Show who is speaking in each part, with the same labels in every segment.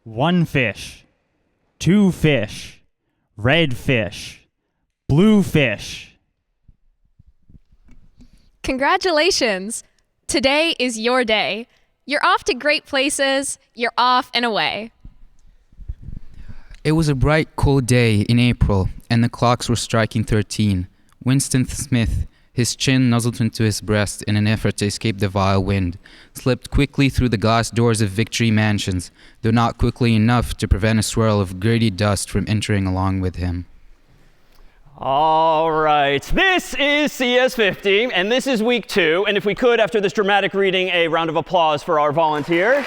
Speaker 1: One fish, two fish, red fish, blue fish.
Speaker 2: Congratulations! Today is your day. You're off to great places. You're off and away.
Speaker 3: It was a bright, cold day in April, and the clocks were striking 13. Winston Smith, his chin nuzzled into his breast in an effort to escape the vile wind, slipped quickly through the glass doors of Victory Mansions, though not quickly enough to prevent a swirl of gritty dust from entering along with him.
Speaker 4: All right, this is CS50, and this is week 2. And if we could, after this dramatic reading, a round of applause for our volunteers.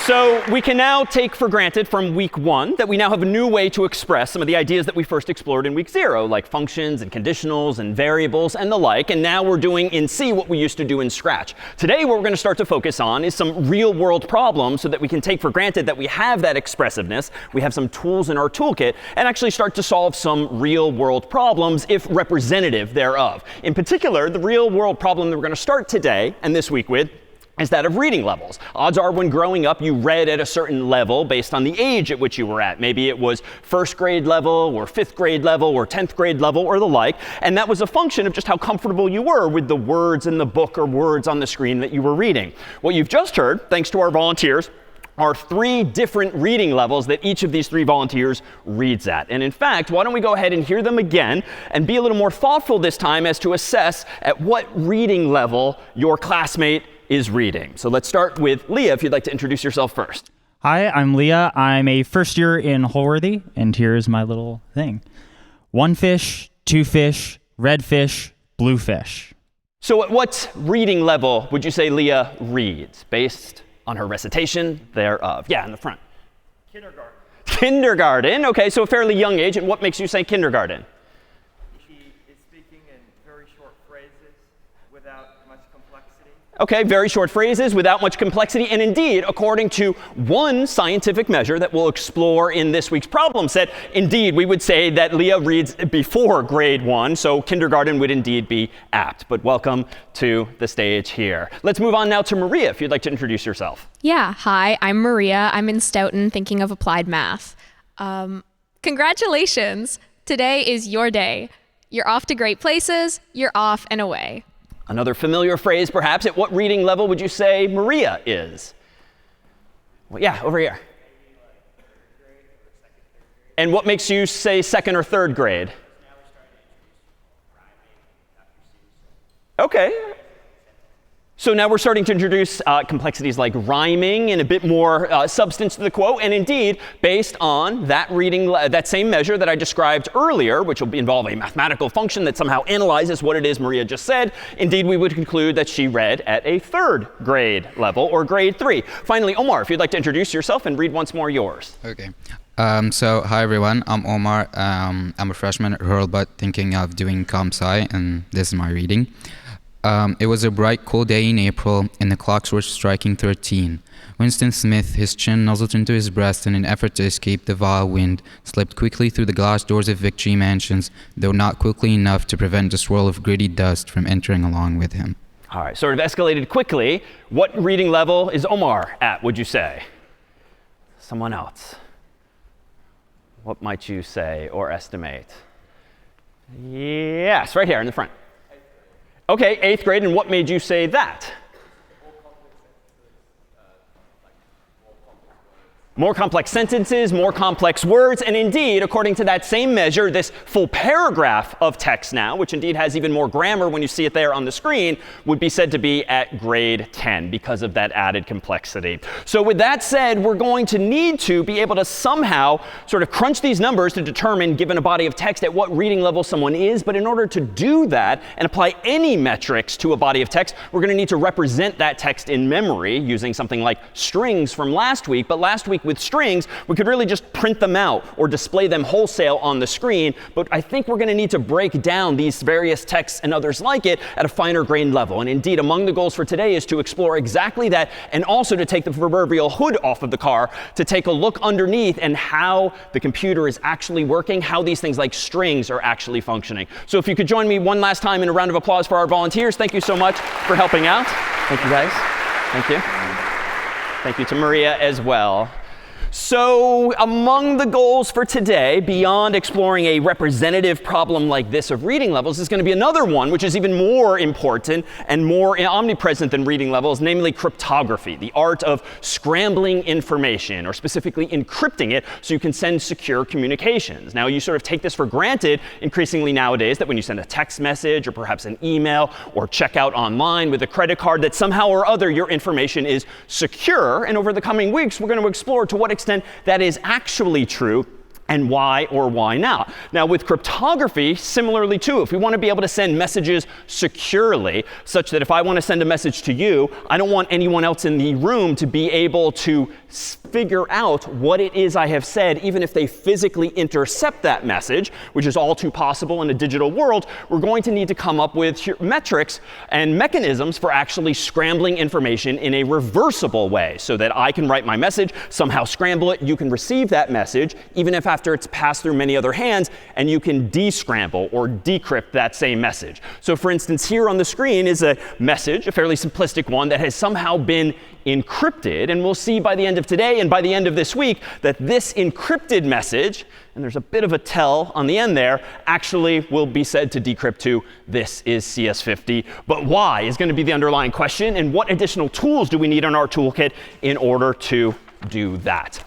Speaker 4: So we can now take for granted from week 1 that we now have a new way to express some of the ideas that we first explored in week 0, like functions and conditionals and variables and the like. And now we're doing in C what we used to do in Scratch. Today, what we're going to start to focus on is some real-world problems so that we can take for granted that we have that expressiveness, we have some tools in our toolkit, and actually start to solve some real-world problems if representative thereof. In particular, the real-world problem that we're going to start today and this week with is that of reading levels. Odds are when growing up, you read at a certain level based on the age at which you were at. Maybe it was 1st grade level or 5th grade level or 10th grade level or the like. And that was a function of just how comfortable you were with the words in the book or words on the screen that you were reading. What you've just heard, thanks to our volunteers, are 3 different reading levels that each of these 3 volunteers reads at. And in fact, why don't we go ahead and hear them again and be a little more thoughtful this time as to assess at what reading level your classmate is reading. So let's start with Leah, if you'd like to introduce yourself first.
Speaker 1: Hi, I'm Leah. I'm a first year in Holworthy, and here's my little thing. One fish, two fish, red fish, blue fish.
Speaker 4: So at what reading level would you say Leah reads, based on her recitation thereof? Yeah, in the front.
Speaker 5: Kindergarten.
Speaker 4: Kindergarten. OK, so a fairly young age. And what makes you say kindergarten?
Speaker 5: He is speaking in very short phrases without much complexity.
Speaker 4: OK, very short phrases without much complexity. And indeed, according to one scientific measure that we'll explore in this week's problem set, indeed, we would say that Leah reads before grade 1. So kindergarten would indeed be apt. But welcome to the stage here. Let's move on now to Maria, if you'd like to introduce yourself.
Speaker 2: Yeah, hi, I'm Maria. I'm in Stoughton thinking of applied math. Congratulations! Today is your day. You're off to great places. You're off and away.
Speaker 4: Another familiar phrase, perhaps. At what reading level would you say Maria is? Well, yeah, over here. And what makes you say 2nd or 3rd grade? OK. So now we're starting to introduce complexities like rhyming and a bit more substance to the quote. And indeed, based on that reading, that same measure that I described earlier, which will involve a mathematical function that somehow analyzes what it is Maria just said, indeed, we would conclude that she read at a 3rd grade level or grade 3. Finally, Omar, if you'd like to introduce yourself and read once more yours.
Speaker 3: Okay. So, hi everyone, I'm Omar. I'm a freshman at Hurl, but thinking of doing Comp Sci, and this is my reading. It was a bright, cold day in April, and the clocks were striking 13. Winston Smith, his chin nuzzled into his breast in an effort to escape the vile wind, slipped quickly through the glass doors of Victory Mansions, though not quickly enough to prevent a swirl of gritty dust from entering along with him.
Speaker 4: All right, sort of escalated quickly. What reading level is Omar at, would you say? Someone else. What might you say or estimate? Yes, right here in the front. OK, 8th grade, and what made you say that? More complex sentences, more complex words, and indeed, according to that same measure, this full paragraph of text now, which indeed has even more grammar when you see it there on the screen, would be said to be at grade 10 because of that added complexity. So with that said, we're going to need to be able to somehow sort of crunch these numbers to determine, given a body of text, at what reading level someone is. But in order to do that and apply any metrics to a body of text, we're going to need to represent that text in memory using something like strings from last week. But last week, with strings, we could really just print them out or display them wholesale on the screen. But I think we're going to need to break down these various texts and others like it at a finer grained level. And indeed, among the goals for today is to explore exactly that, and also to take the proverbial hood off of the car to take a look underneath and how the computer is actually working, how these things like strings are actually functioning. So if you could join me one last time in a round of applause for our volunteers. Thank you so much for helping out. Thank you, guys. Thank you. Thank you to Maria as well. So among the goals for today, beyond exploring a representative problem like this of reading levels, is going to be another one, which is even more important and more omnipresent than reading levels, namely cryptography, the art of scrambling information, or specifically encrypting it so you can send secure communications. Now, you sort of take this for granted increasingly nowadays, that when you send a text message or perhaps an email or check out online with a credit card, that somehow or other your information is secure. And over the coming weeks, we're going to explore to what extent that is actually true, and why or why not. Now, with cryptography, similarly too, if we want to be able to send messages securely, such that if I want to send a message to you, I don't want anyone else in the room to be able to figure out what it is I have said, even if they physically intercept that message, which is all too possible in a digital world. We're going to need to come up with metrics and mechanisms for actually scrambling information in a reversible way, so that I can write my message, somehow scramble it, you can receive that message, even if after it's passed through many other hands, and you can descramble or decrypt that same message. So for instance, here on the screen is a message, a fairly simplistic one, that has somehow been encrypted. And we'll see by the end of today and by the end of this week that this encrypted message, and there's a bit of a tell on the end there, actually will be said to decrypt to "this is CS50." But why is going to be the underlying question, and what additional tools do we need in our toolkit in order to do that?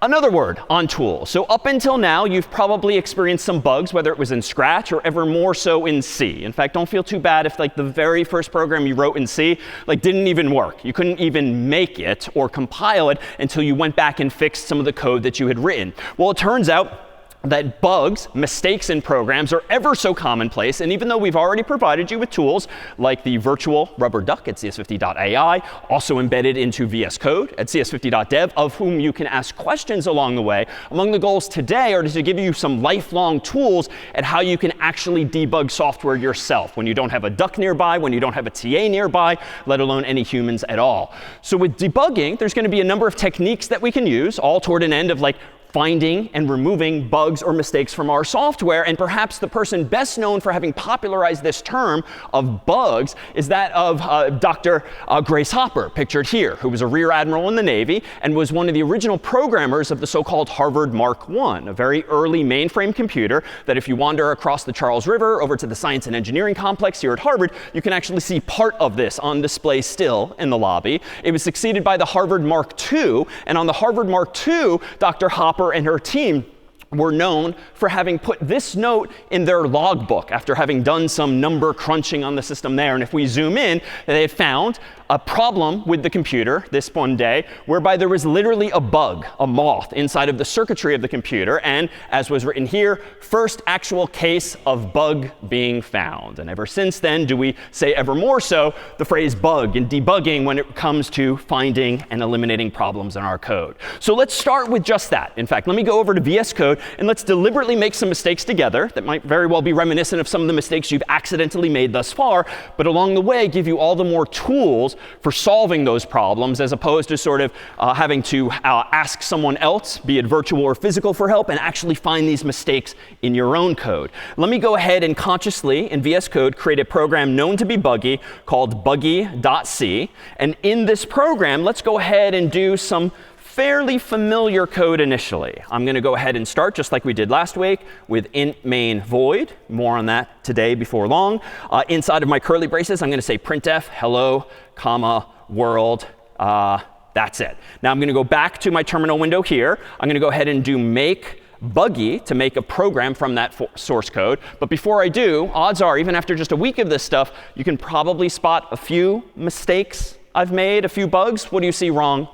Speaker 4: Another word on tools. So up until now, you've probably experienced some bugs, whether it was in Scratch or ever more so in C. In fact, don't feel too bad if like the very first program you wrote in C didn't even work. You couldn't even make it or compile it until you went back and fixed some of the code that you had written. Well, it turns out that bugs, mistakes in programs, are ever so commonplace. And even though we've already provided you with tools like the virtual rubber duck at cs50.ai, also embedded into VS Code at cs50.dev, of whom you can ask questions along the way, among the goals today are to give you some lifelong tools at how you can actually debug software yourself when you don't have a duck nearby, when you don't have a TA nearby, let alone any humans at all. So with debugging, there's going to be a number of techniques that we can use, all toward an end of finding and removing bugs or mistakes from our software. And perhaps the person best known for having popularized this term of bugs is that of Dr. Grace Hopper, pictured here, who was a rear admiral in the Navy and was one of the original programmers of the so-called Harvard Mark I, a very early mainframe computer that if you wander across the Charles River over to the Science and Engineering Complex here at Harvard, you can actually see part of this on display still in the lobby. It was succeeded by the Harvard Mark II. And on the Harvard Mark II, Dr. Hopper and her team were known for having put this note in their logbook after having done some number crunching on the system there. And if we zoom in, they had found a problem with the computer this one day whereby there was literally a bug, a moth, inside of the circuitry of the computer. And as was written here, first actual case of bug being found. And ever since then do we say ever more so the phrase bug in debugging when it comes to finding and eliminating problems in our code. So let's start with just that. In fact, let me go over to VS Code and let's deliberately make some mistakes together that might very well be reminiscent of some of the mistakes you've accidentally made thus far, but along the way give you all the more tools for solving those problems, as opposed to sort of having to ask someone else, be it virtual or physical, for help and actually find these mistakes in your own code. Let me go ahead and consciously, in VS Code, create a program known to be buggy called buggy.c. And in this program, let's go ahead and do some fairly familiar code initially. I'm going to go ahead and start, just like we did last week, with int main void. More on that today before long. Inside of my curly braces, I'm going to say printf hello, comma, world. That's it. Now I'm going to go back to my terminal window here. I'm going to go ahead and do make buggy to make a program from that source code. But before I do, odds are, even after just a week of this stuff, you can probably spot a few mistakes I've made, a few bugs. What do you see wrong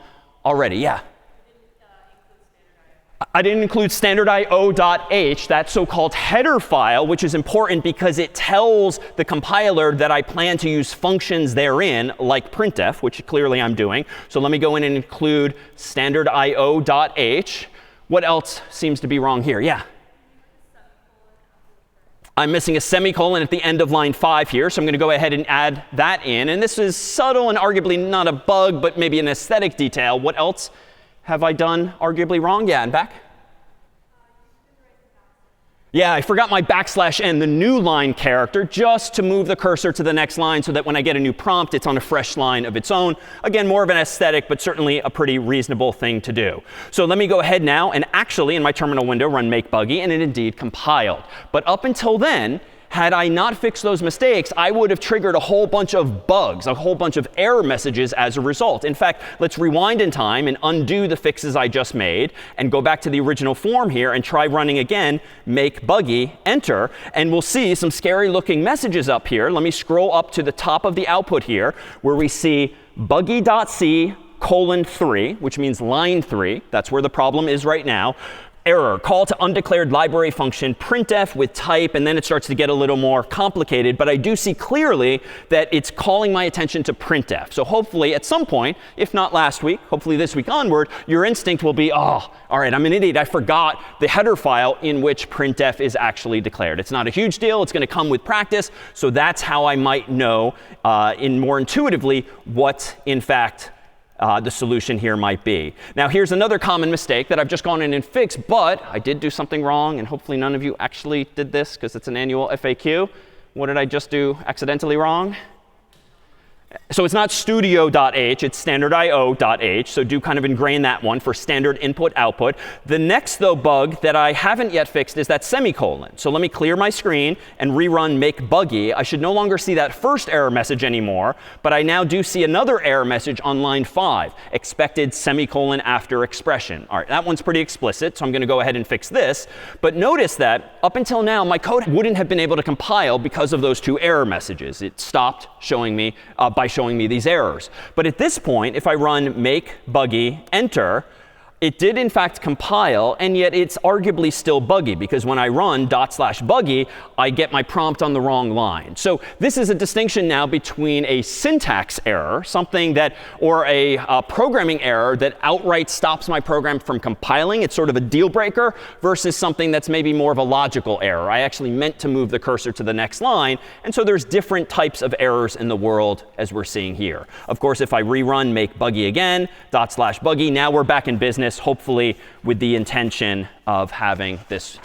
Speaker 4: already? Yeah. I didn't include standard.io.h, that so-called header file, which is important because it tells the compiler that I plan to use functions therein, like printf, which clearly I'm doing. So let me go in and include standard.io.h. What else seems to be wrong here? Yeah? I'm missing a semicolon at the end of line 5 here, so I'm going to go ahead and add that in. And this is subtle and arguably not a bug, but maybe an aesthetic detail. What else have I done arguably wrong? Yeah, and back? Yeah, I forgot my \n, the new line character, just to move the cursor to the next line so that when I get a new prompt, it's on a fresh line of its own. Again, more of an aesthetic, but certainly a pretty reasonable thing to do. So let me go ahead now and actually, in my terminal window, run make buggy, and it indeed compiled. But up until then, had I not fixed those mistakes, I would have triggered a whole bunch of bugs, a whole bunch of error messages as a result. In fact, let's rewind in time and undo the fixes I just made and go back to the original form here and try running again, make buggy, enter. And we'll see some scary looking messages up here. Let me scroll up to the top of the output here where we see buggy.c:3, which means line 3. That's where the problem is right now. Error, call to undeclared library function, printf with type, and then it starts to get a little more complicated. But I do see clearly that it's calling my attention to printf. So hopefully at some point, if not last week, hopefully this week onward, your instinct will be, oh, all right, I'm an idiot. I forgot the header file in which printf is actually declared. It's not a huge deal. It's going to come with practice. So that's how I might know more intuitively what, in fact, the solution here might be. Now, here's another common mistake that I've just gone in and fixed, but I did do something wrong, and hopefully none of you actually did this because it's an annual FAQ. What did I just do accidentally wrong? So it's not studio.h, it's standard.io.h. So do kind of ingrain that one for standard input output. The next, though, bug that I haven't yet fixed is that semicolon. So let me clear my screen and rerun make buggy. I should no longer see that first error message anymore, but I now do see another error message on line 5, expected semicolon after expression. All right, that one's pretty explicit, so I'm going to go ahead and fix this. But notice that up until now, my code wouldn't have been able to compile because of those two error messages. It stopped showing me by showing me these errors. But at this point, if I run make buggy enter, it did in fact compile, and yet it's arguably still buggy because when I run /buggy, I get my prompt on the wrong line. So this is a distinction now between a syntax error, something that, or a programming error that outright stops my program from compiling. It's sort of a deal breaker versus something that's maybe more of a logical error. I actually meant to move the cursor to the next line. And so there's different types of errors in the world as we're seeing here. Of course, if I rerun make buggy again, /buggy, now we're back in business, hopefully with the intention of having this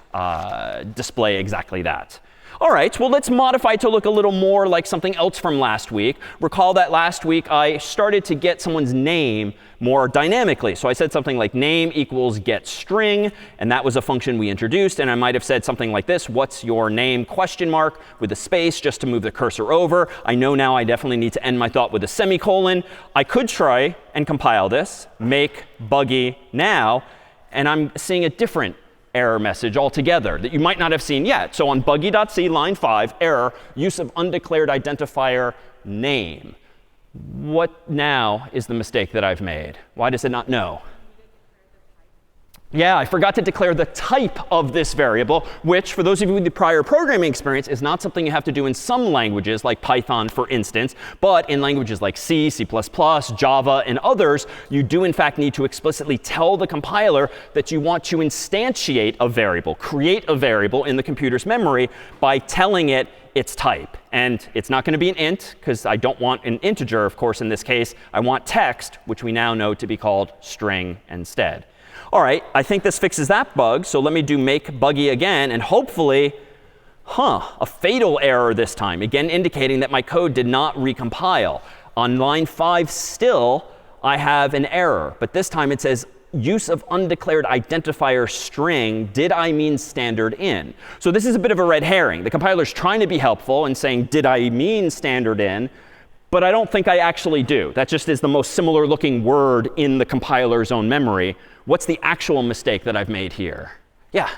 Speaker 4: display exactly that. All right, well, let's modify it to look a little more like something else from last week. Recall that last week I started to get someone's name more dynamically. So I said something like name equals get string, and that was a function we introduced. And I might have said something like this, what's your name, question mark, with a space just to move the cursor over. I know now I definitely need to end my thought with a semicolon. I could try and compile this, make buggy now, and I'm seeing a different error message altogether that you might not have seen yet. So on buggy.c, line 5, error, use of undeclared identifier name. What now is the mistake that I've made? Why does it not know? Yeah, I forgot to declare the type of this variable, which, for those of you with the prior programming experience, is not something you have to do in some languages, like Python, for instance. But in languages like C, C++, Java, and others, you do, in fact, need to explicitly tell the compiler that you want to instantiate a variable, create a variable in the computer's memory by telling it its type. And it's not going to be an int, because I don't want an integer, of course, in this case. I want text, which we now know to be called string instead. All right, I think this fixes that bug. So let me do make buggy again. And hopefully, a fatal error this time, again indicating that my code did not recompile. On line 5 still, I have an error. But this time it says use of undeclared identifier string, did I mean standard in? So this is a bit of a red herring. The compiler's trying to be helpful and saying, did I mean standard in? But I don't think I actually do. That just is the most similar looking word in the compiler's own memory. What's the actual mistake that I've made here? Yeah?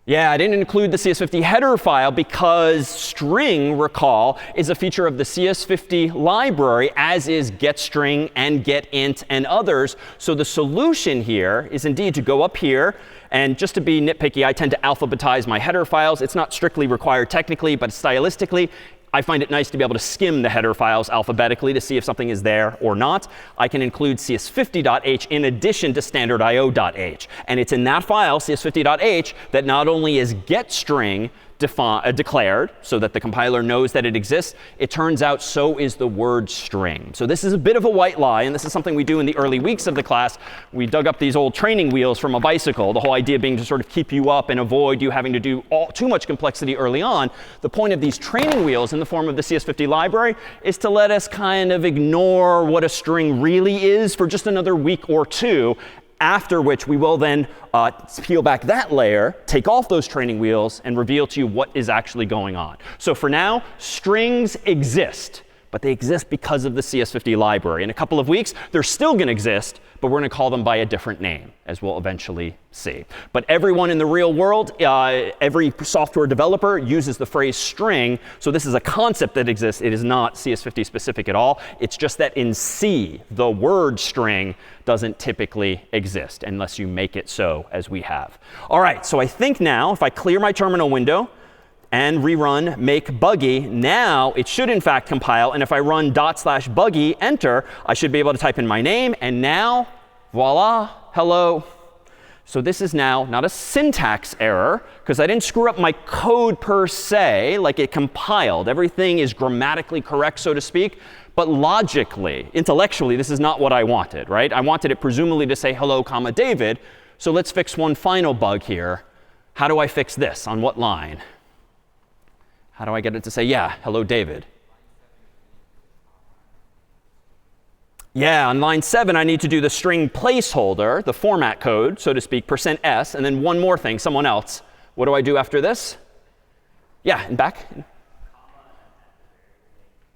Speaker 4: Yeah, I didn't include the CS50 header file because string, recall, is a feature of the CS50 library, as is getString and getInt and others. So the solution here is indeed to go up here. And just to be nitpicky, I tend to alphabetize my header files. It's not strictly required technically, but stylistically, I find it nice to be able to skim the header files alphabetically to see if something is there or not. I can include CS50.h in addition to standard.io.h. And it's in that file, CS50.h, that not only is getString declared so that the compiler knows that it exists, it turns out so is the word string. So this is a bit of a white lie, and this is something we do in the early weeks of the class. We dug up these old training wheels from a bicycle, the whole idea being to sort of keep you up and avoid you having to do too much complexity early on. The point of these training wheels in the form of the CS50 library is to let us kind of ignore what a string really is for just another week or two, after which we will then peel back that layer, take off those training wheels, and reveal to you what is actually going on. So for now, strings exist, but they exist because of the CS50 library. In a couple of weeks, they're still going to exist, but we're going to call them by a different name, as we'll eventually see. But everyone in the real world, every software developer uses the phrase string. So this is a concept that exists. It is not CS50 specific at all. It's just that in C, the word string doesn't typically exist unless you make it so, as we have. All right, so I think now, if I clear my terminal window and rerun make buggy, now it should in fact compile. And if I run /buggy enter, I should be able to type in my name. And now, voila, hello. So this is now not a syntax error, because I didn't screw up my code per se, like it compiled. Everything is grammatically correct, so to speak. But logically, intellectually, this is not what I wanted, right? I wanted it presumably to say hello, comma, David. So let's fix one final bug here. How do I fix this? On what line? How do I get it to say, yeah, hello, David? Yeah, on line 7, I need to do the string placeholder, the format code, so to speak, %s, and then one more thing, someone else. What do I do after this? Yeah, and back.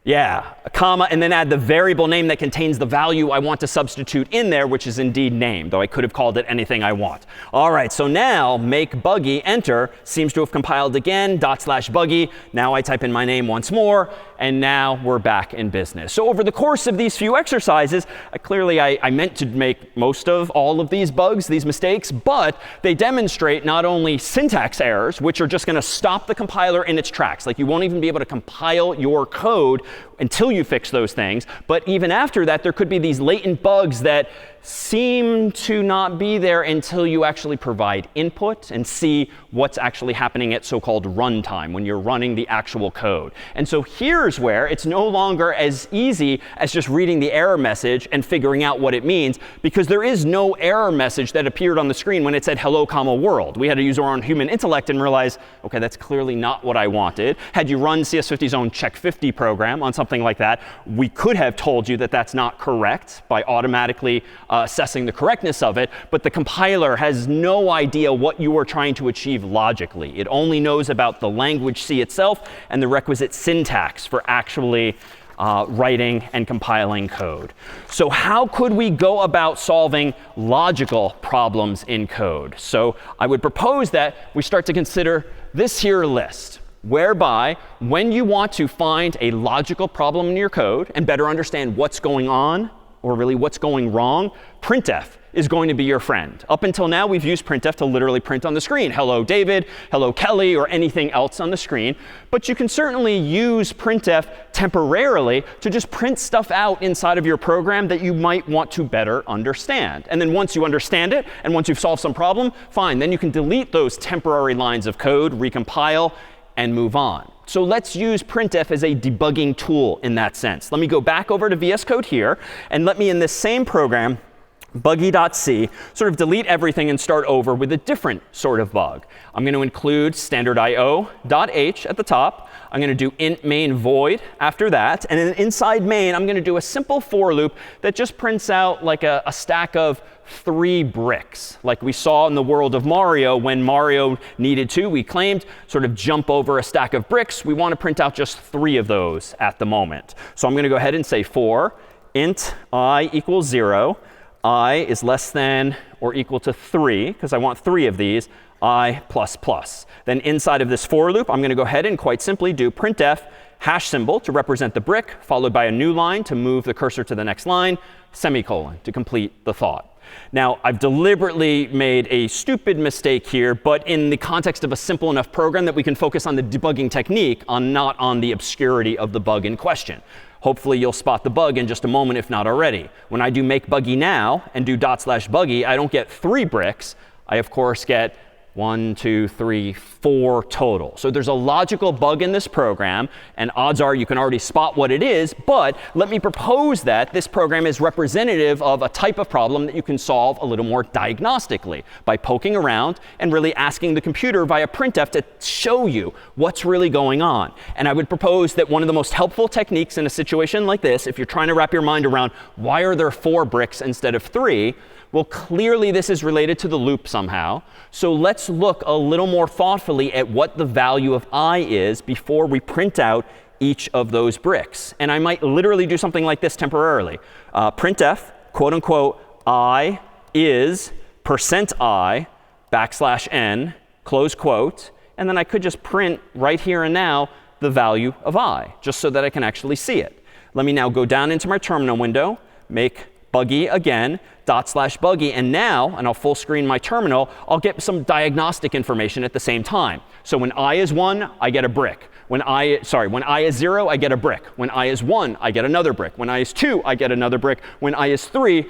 Speaker 4: Yeah, a comma, and then add the variable name that contains the value I want to substitute in there, which is indeed name, though I could have called it anything I want. All right, so now make buggy enter seems to have compiled again, /buggy. Now I type in my name once more, and now we're back in business. So over the course of these few exercises, clearly I meant to make most of all of these bugs, these mistakes, but they demonstrate not only syntax errors, which are just going to stop the compiler in its tracks. Like you won't even be able to compile your code until you fix those things. But even after that, there could be these latent bugs that seem to not be there until you actually provide input and see what's actually happening at so-called runtime, when you're running the actual code. And so here's where it's no longer as easy as just reading the error message and figuring out what it means, because there is no error message that appeared on the screen when it said hello, comma, world. We had to use our own human intellect and realize, OK, that's clearly not what I wanted. Had you run CS50's own check50 program on something like that, we could have told you that that's not correct by automatically assessing the correctness of it. But the compiler has no idea what you are trying to achieve logically. It only knows about the language C itself and the requisite syntax for actually writing and compiling code. So how could we go about solving logical problems in code? So I would propose that we start to consider this here list, whereby when you want to find a logical problem in your code and better understand what's going on, or really what's going wrong, printf is going to be your friend. Up until now, we've used printf to literally print on the screen, hello David, hello Kelly, or anything else on the screen. But you can certainly use printf temporarily to just print stuff out inside of your program that you might want to better understand. And then once you understand it, and once you've solved some problem, fine, then you can delete those temporary lines of code, recompile, and move on. So let's use printf as a debugging tool in that sense. Let me go back over to VS Code here, and let me, in this same program, buggy.c, sort of delete everything and start over with a different sort of bug. I'm going to include standard io.h at the top. I'm going to do int main void after that. And then inside main, I'm going to do a simple for loop that just prints out like a stack of 3 bricks, like we saw in the world of Mario when Mario needed to, we claimed, sort of jump over a stack of bricks. We want to print out just 3 of those at the moment. So I'm going to go ahead and say for int I equals 0, I is less than or equal to 3, because I want 3 of these, I plus plus. Then inside of this for loop, I'm going to go ahead and quite simply do printf hash symbol to represent the brick, followed by a new line to move the cursor to the next line, semicolon to complete the thought. Now, I've deliberately made a stupid mistake here, but in the context of a simple enough program that we can focus on the debugging technique, not on the obscurity of the bug in question. Hopefully, you'll spot the bug in just a moment, if not already. When I do make buggy now and do /buggy, I don't get 3 bricks. I, of course, get 1, 2, 3, 4 total. So there's a logical bug in this program, and odds are you can already spot what it is, but let me propose that this program is representative of a type of problem that you can solve a little more diagnostically by poking around and really asking the computer via printf to show you what's really going on. And I would propose that one of the most helpful techniques in a situation like this, if you're trying to wrap your mind around why are there 4 bricks instead of 3, well, clearly this is related to the loop somehow. So let's look a little more thoughtfully at what the value of I is before we print out each of those bricks. And I might literally do something like this temporarily. Printf, quote unquote, I is %i \n, close quote. And then I could just print right here and now the value of I, just so that I can actually see it. Let me now go down into my terminal window, make buggy again, /buggy, and now, and I'll full screen my terminal, I'll get some diagnostic information at the same time. So when I is 1, I get a brick. When I is 0, I get a brick. When I is 1, I get another brick. When I is 2, I get another brick. When I is 3,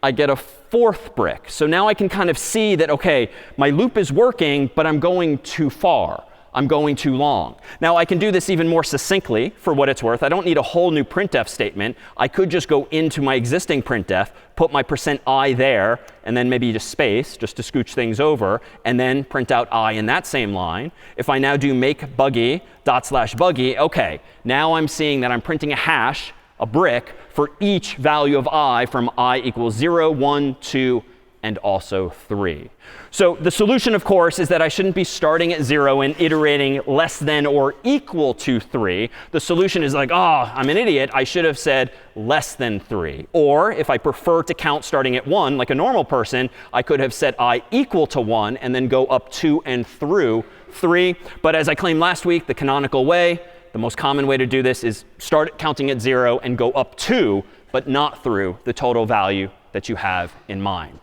Speaker 4: I get a 4th brick. So now I can kind of see that, OK, my loop is working, but I'm going too far. I'm going too long. Now, I can do this even more succinctly for what it's worth. I don't need a whole new printf statement. I could just go into my existing printf, put my %i there, and then maybe just space, just to scooch things over, and then print out I in that same line. If I now do make buggy /buggy, OK, now I'm seeing that I'm printing a hash, a brick, for each value of I from I equals 0, 1, 2, and also 3. So the solution, of course, is that I shouldn't be starting at 0 and iterating less than or equal to 3. The solution is like, oh, I'm an idiot. I should have said less than 3. Or if I prefer to count starting at 1, like a normal person, I could have set I equal to 1 and then go up to and through 3. But as I claimed last week, the canonical way, the most common way to do this is start counting at 0 and go up to, but not through, the total value that you have in mind.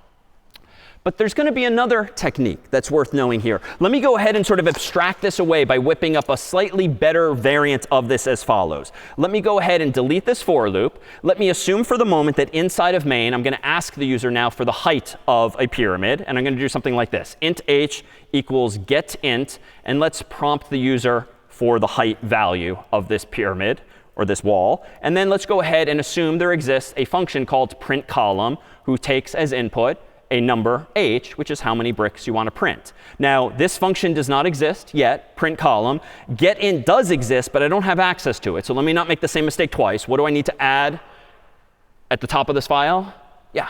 Speaker 4: But there's going to be another technique that's worth knowing here. Let me go ahead and sort of abstract this away by whipping up a slightly better variant of this as follows. Let me go ahead and delete this for loop. Let me assume for the moment that inside of main, I'm going to ask the user now for the height of a pyramid. And I'm going to do something like this. Int h equals getInt. And let's prompt the user for the height value of this pyramid or this wall. And then let's go ahead and assume there exists a function called printColumn who takes as input a number h, which is how many bricks you want to print. Now, this function does not exist yet, printColumn. GetInt does exist, but I don't have access to it. So let me not make the same mistake twice. What do I need to add at the top of this file? Yeah.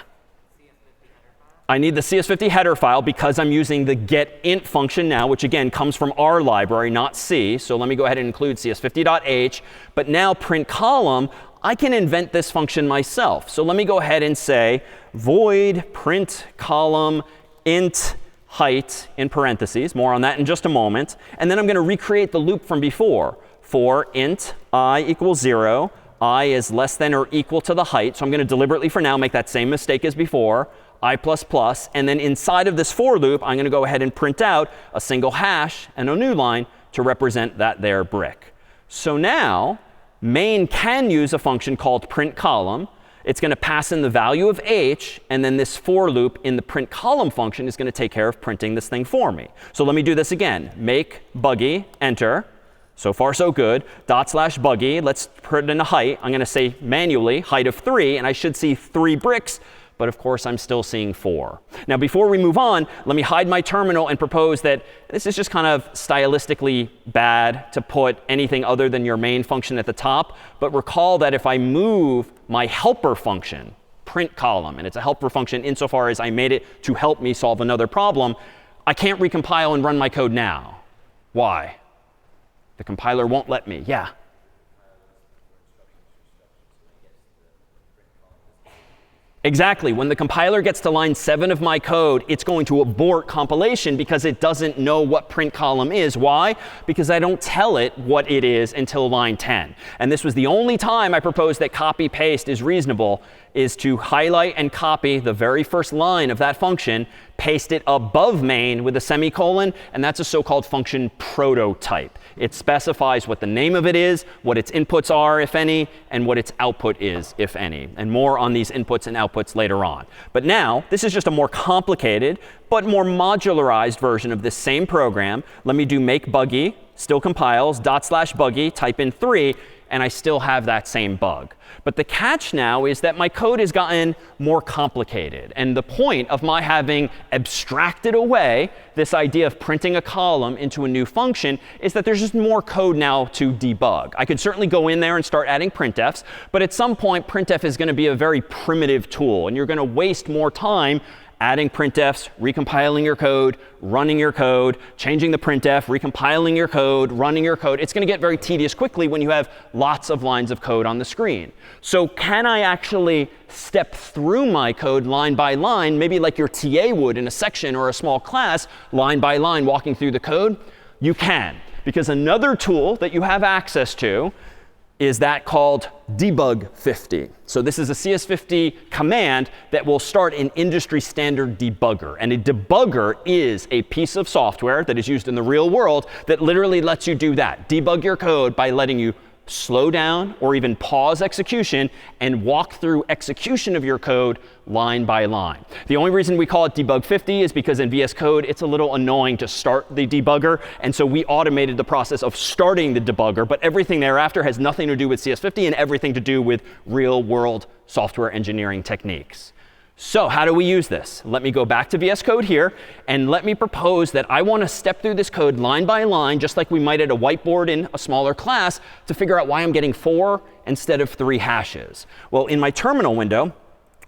Speaker 4: I need the CS50 header file because I'm using the getInt function now, which again comes from our library, not C. So let me go ahead and include CS50.h. But now printColumn, I can invent this function myself. So let me go ahead and say void printColumn int height in parentheses. More on that in just a moment. And then I'm going to recreate the loop from before. For int I equals 0, I is less than or equal to the height. So I'm going to deliberately for now make that same mistake as before. I++, and then inside of this for loop, I'm going to go ahead and print out a single hash and a new line to represent that there brick. So now, main can use a function called printColumn. It's going to pass in the value of h, and then this for loop in the printColumn function is going to take care of printing this thing for me. So let me do this again. Make buggy, enter. So far, so good. /buggy, let's put in a height. I'm going to say manually height of 3, and I should see 3 bricks. But of course, I'm still seeing 4. Now, before we move on, let me hide my terminal and propose that this is just kind of stylistically bad to put anything other than your main function at the top. But recall that if I move my helper function, printColumn, and it's a helper function insofar as I made it to help me solve another problem, I can't recompile and run my code now. Why? The compiler won't let me. Yeah. Exactly. When the compiler gets to line 7 of my code, it's going to abort compilation because it doesn't know what printColumn is. Why? Because I don't tell it what it is until line 10. And this was the only time I proposed that copy-paste is reasonable, is to highlight and copy the very first line of that function paste it above main with a semicolon, and that's a so-called function prototype. It specifies what the name of it is, what its inputs are, if any, and what its output is, if any. And more on these inputs and outputs later on. But now, this is just a more complicated, but more modularized version of this same program. Let me do make buggy, still compiles, /buggy, type in 3, and I still have that same bug. But the catch now is that my code has gotten more complicated. And the point of my having abstracted away this idea of printing a column into a new function is that there's just more code now to debug. I could certainly go in there and start adding printfs, but at some point, printf is going to be a very primitive tool, and you're going to waste more time adding printfs, recompiling your code, running your code, changing the printf, recompiling your code, running your code. It's going to get very tedious quickly when you have lots of lines of code on the screen. So can I actually step through my code line by line, maybe like your TA would in a section or a small class, line by line walking through the code? You can, because another tool that you have access to is that called debug50. So this is a CS50 command that will start an industry standard debugger. And a debugger is a piece of software that is used in the real world that literally lets you do that. Debug your code by letting you slow down or even pause execution and walk through execution of your code line by line. The only reason we call it debug50 is because in VS Code, it's a little annoying to start the debugger. And so we automated the process of starting the debugger. But everything thereafter has nothing to do with CS50 and everything to do with real world software engineering techniques. So how do we use this? Let me go back to VS Code here, and let me propose that I want to step through this code line by line, just like we might at a whiteboard in a smaller class, to figure out why I'm getting 4 instead of 3 hashes. Well, in my terminal window,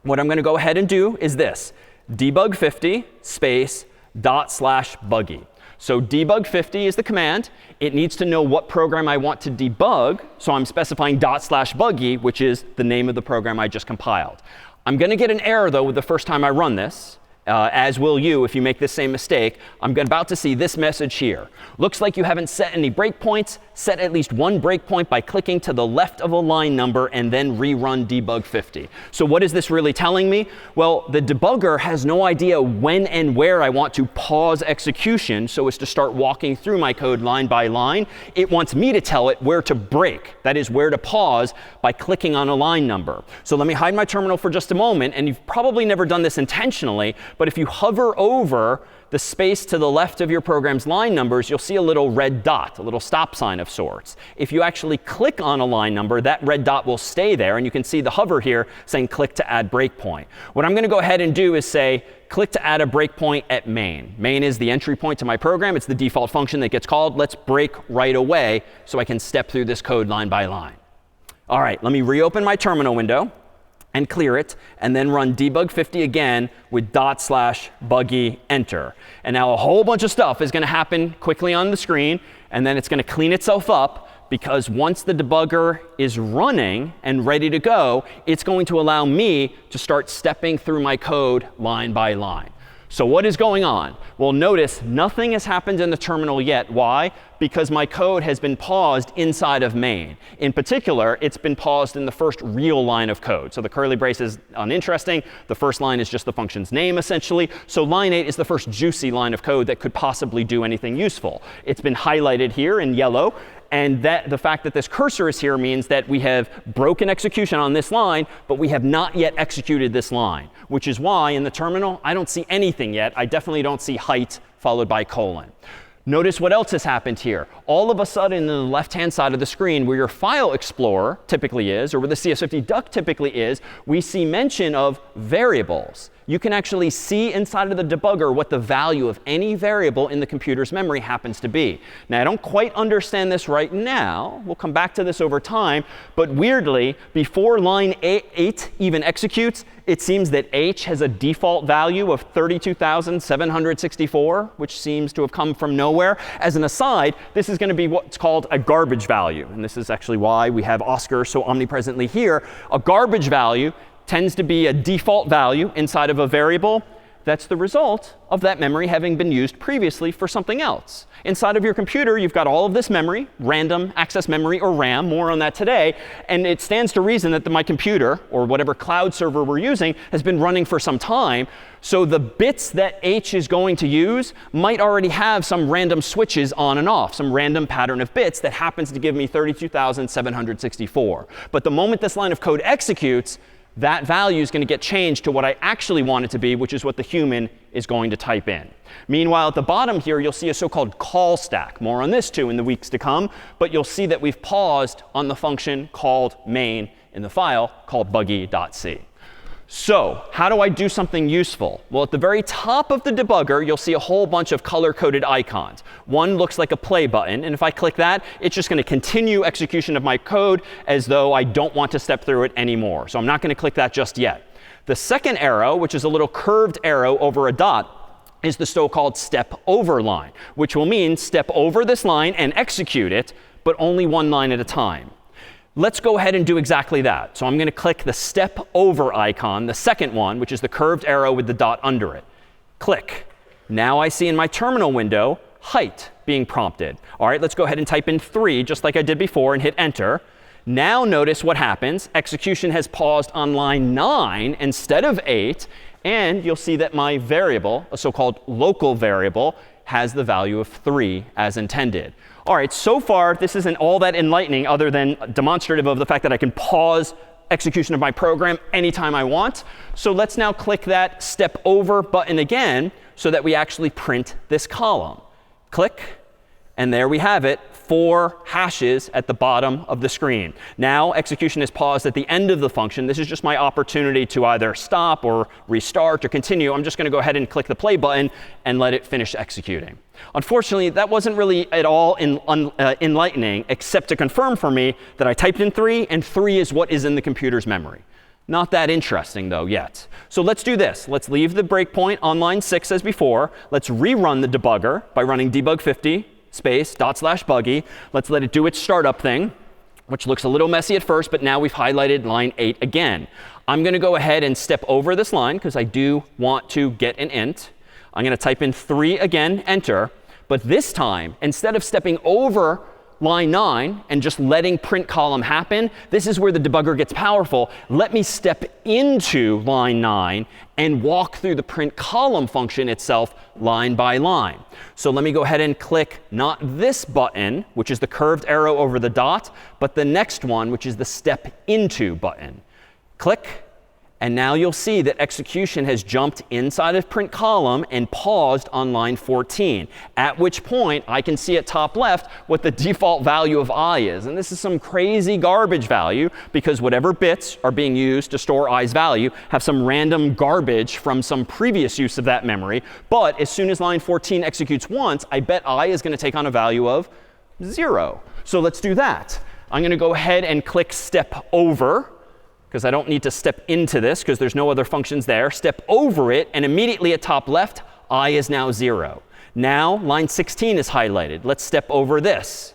Speaker 4: what I'm going to go ahead and do is this: debug50 space /buggy. So debug50 is the command. It needs to know what program I want to debug. So I'm specifying /buggy, which is the name of the program I just compiled. I'm going to get an error, though, with the first time I run this, as will you if you make this same mistake. I'm about to see this message here. Looks like you haven't set any breakpoints. Set at least one breakpoint by clicking to the left of a line number and then rerun debug50. So what is this really telling me? Well, the debugger has no idea when and where I want to pause execution so as to start walking through my code line by line. It wants me to tell it where to break, that is, where to pause by clicking on a line number. So let me hide my terminal for just a moment. And you've probably never done this intentionally, but if you hover over the space to the left of your program's line numbers, you'll see a little red dot, a little stop sign of sorts. If you actually click on a line number, that red dot will stay there. And you can see the hover here saying click to add breakpoint. What I'm going to go ahead and do is say click to add a breakpoint at main. Main is the entry point to my program. It's the default function that gets called. Let's break right away so I can step through this code line by line. All right, let me reopen my terminal window and clear it, and then run debug50 again with /buggy enter. And now a whole bunch of stuff is going to happen quickly on the screen, and then it's going to clean itself up, because once the debugger is running and ready to go, it's going to allow me to start stepping through my code line by line. So what is going on? Well, notice nothing has happened in the terminal yet. Why? Because my code has been paused inside of main. In particular, it's been paused in the first real line of code. So the curly brace is uninteresting. The first line is just the function's name, essentially. So line 8 is the first juicy line of code that could possibly do anything useful. It's been highlighted here in yellow. And the fact that this cursor is here means that we have broken execution on this line, but we have not yet executed this line, which is why in the terminal, I don't see anything yet. I definitely don't see height followed by colon. Notice what else has happened here. All of a sudden, on the left-hand side of the screen, where your file explorer typically is, or where the CS50 duck typically is, we see mention of variables. You can actually see inside of the debugger what the value of any variable in the computer's memory happens to be. Now, I don't quite understand this right now. We'll come back to this over time. But weirdly, before line 8 even executes, it seems that h has a default value of 32,764, which seems to have come from nowhere. As an aside, this is going to be what's called a garbage value. And this is actually why we have Oscar so omnipresently here. A garbage value tends to be a default value inside of a variable that's the result of that memory having been used previously for something else. Inside of your computer, you've got all of this memory, random access memory or RAM, more on that today. And it stands to reason that my computer, or whatever cloud server we're using, has been running for some time. So the bits that H is going to use might already have some random switches on and off, some random pattern of bits that happens to give me 32,764. But the moment this line of code executes, that value is going to get changed to what I actually want it to be, which is what the human is going to type in. Meanwhile, at the bottom here, you'll see a so-called call stack. More on this, too, in the weeks to come. But you'll see that we've paused on the function called main in the file called buggy.c. So how do I do something useful? Well, at the very top of the debugger, you'll see a whole bunch of color-coded icons. One looks like a play button. And if I click that, it's just going to continue execution of my code as though I don't want to step through it anymore. So I'm not going to click that just yet. The second arrow, which is a little curved arrow over a dot, is the so-called step over line, which will mean step over this line and execute it, but only one line at a time. Let's go ahead and do exactly that. So I'm going to click the step over icon, the second one, which is the curved arrow with the dot under it. Click. Now I see in my terminal window height being prompted. All right, let's go ahead and type in 3, just like I did before, and hit enter. Now notice what happens. Execution has paused on line 9 instead of 8. And you'll see that my variable, a so-called local variable, has the value of 3 as intended. All right, so far, this isn't all that enlightening other than demonstrative of the fact that I can pause execution of my program anytime I want. So let's now click that step over button again so that we actually print this column. Click. And there we have it, 4 hashes at the bottom of the screen. Now execution is paused at the end of the function. This is just my opportunity to either stop or restart or continue. I'm just going to go ahead and click the play button and let it finish executing. Unfortunately, that wasn't really at all enlightening, except to confirm for me that I typed in 3, and 3 is what is in the computer's memory. Not that interesting, though, yet. So let's do this. Let's leave the breakpoint on line 6 as before. Let's rerun the debugger by running debug50 space /buggy. Let's let it do its startup thing, which looks a little messy at first, but now we've highlighted line 8 again. I'm going to go ahead and step over this line because I do want to get an int. I'm going to type in 3 again, enter. But this time, instead of stepping over line 9 and just letting print column happen, this is where the debugger gets powerful. Let me step into line 9 and walk through the print column function itself line by line. So let me go ahead and click not this button, which is the curved arrow over the dot, but the next one, which is the step into button. Click. And now you'll see that execution has jumped inside of print column and paused on line 14, at which point I can see at top left what the default value of I is. And this is some crazy garbage value, because whatever bits are being used to store I's value have some random garbage from some previous use of that memory. But as soon as line 14 executes once, I bet I is going to take on a value of 0. So let's do that. I'm going to go ahead and click step over, because I don't need to step into this because there's no other functions there. Step over it, and immediately at top left, I is now 0. Now line 16 is highlighted. Let's step over this.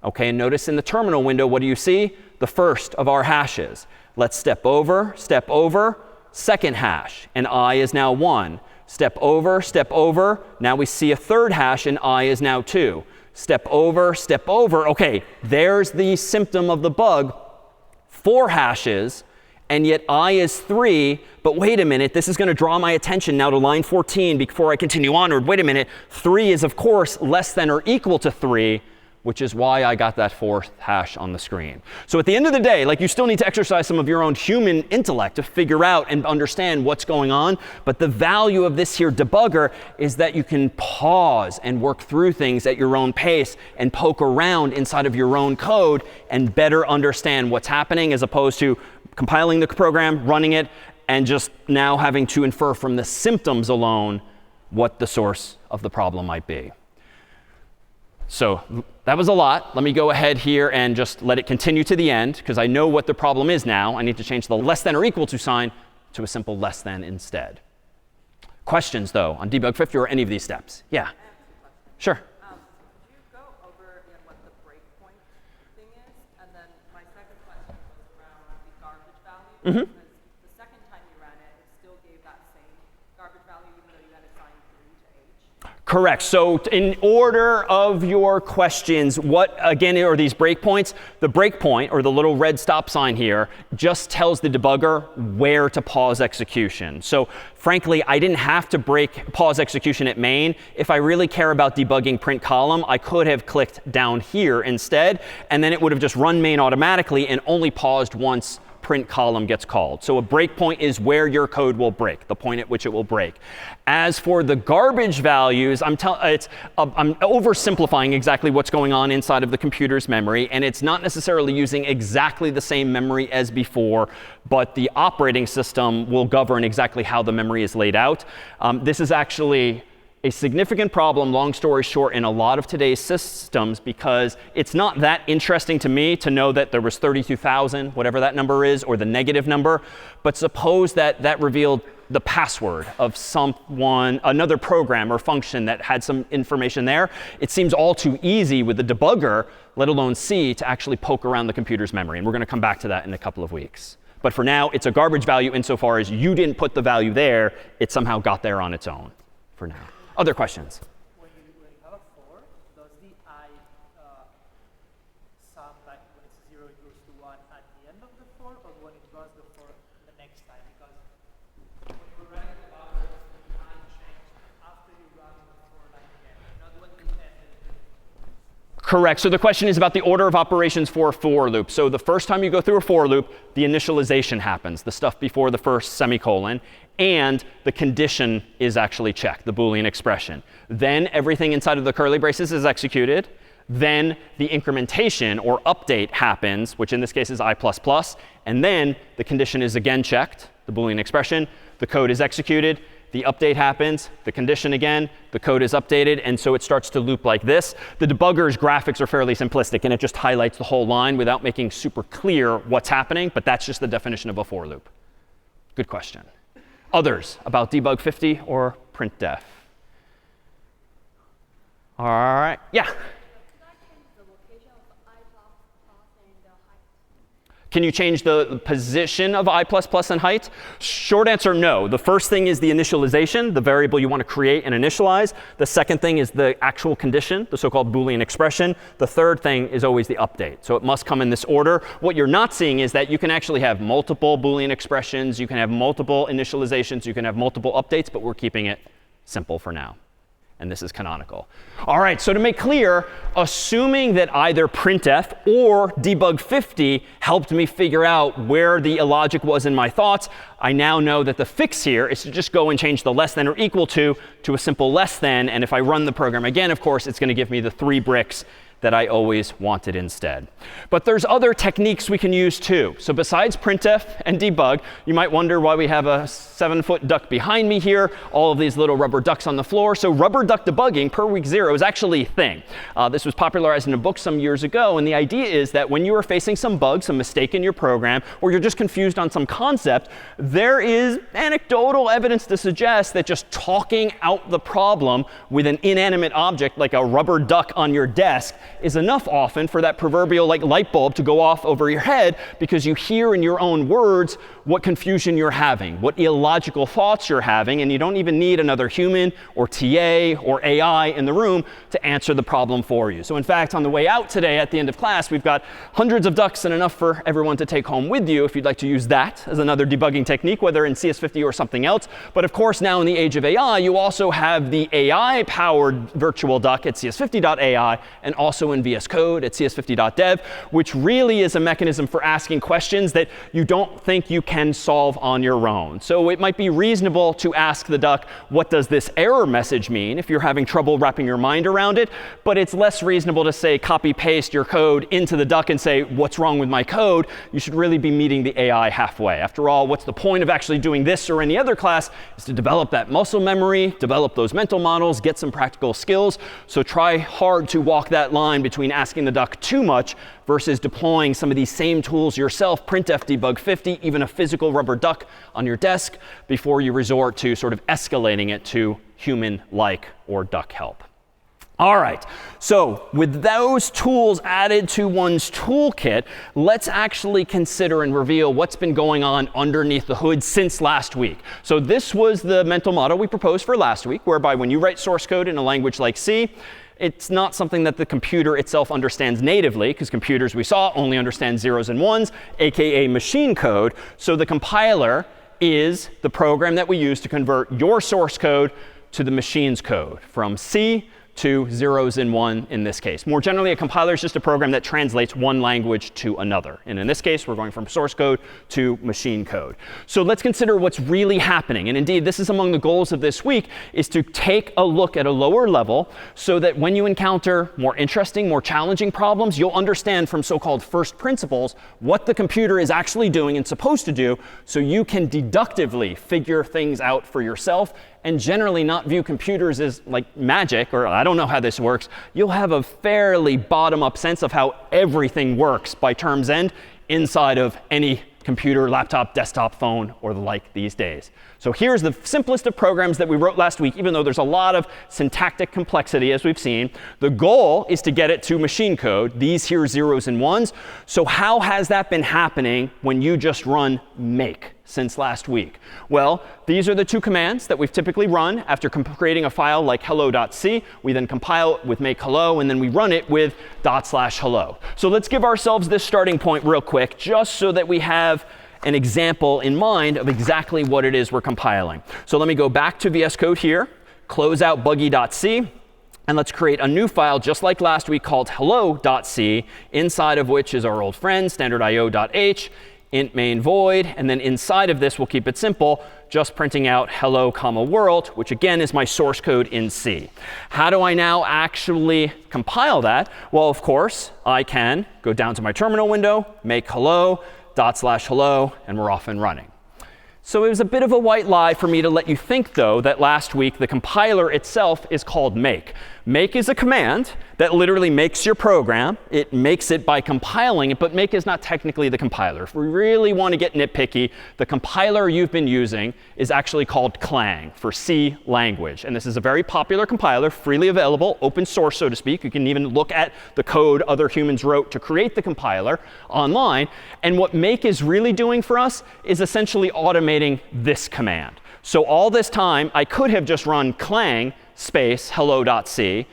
Speaker 4: OK, and notice in the terminal window, what do you see? The first of our hashes. Let's step over, second hash, and I is now 1. Step over. Now we see a third hash, and I is now 2. Step over. OK, there's the symptom of the bug. 4 hashes. And yet I is 3, but wait a minute, this is going to draw my attention now to line 14 before I continue onward. Wait a minute, 3 is, of course, less than or equal to 3, which is why I got that 4th hash on the screen. So at the end of the day, like, you still need to exercise some of your own human intellect to figure out and understand what's going on. But the value of this here debugger is that you can pause and work through things at your own pace and poke around inside of your own code and better understand what's happening, as opposed to compiling the program, running it, and just now having to infer from the symptoms alone what the source of the problem might be. So that was a lot. Let me go ahead here and just let it continue to the end, because I know what the problem is now. I need to change the less than or equal to sign to a simple less than instead. Questions, though, on debug 50 or any of these steps? Yeah. Sure.
Speaker 6: Could you go over what the breakpoint thing is? And then my second question was around the garbage value. Because the second time you ran it, it still gave that same garbage value, even
Speaker 4: Correct. So in order of your questions, what, again, are these breakpoints? The breakpoint, or the little red stop sign here, just tells the debugger where to pause execution. So frankly, I didn't have to pause execution at main. If I really care about debugging print column, I could have clicked down here instead, and then it would have just run main automatically and only paused once print column gets called. So a breakpoint is where your code will break, the point at which it will break. As for the garbage values, I'm oversimplifying exactly what's going on inside of the computer's memory, and it's not necessarily using exactly the same memory as before, but the operating system will govern exactly how the memory is laid out. This is actually a significant problem, long story short, in a lot of today's systems, because it's not that interesting to me to know that there was 32,000, whatever that number is, or the negative number. But suppose that that revealed the password of another program or function that had some information there. It seems all too easy with the debugger, let alone C, to actually poke around the computer's memory. And we're going to come back to that in a couple of weeks. But for now, it's a garbage value insofar as you didn't put the value there. It somehow got there on its own for now. Other questions?
Speaker 7: When you have a 4, does the I sum like when it's 0 it goes to 1 at the end of the 4, or when it runs the 4 the next time? Because when you're running the buffer, the I changes after you run the 4 line again, not when you end it.
Speaker 4: Correct. So the question is about the order of operations for a for loop. So the first time you go through a for loop, the initialization happens, the stuff before the first semicolon. And the condition is actually checked, the Boolean expression. Then everything inside of the curly braces is executed. Then the incrementation or update happens, which in this case is I++. And then the condition is again checked, the Boolean expression. The code is executed. The update happens, the condition again, the code is updated, and so it starts to loop like this. The debugger's graphics are fairly simplistic, and it just highlights the whole line without making super clear what's happening. But that's just the definition of a for loop. Good question. Others about debug 50 or printf? All right. Yeah? Can you change the position of I++ and height? Short answer, no. The first thing is the initialization, the variable you want to create and initialize. The second thing is the actual condition, the so-called Boolean expression. The third thing is always the update. So it must come in this order. What you're not seeing is that you can actually have multiple Boolean expressions. You can have multiple initializations. You can have multiple updates. But we're keeping it simple for now. And this is canonical. All right, so to make clear, assuming that either printf or debug 50 helped me figure out where the illogic was in my thoughts, I now know that the fix here is to just go and change the less than or equal to a simple less than. And if I run the program again, of course, it's going to give me the 3 bricks that I always wanted instead. But there's other techniques we can use too. So besides printf and debug, you might wonder why we have a 7-foot duck behind me here, all of these little rubber ducks on the floor. So rubber duck debugging per week 0 is actually a thing. This was popularized in a book some years ago. And the idea is that when you are facing some bug, some mistake in your program, or you're just confused on some concept, there is anecdotal evidence to suggest that just talking out the problem with an inanimate object like a rubber duck on your desk is enough often for that proverbial light bulb to go off over your head, because you hear in your own words what confusion you're having, what illogical thoughts you're having, and you don't even need another human or TA or AI in the room to answer the problem for you. So in fact, on the way out today at the end of class, we've got hundreds of ducks and enough for everyone to take home with you if you'd like to use that as another debugging technique, whether in CS50 or something else. But of course, now in the age of AI, you also have the AI-powered virtual duck at CS50.ai and also in VS Code at cs50.dev, which really is a mechanism for asking questions that you don't think you can solve on your own. So it might be reasonable to ask the duck, what does this error message mean, if you're having trouble wrapping your mind around it. But it's less reasonable to say, copy paste your code into the duck and say, what's wrong with my code? You should really be meeting the AI halfway. After all, what's the point of actually doing this or any other class is to develop that muscle memory, develop those mental models, get some practical skills. So try hard to walk that line between asking the duck too much versus deploying some of these same tools yourself, printf, debug 50, even a physical rubber duck on your desk, before you resort to sort of escalating it to human-like or duck help. All right, so with those tools added to one's toolkit, let's actually consider and reveal what's been going on underneath the hood since last week. So this was the mental model we proposed for last week, whereby when you write source code in a language like C, it's not something that the computer itself understands natively, because computers, we saw, only understand zeros and ones, aka machine code. So the compiler is the program that we use to convert your source code to the machine's code, from C to zeros and one in this case. More generally, a compiler is just a program that translates one language to another. And in this case, we're going from source code to machine code. So let's consider what's really happening. And indeed, this is among the goals of this week, is to take a look at a lower level so that when you encounter more interesting, more challenging problems, you'll understand from so-called first principles what the computer is actually doing and supposed to do, so you can deductively figure things out for yourself and generally not view computers as like magic, or I don't know how this works. You'll have a fairly bottom-up sense of how everything works by term's end inside of any computer, laptop, desktop, phone, or the like these days. So here's the simplest of programs that we wrote last week, even though there's a lot of syntactic complexity, as we've seen. The goal is to get it to machine code, these here zeros and ones. So how has that been happening when you just run make since last week? Well, these are the two commands that we've typically run after creating a file like hello.c. We then compile it with make hello, and then we run it with /hello. So let's give ourselves this starting point real quick, just so that we have an example in mind of exactly what it is we're compiling. So let me go back to VS Code here, close out buggy.c, and let's create a new file just like last week called hello.c, inside of which is our old friend, standardio.h, int main void, and then inside of this, we'll keep it simple, just printing out hello, comma, world, which again is my source code in C. How do I now actually compile that? Well, of course, I can go down to my terminal window, make hello, /hello, and we're off and running. So it was a bit of a white lie for me to let you think, though, that last week the compiler itself is called make. Make is a command that literally makes your program. It makes it by compiling it, but make is not technically the compiler. If we really want to get nitpicky, the compiler you've been using is actually called Clang for C language. And this is a very popular compiler, freely available, open source, so to speak. You can even look at the code other humans wrote to create the compiler online. And what make is really doing for us is essentially automating this command. So all this time, I could have just run clang space hello.c,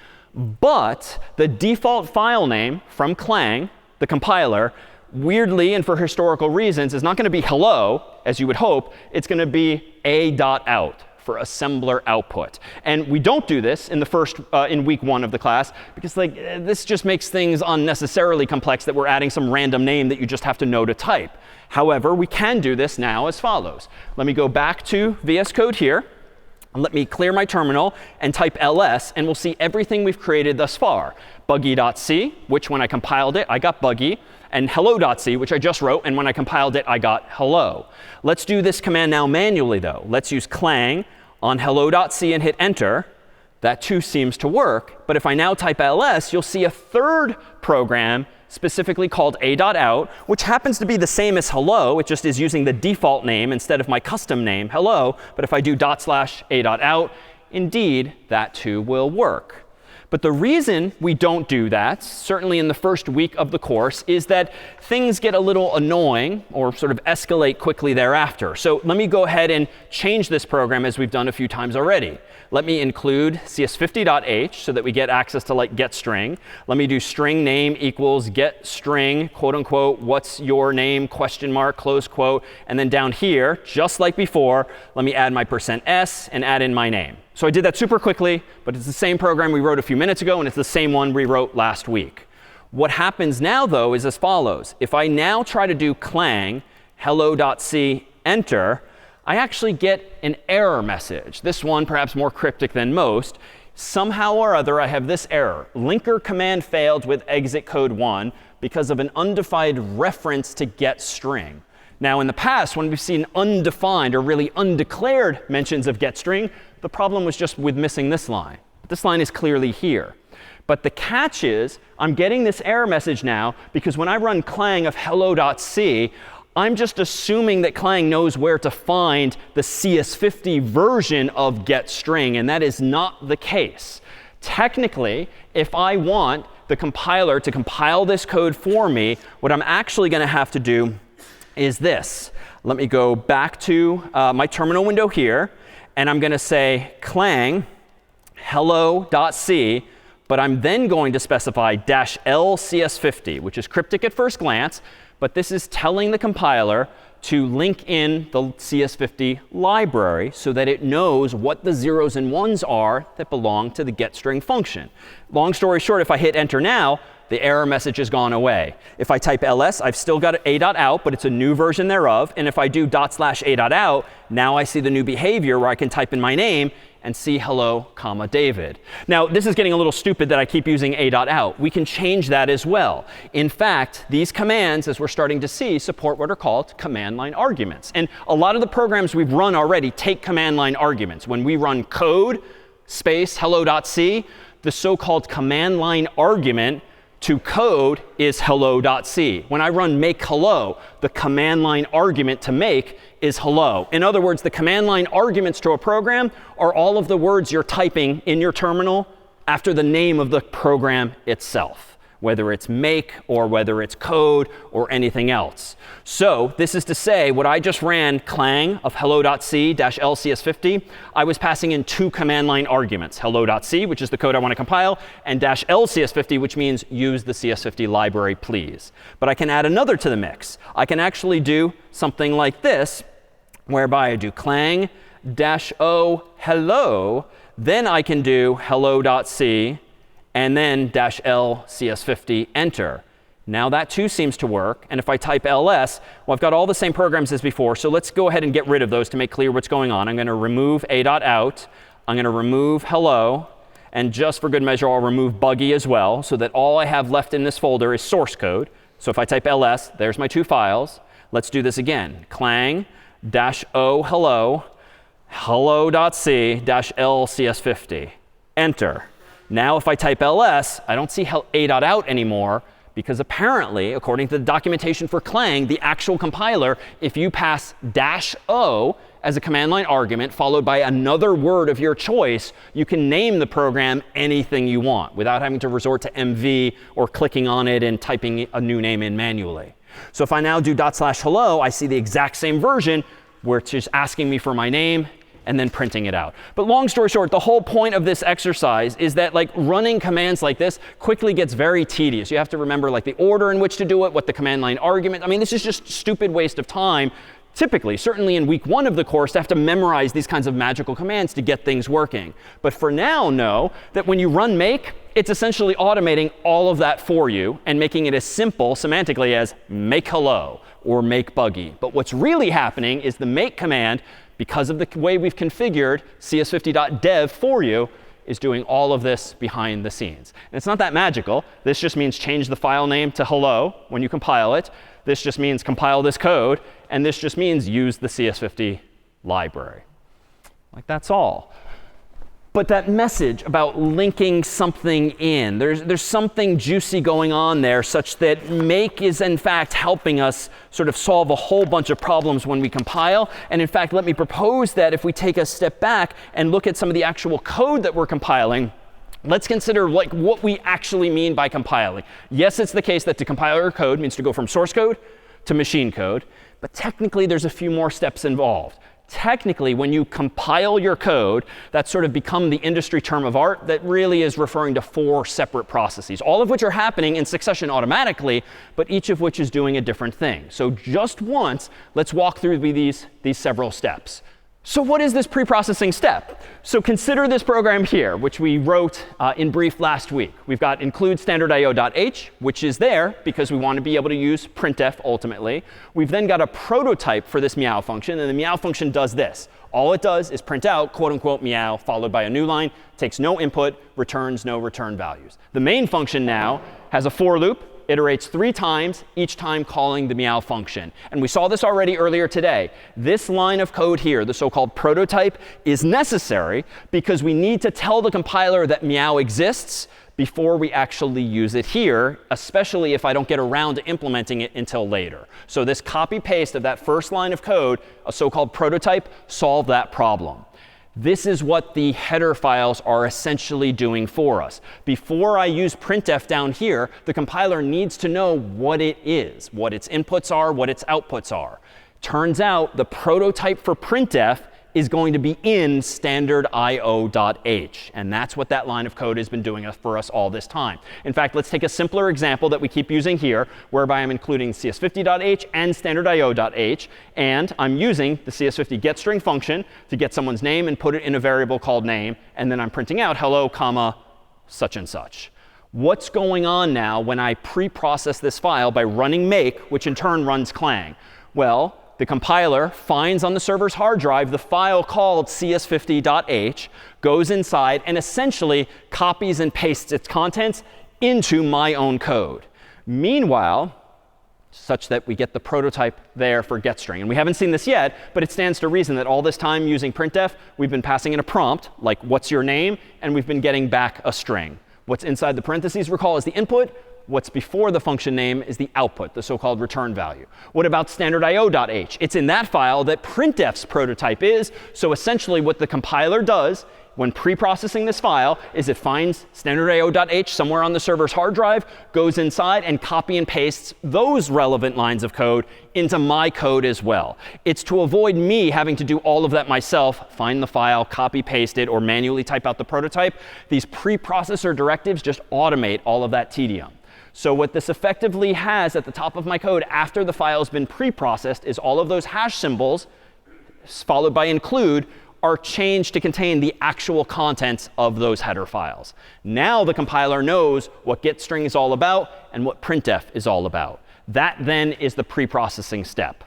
Speaker 4: but the default file name from Clang, the compiler, weirdly and for historical reasons, is not going to be hello, as you would hope. It's going to be a.out for assembler output. And we don't do this in the in week 1 of the class, because this just makes things unnecessarily complex that we're adding some random name that you just have to know to type. However, we can do this now as follows. Let me go back to VS Code here. And let me clear my terminal and type ls, and we'll see everything we've created thus far. Buggy.c, which when I compiled it, I got buggy. And hello.c, which I just wrote, and when I compiled it, I got hello. Let's do this command now manually, though. Let's use clang on hello.c and hit enter. That too seems to work. But if I now type ls, you'll see a third program specifically called a.out, which happens to be the same as hello. It just is using the default name instead of my custom name, hello. But if I do /a.out, indeed, that too will work. But the reason we don't do that, certainly in the first week of the course, is that things get a little annoying or sort of escalate quickly thereafter. So let me go ahead and change this program as we've done a few times already. Let me include CS50.h so that we get access to like getString. Let me do string name equals getString, quote unquote, what's your name, question mark, close quote. And then down here, just like before, let me add my %s and add in my name. So I did that super quickly, but it's the same program we wrote a few minutes ago, and it's the same one we wrote last week. What happens now, though, is as follows. If I now try to do clang hello.c enter, I actually get an error message. This one perhaps more cryptic than most. Somehow or other, I have this error. Linker command failed with exit code 1 because of an undefined reference to getString. Now, in the past, when we've seen undefined or really undeclared mentions of getString, the problem was just with missing this line. This line is clearly here. But the catch is, I'm getting this error message now because when I run clang of hello.c, I'm just assuming that Clang knows where to find the CS50 version of getString, and that is not the case. Technically, if I want the compiler to compile this code for me, what I'm actually going to have to do is this. Let me go back to my terminal window here, and I'm going to say clang hello.c, but I'm then going to specify -l CS50, which is cryptic at first glance, but this is telling the compiler to link in the CS50 library so that it knows what the zeros and ones are that belong to the getString function. Long story short, if I hit enter now, the error message has gone away. If I type ls, I've still got a.out, but it's a new version thereof. And if I do /a.out, now I see the new behavior where I can type in my name and see hello, comma, David. Now, this is getting a little stupid that I keep using a.out. We can change that as well. In fact, these commands, as we're starting to see, support what are called command line arguments. And a lot of the programs we've run already take command line arguments. When we run code space hello.c, the so-called command line argument to code is hello.c. When I run make hello, the command line argument to make is hello. In other words, the command line arguments to a program are all of the words you're typing in your terminal after the name of the program itself, whether it's make or whether it's code or anything else. So this is to say, what I just ran clang of hello.c -lcs50, I was passing in two command line arguments, hello.c, which is the code I want to compile, and -lcs50, which means use the CS50 library, please. But I can add another to the mix. I can actually do something like this, whereby I do clang -o hello, then I can do hello.c, and then -l CS50 enter. Now that too seems to work. And if I type ls, well, I've got all the same programs as before. So let's go ahead and get rid of those to make clear what's going on. I'm going to remove a.out. I'm going to remove hello. And just for good measure, I'll remove buggy as well, so that all I have left in this folder is source code. So if I type ls, there's my two files. Let's do this again. Clang -o hello, hello.c -l CS50. Enter. Now if I type ls, I don't see a.out anymore, because apparently, according to the documentation for clang, the actual compiler, if you pass -o as a command line argument followed by another word of your choice, you can name the program anything you want without having to resort to mv or clicking on it and typing a new name in manually. So if I now do /hello, I see the exact same version where it's just asking me for my name and then printing it out. But long story short, the whole point of this exercise is that like running commands like this quickly gets very tedious. You have to remember like the order in which to do it, what the command line argument. I mean, this is just stupid waste of time. Typically, certainly in week 1 of the course, to have to memorize these kinds of magical commands to get things working. But for now, know that when you run make, it's essentially automating all of that for you and making it as simple semantically as make hello or make buggy. But what's really happening is the make command, because of the way we've configured cs50.dev for you, is doing all of this behind the scenes. And it's not that magical. This just means change the file name to hello when you compile it. This just means compile this code. And this just means use the CS50 library. Like, that's all. But that message about linking something in, there's something juicy going on there such that make is, in fact, helping us sort of solve a whole bunch of problems when we compile. And in fact, let me propose that if we take a step back and look at some of the actual code that we're compiling, let's consider like what we actually mean by compiling. Yes, it's the case that to compile our code means to go from source code to machine code. But technically, there's a few more steps involved. Technically, when you compile your code, that's sort of become the industry term of art that really is referring to 4 separate processes, all of which are happening in succession automatically, but each of which is doing a different thing. So just once, let's walk through these several steps. So what is this pre-processing step? So consider this program here, which we wrote in brief last week. We've got include standard.io.h, which is there because we want to be able to use printf ultimately. We've then got a prototype for this meow function, and the meow function does this. All it does is print out quote unquote meow followed by a new line, takes no input, returns no return values. The main function now has a for loop, iterates 3 times, each time calling the meow function. And we saw this already earlier today. This line of code here, the so-called prototype, is necessary because we need to tell the compiler that meow exists before we actually use it here, especially if I don't get around to implementing it until later. So this copy-paste of that first line of code, a so-called prototype, solved that problem. This is what the header files are essentially doing for us. Before I use printf down here, the compiler needs to know what it is, what its inputs are, what its outputs are. Turns out the prototype for printf is going to be in standard io.h. And that's what that line of code has been doing for us all this time. In fact, let's take a simpler example that we keep using here, whereby I'm including CS50.h and standard io.h. And I'm using the CS50 getString function to get someone's name and put it in a variable called name. And then I'm printing out hello, comma, such and such. What's going on now when I pre-process this file by running make, which in turn runs clang? Well, the compiler finds on the server's hard drive the file called cs50.h, goes inside, and essentially copies and pastes its contents into my own code. Meanwhile, such that we get the prototype there for getString. And we haven't seen this yet, but it stands to reason that all this time using printf, we've been passing in a prompt, like what's your name, and we've been getting back a string. What's inside the parentheses, recall, is the input. What's before the function name is the output, the so-called return value. What about standard io.h? It's in that file that printf's prototype is. So essentially what the compiler does when pre-processing this file is it finds standard io.h somewhere on the server's hard drive, goes inside, and copy and pastes those relevant lines of code into my code as well. It's to avoid me having to do all of that myself, find the file, copy, paste it, or manually type out the prototype. These preprocessor directives just automate all of that tedium. So what this effectively has at the top of my code after the file has been pre-processed is all of those hash symbols, followed by include, are changed to contain the actual contents of those header files. Now the compiler knows what getString is all about and what printf is all about. That then is the pre-processing step.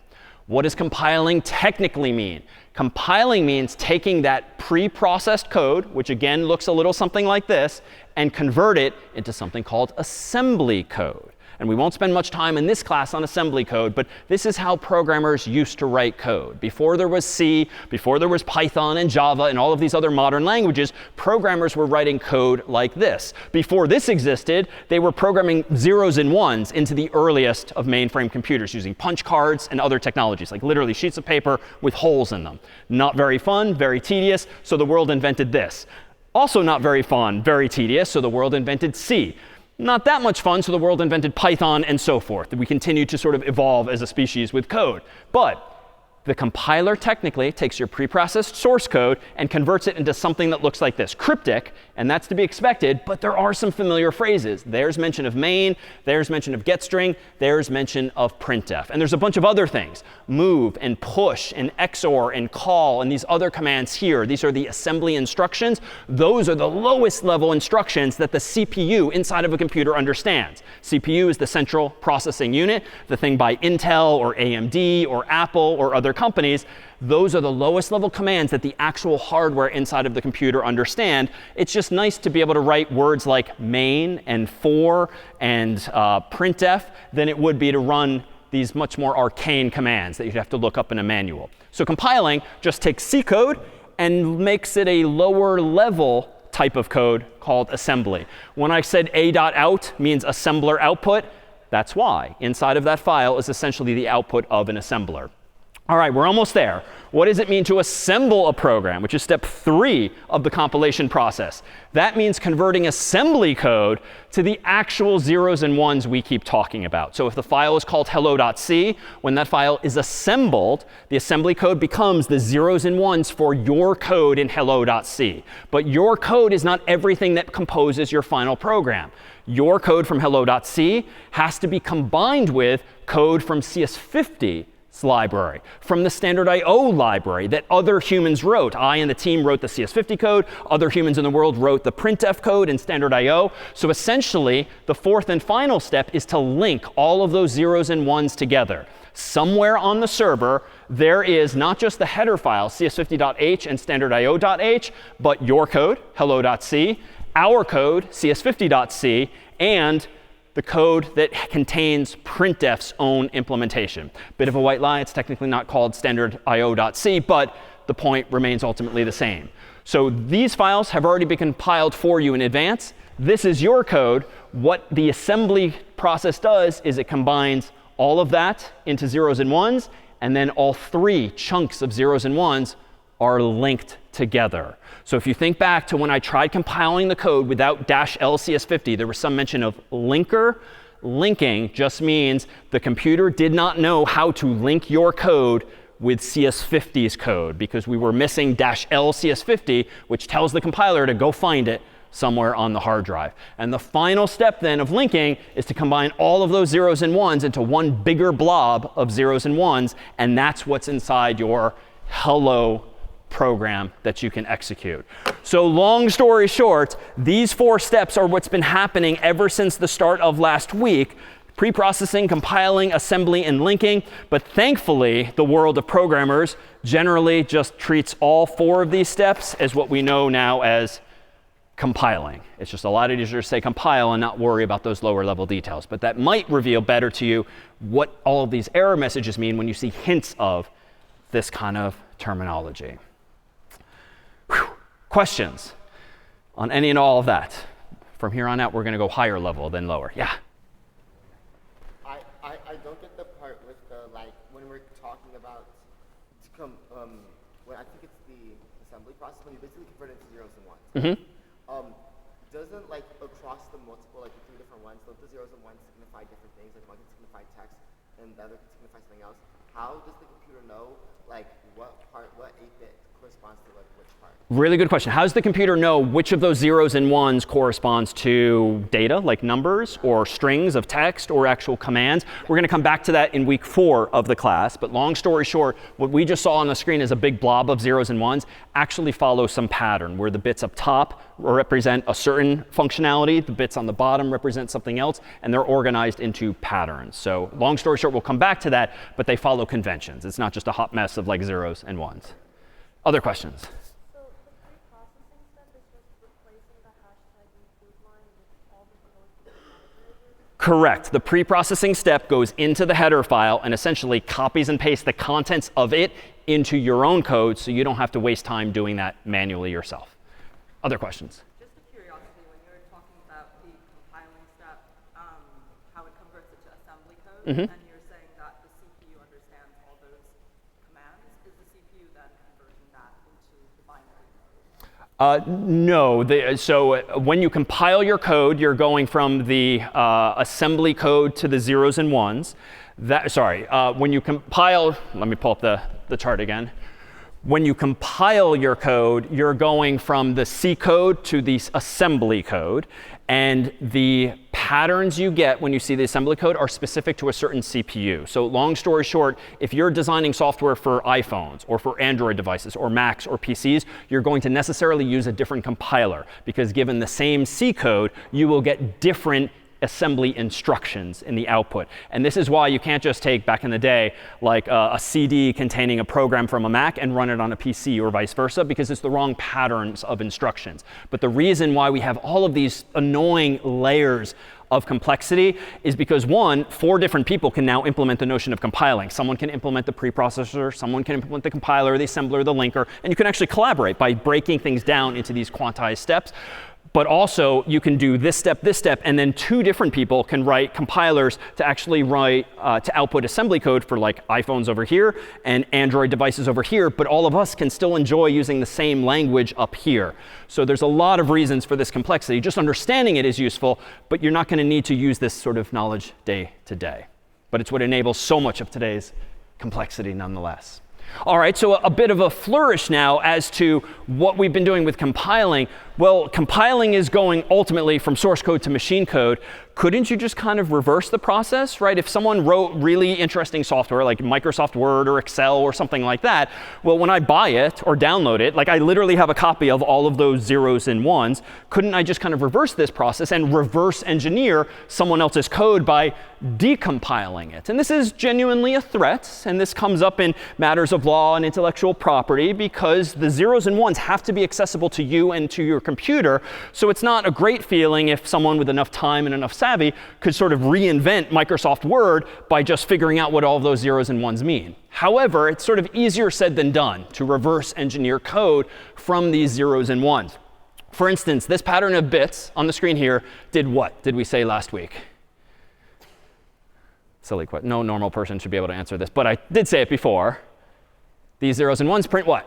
Speaker 4: What does compiling technically mean? Compiling means taking that pre-processed code, which again looks a little something like this, and convert it into something called assembly code. And we won't spend much time in this class on assembly code, but this is how programmers used to write code. Before there was C, before there was Python and Java and all of these other modern languages, programmers were writing code like this. Before this existed, they were programming zeros and ones into the earliest of mainframe computers using punch cards and other technologies, like literally sheets of paper with holes in them. Not very fun, very tedious, so the world invented this. Also not very fun, very tedious, so the world invented C. Not that much fun, so the world invented Python and so forth. We continue to sort of evolve as a species with code. But the compiler technically takes your preprocessed source code and converts it into something that looks like this, cryptic, and that's to be expected, but there are some familiar phrases. There's mention of main, there's mention of getString, there's mention of printf. And there's a bunch of other things, move and push and XOR and call and these other commands here. These are the assembly instructions. Those are the lowest level instructions that the CPU inside of a computer understands. CPU is the central processing unit, the thing by Intel or AMD or Apple or other companies. Those are the lowest level commands that the actual hardware inside of the computer understand. It's just nice to be able to write words like main and for and printf than it would be to run these much more arcane commands that you'd have to look up in a manual. So compiling just takes C code and makes it a lower level type of code called assembly. When I said a.out means assembler output, that's why. Inside of that file is essentially the output of an assembler. All right, we're almost there. What does it mean to assemble a program, which is step 3 of the compilation process? That means converting assembly code to the actual zeros and ones we keep talking about. So if the file is called hello.c, when that file is assembled, the assembly code becomes the zeros and ones for your code in hello.c. But your code is not everything that composes your final program. Your code from hello.c has to be combined with code from CS50 library, from the standard IO library that other humans wrote. I and the team wrote the CS50 code. Other humans in the world wrote the printf code in standard IO. So essentially, the fourth and final step is to link all of those zeros and ones together. Somewhere on the server, there is not just the header file, cs50.h and standard io.h, but your code, hello.c, our code, cs50.c, and the code that contains printf's own implementation. Bit of a white lie. It's technically not called standard io.c, but the point remains ultimately the same. So these files have already been compiled for you in advance. This is your code. What the assembly process does is it combines all of that into zeros and ones, and then all 3 chunks of zeros and ones are linked together. So if you think back to when I tried compiling the code without -l CS50, there was some mention of linker. Linking just means the computer did not know how to link your code with CS50's code because we were missing -l CS50, which tells the compiler to go find it somewhere on the hard drive. And the final step then of linking is to combine all of those zeros and ones into one bigger blob of zeros and ones, and that's what's inside your hello program that you can execute. So long story short, these 4 steps are what's been happening ever since the start of last week. Pre-processing, compiling, assembly, and linking. But thankfully, the world of programmers generally just treats all 4 of these steps as what we know now as compiling. It's just a lot easier to say compile and not worry about those lower level details. But that might reveal better to you what all of these error messages mean when you see hints of this kind of terminology. Whew. Questions on any and all of that? From here on out, we're going to go higher level than lower. Yeah?
Speaker 8: I don't get the part with the, like, when we're talking about, when I think it's the assembly process, when you basically convert it into zeros and ones.
Speaker 4: Mm-hmm.
Speaker 8: Doesn't, like, across the multiple, like the 3 different ones, don't the zeros and ones signify different things? Like, one can signify text, and the other can signify something else. How does the computer know, like, what 8-bit corresponds to, like, which part?
Speaker 4: Really good question. How does the computer know which of those zeros and ones corresponds to data, like numbers or strings of text or actual commands? We're going to come back to that in week 4 of the class. But long story short, what we just saw on the screen as a big blob of zeros and ones actually follows some pattern where the bits up top represent a certain functionality, the bits on the bottom represent something else, and they're organized into patterns. So long story short, we'll come back to that, but they follow conventions. It's not just a hot mess of like zeros and ones. Other questions?
Speaker 9: So the pre-processing step is just replacing the hashtag include line with all the code.
Speaker 4: Correct. The pre-processing step goes into the header file and essentially copies and pastes the contents of it into your own code so you don't have to waste time doing that manually yourself. Other questions?
Speaker 6: Just a curiosity, when you were talking about the compiling step, how it converts it to assembly code, and you're saying that the CPU understands all those commands, is the CPU then converting that into the binary code?
Speaker 4: No. So when you compile your code, you're going from the assembly code to the zeros and ones. When you compile, let me pull up the chart again. When you compile your code, you're going from the C code to the assembly code. And the patterns you get when you see the assembly code are specific to a certain CPU. So long story short, if you're designing software for iPhones or for Android devices or Macs or PCs, you're going to necessarily use a different compiler. Because given the same C code, you will get different assembly instructions in the output. And this is why you can't just take, back in the day, like a CD containing a program from a Mac and run it on a PC or vice versa, because it's the wrong patterns of instructions. But the reason why we have all of these annoying layers of complexity is because, 1, 4 different people can now implement the notion of compiling. Someone can implement the preprocessor, someone can implement the compiler, the assembler, the linker, and you can actually collaborate by breaking things down into these quantized steps. But also, you can do this step, and then 2 different people can write compilers to actually write, to output assembly code for like iPhones over here and Android devices over here. But all of us can still enjoy using the same language up here. So there's a lot of reasons for this complexity. Just understanding it is useful, but you're not going to need to use this sort of knowledge day to day. But it's what enables so much of today's complexity nonetheless. All right, so a bit of a flourish now as to what we've been doing with compiling. Well, compiling is going ultimately from source code to machine code. Couldn't you just kind of reverse the process, right? If someone wrote really interesting software like Microsoft Word or Excel or something like that, well, when I buy it or download it, like I literally have a copy of all of those zeros and ones, couldn't I just kind of reverse this process and reverse engineer someone else's code by decompiling it? And this is genuinely a threat, and this comes up in matters of law and intellectual property because the zeros and ones have to be accessible to you and to your computer. So it's not a great feeling if someone with enough time and enough savvy could sort of reinvent Microsoft Word by just figuring out what all of those zeros and ones mean. However, it's sort of easier said than done to reverse engineer code from these zeros and ones. For instance, this pattern of bits on the screen here did what did we say last week? Silly question. No normal person should be able to answer this, but I did say it before. These zeros and ones print what?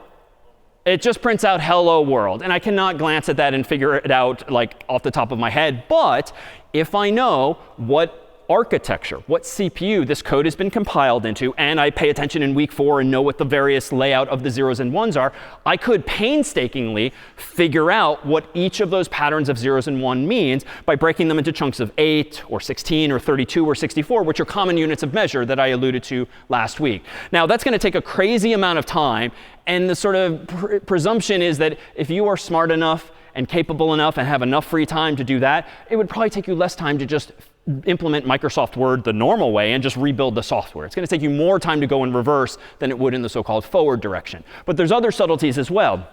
Speaker 4: It just prints out hello world. And I cannot glance at that and figure it out like off the top of my head. But if I know what architecture, what CPU this code has been compiled into, and I pay attention in week 4 and know what the various layout of the zeros and ones are, I could painstakingly figure out what each of those patterns of zeros and 1 means by breaking them into chunks of 8 or 16 or 32 or 64, which are common units of measure that I alluded to last week. Now, that's going to take a crazy amount of time. And the sort of presumption is that if you are smart enough and capable enough and have enough free time to do that, it would probably take you less time to just implement Microsoft Word the normal way and just rebuild the software. It's going to take you more time to go in reverse than it would in the so-called forward direction. But there's other subtleties as well.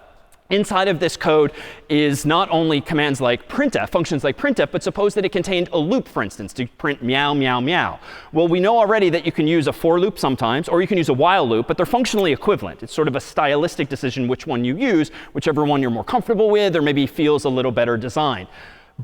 Speaker 4: Inside of this code is not only commands like printf, functions like printf, but suppose that it contained a loop, for instance, to print meow, meow, meow. Well, we know already that you can use a for loop sometimes, or you can use a while loop, but they're functionally equivalent. It's sort of a stylistic decision which one you use, whichever one you're more comfortable with, or maybe feels a little better designed.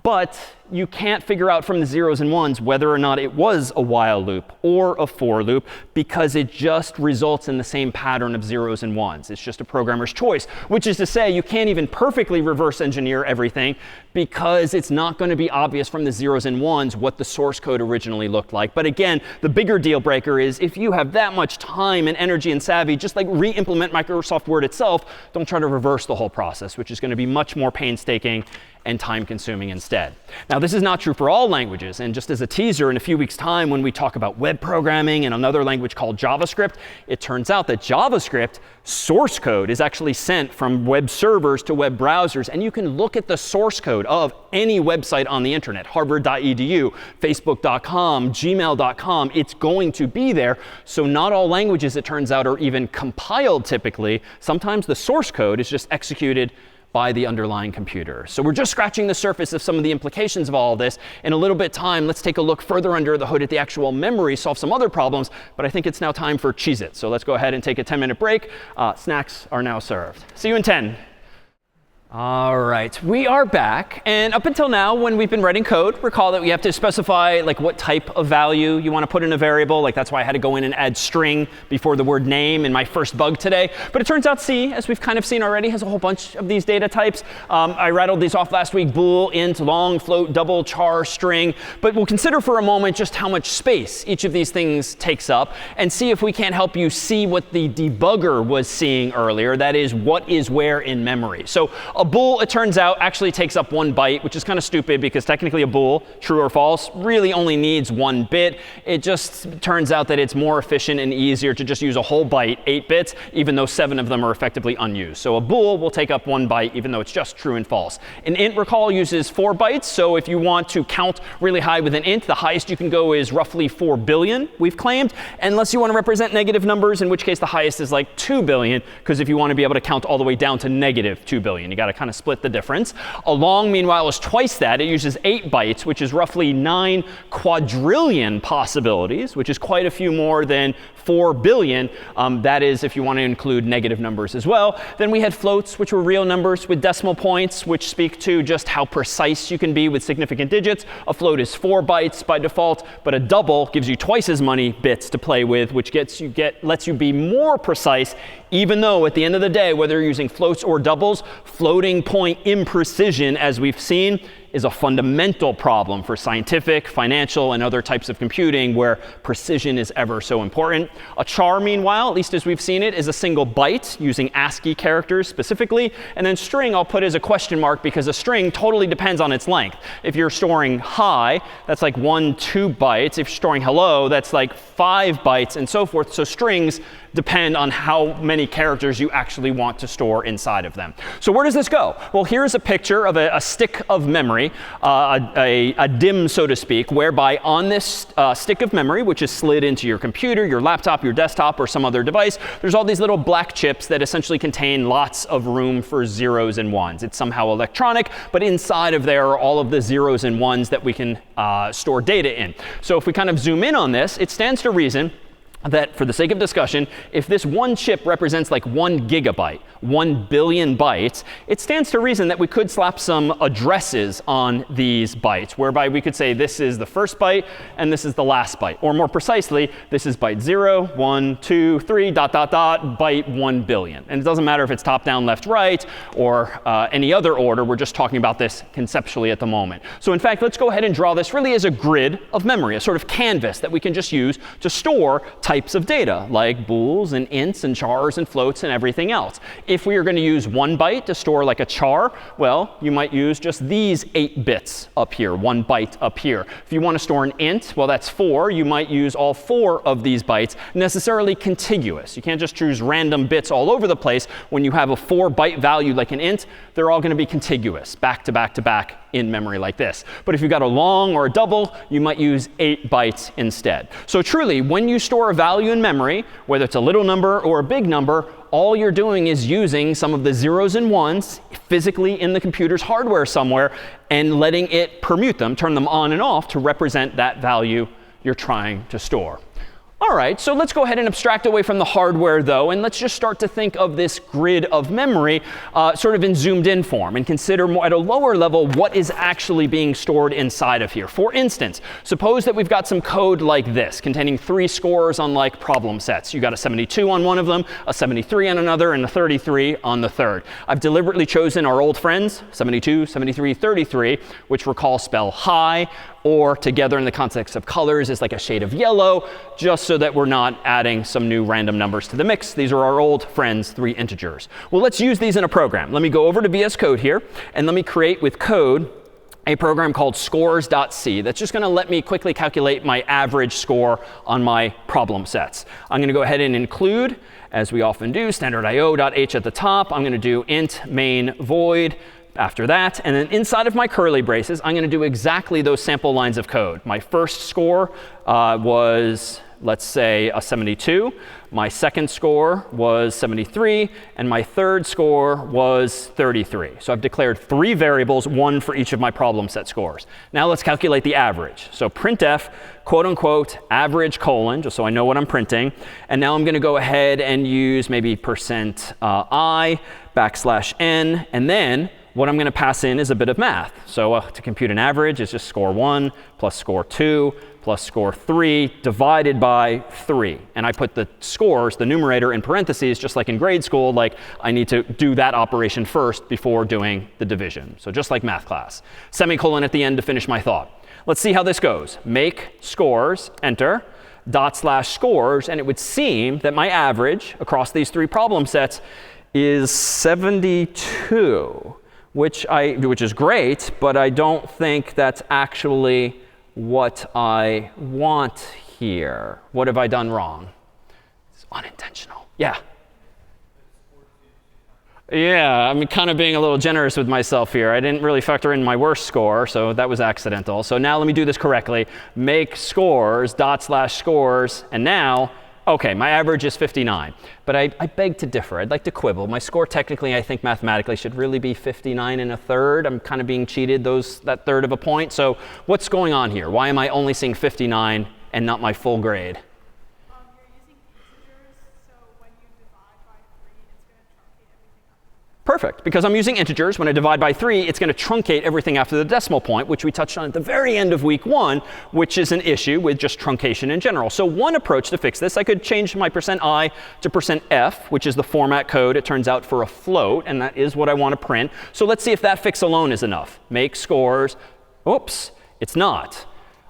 Speaker 4: But you can't figure out from the zeros and ones whether or not it was a while loop or a for loop, because it just results in the same pattern of zeros and ones. It's just a programmer's choice, which is to say you can't even perfectly reverse engineer everything, because it's not going to be obvious from the zeros and ones what the source code originally looked like. But again, the bigger deal breaker is if you have that much time and energy and savvy, just like re-implement Microsoft Word itself, don't try to reverse the whole process, which is going to be much more painstaking and time consuming instead. Now, this is not true for all languages. And just as a teaser, in a few weeks' time, when we talk about web programming and another language called JavaScript, it turns out that JavaScript source code is actually sent from web servers to web browsers. And you can look at the source code of any website on the internet, harvard.edu, facebook.com, gmail.com. It's going to be there. So not all languages, it turns out, are even compiled typically. Sometimes the source code is just executed by the underlying computer. So we're just scratching the surface of some of the implications of all of this. In a little bit time, let's take a look further under the hood at the actual memory, solve some other problems. But I think it's now time for Cheez-It. So let's go ahead and take a 10-minute break. Snacks are now served. See you in 10. All right, we are back. And up until now, when we've been writing code, recall that we have to specify like what type of value you want to put in a variable. Like that's why I had to go in and add string before the word name in my first bug today. But it turns out C, as we've kind of seen already, has a whole bunch of these data types. I rattled these off last week: bool, int, long, float, double, char, string. But we'll consider for a moment just how much space each of these things takes up and see if we can't help you see what the debugger was seeing earlier. That is, what is where in memory. So a bool, it turns out, actually takes up 1 byte, which is kind of stupid because technically a bool, true or false, really only needs 1 bit. It just turns out that it's more efficient and easier to just use a whole byte, 8 bits, even though 7 of them are effectively unused. So a bool will take up 1 byte, even though it's just true and false. An int, recall, uses 4 bytes. So if you want to count really high with an int, the highest you can go is roughly 4 billion, we've claimed, unless you want to represent negative numbers, in which case the highest is like 2 billion, because if you want to be able to count all the way down to negative 2 billion, you got to kind of split the difference. A long, meanwhile, is twice that. It uses 8 bytes, which is roughly 9 quadrillion possibilities, which is quite a few more than 4 billion. That is, if you want to include negative numbers as well. Then we had floats, which were real numbers with decimal points, which speak to just how precise you can be with significant digits. A float is 4 bytes by default, but a double gives you twice as many bits to play with, which lets you be more precise, even though at the end of the day, whether you're using floats or doubles, floating point imprecision, as we've seen, is a fundamental problem for scientific, financial, and other types of computing where precision is ever so important. A char, meanwhile, at least as we've seen it, is a single byte using ASCII characters specifically. And then string I'll put as a question mark because a string totally depends on its length. If you're storing hi, that's like 1, 2 bytes. If you're storing hello, that's like 5 bytes and so forth. So strings depend on how many characters you actually want to store inside of them. So where does this go? Well, here's a picture of a stick of memory, a DIMM, so to speak, whereby on this stick of memory, which is slid into your computer, your laptop, your desktop, or some other device, there's all these little black chips that essentially contain lots of room for zeros and ones. It's somehow electronic, but inside of there are all of the zeros and ones that we can store data in. So if we kind of zoom in on this, it stands to reason that for the sake of discussion, if this one chip represents like 1 gigabyte, 1 billion bytes, it stands to reason that we could slap some addresses on these bytes, whereby we could say this is the first byte and this is the last byte. Or more precisely, this is byte 0, 1, 2, 3, dot, dot, dot, byte 1 billion. And it doesn't matter if it's top down, left, right, or any other order. We're just talking about this conceptually at the moment. So in fact, let's go ahead and draw this really as a grid of memory, a sort of canvas that we can just use to store types of data, like bools and ints and chars and floats and everything else. If we are going to use 1 byte to store like a char, well, you might use just these 8 bits up here, 1 byte up here. If you want to store an int, well, that's 4. You might use all 4 of these bytes necessarily contiguous. You can't just choose random bits all over the place. When you have a 4-byte value like an int, they're all going to be contiguous, back to back to back in memory like this. But if you've got a long or a double, you might use 8 bytes instead. So truly, when you store a value in memory, whether it's a little number or a big number, all you're doing is using some of the zeros and ones physically in the computer's hardware somewhere and letting it permute them, turn them on and off to represent that value you're trying to store. All right, so let's go ahead and abstract away from the hardware, though, and let's just start to think of this grid of memory sort of in zoomed in form and consider more at a lower level what is actually being stored inside of here. For instance, suppose that we've got some code like this containing 3 scores on like problem sets. You got a 72 on one of them, a 73 on another, and a 33 on the third. I've deliberately chosen our old friends, 72, 73, 33, which recall spell high, or together in the context of colors is like a shade of yellow, just so that we're not adding some new random numbers to the mix. These are our old friends, 3 integers. Well, let's use these in a program. Let me go over to VS Code here, and let me create with code a program called scores.c that's just going to let me quickly calculate my average score on my problem sets. I'm going to go ahead and include, as we often do, standard io.h at the top. I'm going to do int main void after that. And then inside of my curly braces, I'm going to do exactly those sample lines of code. My first score was, let's say, a 72. My second score was 73. And my third score was 33. So I've declared 3 variables, 1 for each of my problem set scores. Now let's calculate the average. So printf, quote unquote, average colon, just so I know what I'm printing. And now I'm going to go ahead and use maybe %i \n. And then what I'm going to pass in is a bit of math. So to compute an average, it's just score 1 plus score 2 plus score 3 divided by 3. And I put the scores, the numerator, in parentheses, just like in grade school. Like I need to do that operation first before doing the division. So just like math class. Semicolon at the end to finish my thought. Let's see how this goes. Make scores, enter, /scores, and it would seem that my average across these 3 problem sets is 72. Which is great, but I don't think that's actually what I want here. What have I done wrong? It's unintentional. Yeah. Yeah, I'm kind of being a little generous with myself here. I didn't really factor in my worst score, so that was accidental. So now let me do this correctly. Make scores, /scores, and now, OK, my average is 59. But I beg to differ. I'd like to quibble. My score technically, I think mathematically, should really be 59 1/3. I'm kind of being cheated that third of a point. So what's going on here? Why am I only seeing 59 and not my full grade?
Speaker 9: You're using integers, so when you divide by 3, it's going to truncate everything up.
Speaker 4: Perfect. Because I'm using integers, when I divide by 3, it's going to truncate everything after the decimal point, which we touched on at the very end of week 1, which is an issue with just truncation in general. So one approach to fix this, I could change my %i to %f, which is the format code, it turns out, for a float, and that is what I want to print. So let's see if that fix alone is enough. Make scores. Oops, it's not.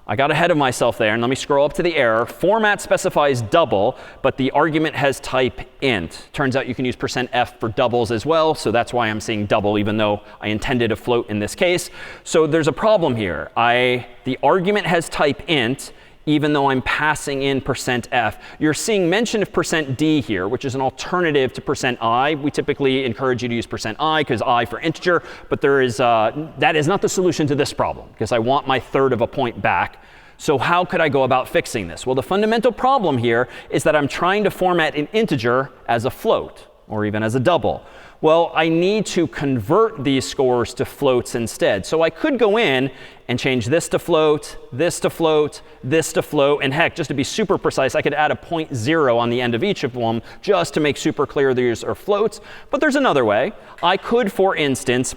Speaker 4: I got ahead of myself there, and let me scroll up to the error. Format specifies double, but the argument has type int. Turns out you can use %f for doubles as well, so that's why I'm seeing double, even though I intended a float in this case. So there's a problem here. The argument has type int, even though I'm passing in %f. You're seeing mention of %d here, which is an alternative to %i. We typically encourage you to use %i because I for integer, but that is not the solution to this problem because I want my third of a point back. So how could I go about fixing this? Well, the fundamental problem here is that I'm trying to format an integer as a float. or even as a double. Well, I need to convert these scores to floats instead. So I could go in and change this to float, this to float, this to float. And heck, just to be super precise, I could add a 0.0 on the end of each of them just to make super clear these are floats. But there's another way. I could, for instance,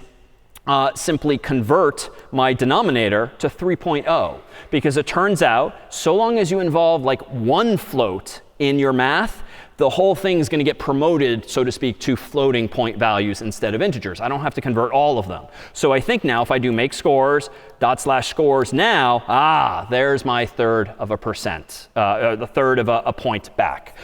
Speaker 4: simply convert my denominator to 3.0. Because it turns out, so long as you involve like one float in your math, the whole thing is going to get promoted, so to speak, to floating point values instead of integers. I don't have to convert all of them. So I think now if I do make scores, /scores now, there's my third of a percent, the third of a point back.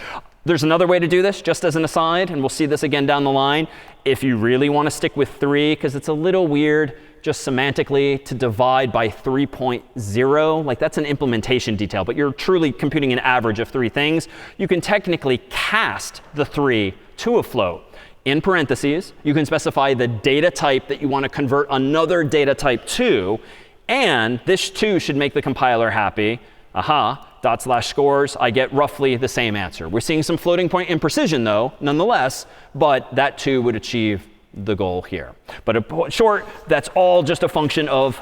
Speaker 4: There's another way to do this, just as an aside, and we'll see this again down the line. If you really want to stick with 3, because it's a little weird just semantically to divide by 3.0, like that's an implementation detail, but you're truly computing an average of 3 things. You can technically cast the 3 to a float. In parentheses, you can specify the data type that you want to convert another data type to, and this too should make the compiler happy. /scores, I get roughly the same answer. We're seeing some floating point imprecision though, nonetheless, but that too would achieve the goal here. But in short, that's all just a function of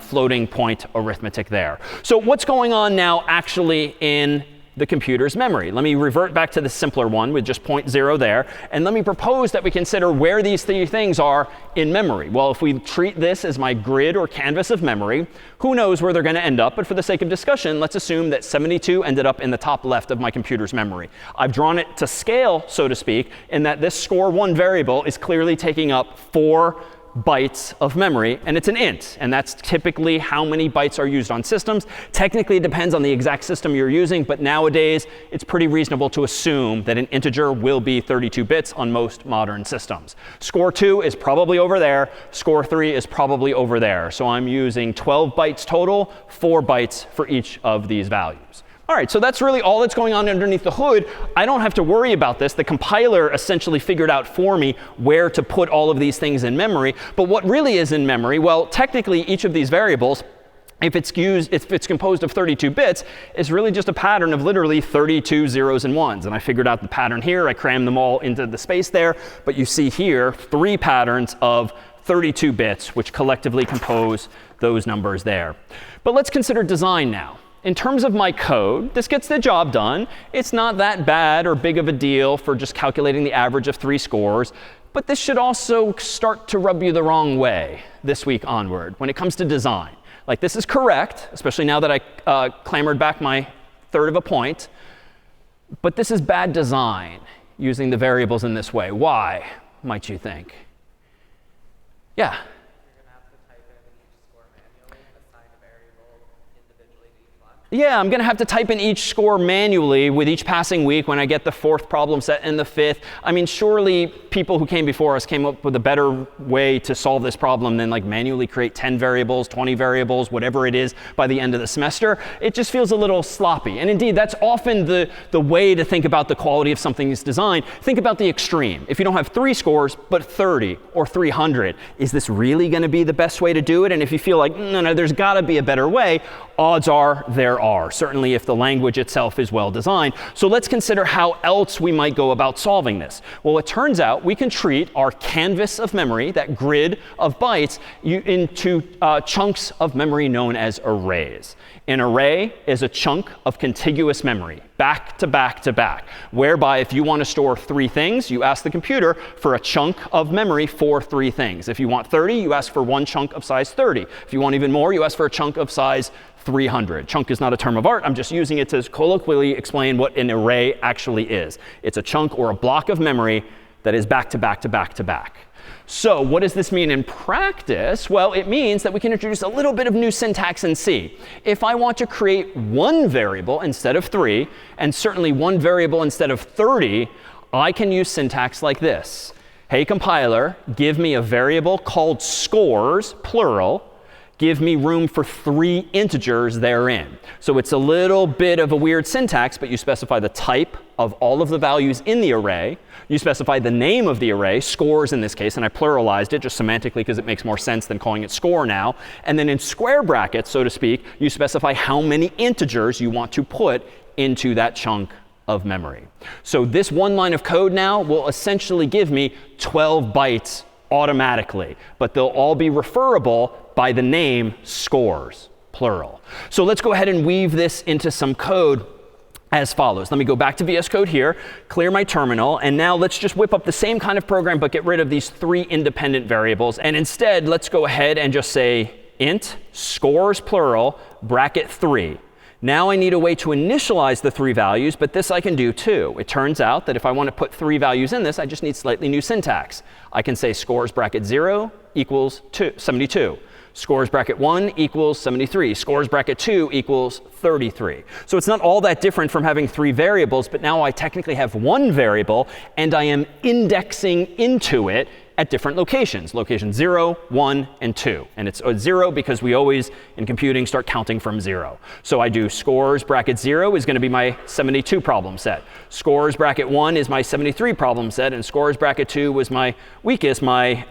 Speaker 4: floating point arithmetic there. So what's going on now actually in the computer's memory? Let me revert back to the simpler one with just 0.0 there. And let me propose that we consider where these 3 things are in memory. Well, if we treat this as my grid or canvas of memory, who knows where they're going to end up? But for the sake of discussion, let's assume that 72 ended up in the top left of my computer's memory. I've drawn it to scale, so to speak, in that this score1 variable is clearly taking up 4 bytes of memory, and it's an int. And that's typically how many bytes are used on systems. Technically, it depends on the exact system you're using, but nowadays, it's pretty reasonable to assume that an integer will be 32 bits on most modern systems. Score2 is probably over there. Score3 is probably over there. So I'm using 12 bytes total, 4 bytes for each of these values. All right, so that's really all that's going on underneath the hood. I don't have to worry about this. The compiler essentially figured out for me where to put all of these things in memory. But what really is in memory? Well, technically, each of these variables, if it's composed of 32 bits, is really just a pattern of literally 32 zeros and ones. And I figured out the pattern here. I crammed them all into the space there. But you see here 3 patterns of 32 bits, which collectively compose those numbers there. But let's consider design now. In terms of my code, this gets the job done. It's not that bad or big of a deal for just calculating the average of 3 scores. But this should also start to rub you the wrong way this week onward when it comes to design. Like, this is correct, especially now that I clamored back my third of a point. But this is bad design, using the variables in this way. Why, might you think? Yeah? Yeah, I'm going to have to type in each score manually with each passing week when I get the 4th problem set and the 5th. I mean, surely people who came before us came up with a better way to solve this problem than like manually create 10 variables, 20 variables, whatever it is by the end of the semester. It just feels a little sloppy. And indeed, that's often the way to think about the quality of something's design. Think about the extreme. If you don't have 3 scores, but 30 or 300, is this really going to be the best way to do it? And if you feel like, no, there's got to be a better way, odds are there are, certainly if the language itself is well designed. So let's consider how else we might go about solving this. Well, it turns out we can treat our canvas of memory, that grid of bytes, into chunks of memory known as arrays. An array is a chunk of contiguous memory, back to back to back, whereby if you want to store 3 things, you ask the computer for a chunk of memory for 3 things. If you want 30, you ask for 1 chunk of size 30. If you want even more, you ask for a chunk of size 300. Chunk is not a term of art. I'm just using it to colloquially explain what an array actually is. It's a chunk or a block of memory that is back to back to back to back. So what does this mean in practice? Well, it means that we can introduce a little bit of new syntax in C. If I want to create 1 variable instead of 3, and certainly 1 variable instead of 30, I can use syntax like this. Hey, compiler, give me a variable called scores, plural. Give me room for 3 integers therein. So it's a little bit of a weird syntax, but you specify the type of all of the values in the array. You specify the name of the array, scores in this case, and I pluralized it just semantically because it makes more sense than calling it score now. And then in square brackets, so to speak, you specify how many integers you want to put into that chunk of memory. So this one line of code now will essentially give me 12 bytes automatically, but they'll all be referable by the name scores, plural. So let's go ahead and weave this into some code as follows. Let me go back to VS Code here, clear my terminal, and now let's just whip up the same kind of program but get rid of these 3 independent variables. And instead, let's go ahead and just say int scores plural bracket 3. Now I need a way to initialize the 3 values, but this I can do too. It turns out that if I want to put 3 values in this, I just need slightly new syntax. I can say scores bracket 0 equals 72. Scores bracket 1 equals 73. Scores bracket 2 equals 33. So it's not all that different from having 3 variables, but now I technically have 1 variable, and I am indexing into it at different locations, location 0, 1, and 2. And it's 0 because we always, in computing, start counting from 0. So I do scores bracket 0 is going to be my 72 problem set. Scores bracket 1 is my 73 problem set, and scores bracket 2 was my weakest, my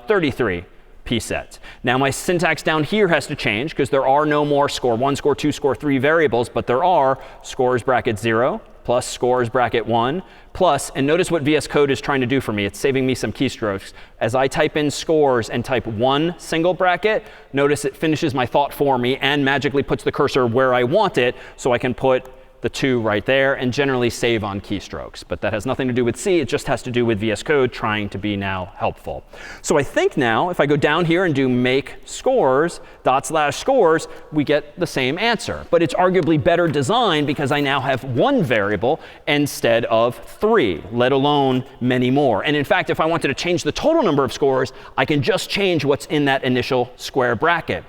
Speaker 4: 33 p set. Now my syntax down here has to change because there are no more score 1, score 2, score 3 variables, but there are scores bracket 0 plus scores bracket 1 plus, and notice what VS Code is trying to do for me. It's saving me some keystrokes. As I type in scores and type 1 single bracket, notice it finishes my thought for me and magically puts the cursor where I want it, so I can put the 2 right there and generally save on keystrokes. But that has nothing to do with C. It just has to do with VS Code trying to be now helpful. So I think now if I go down here and do make scores /scores, we get the same answer. But it's arguably better designed because I now have 1 variable instead of 3, let alone many more. And in fact, if I wanted to change the total number of scores, I can just change what's in that initial square bracket.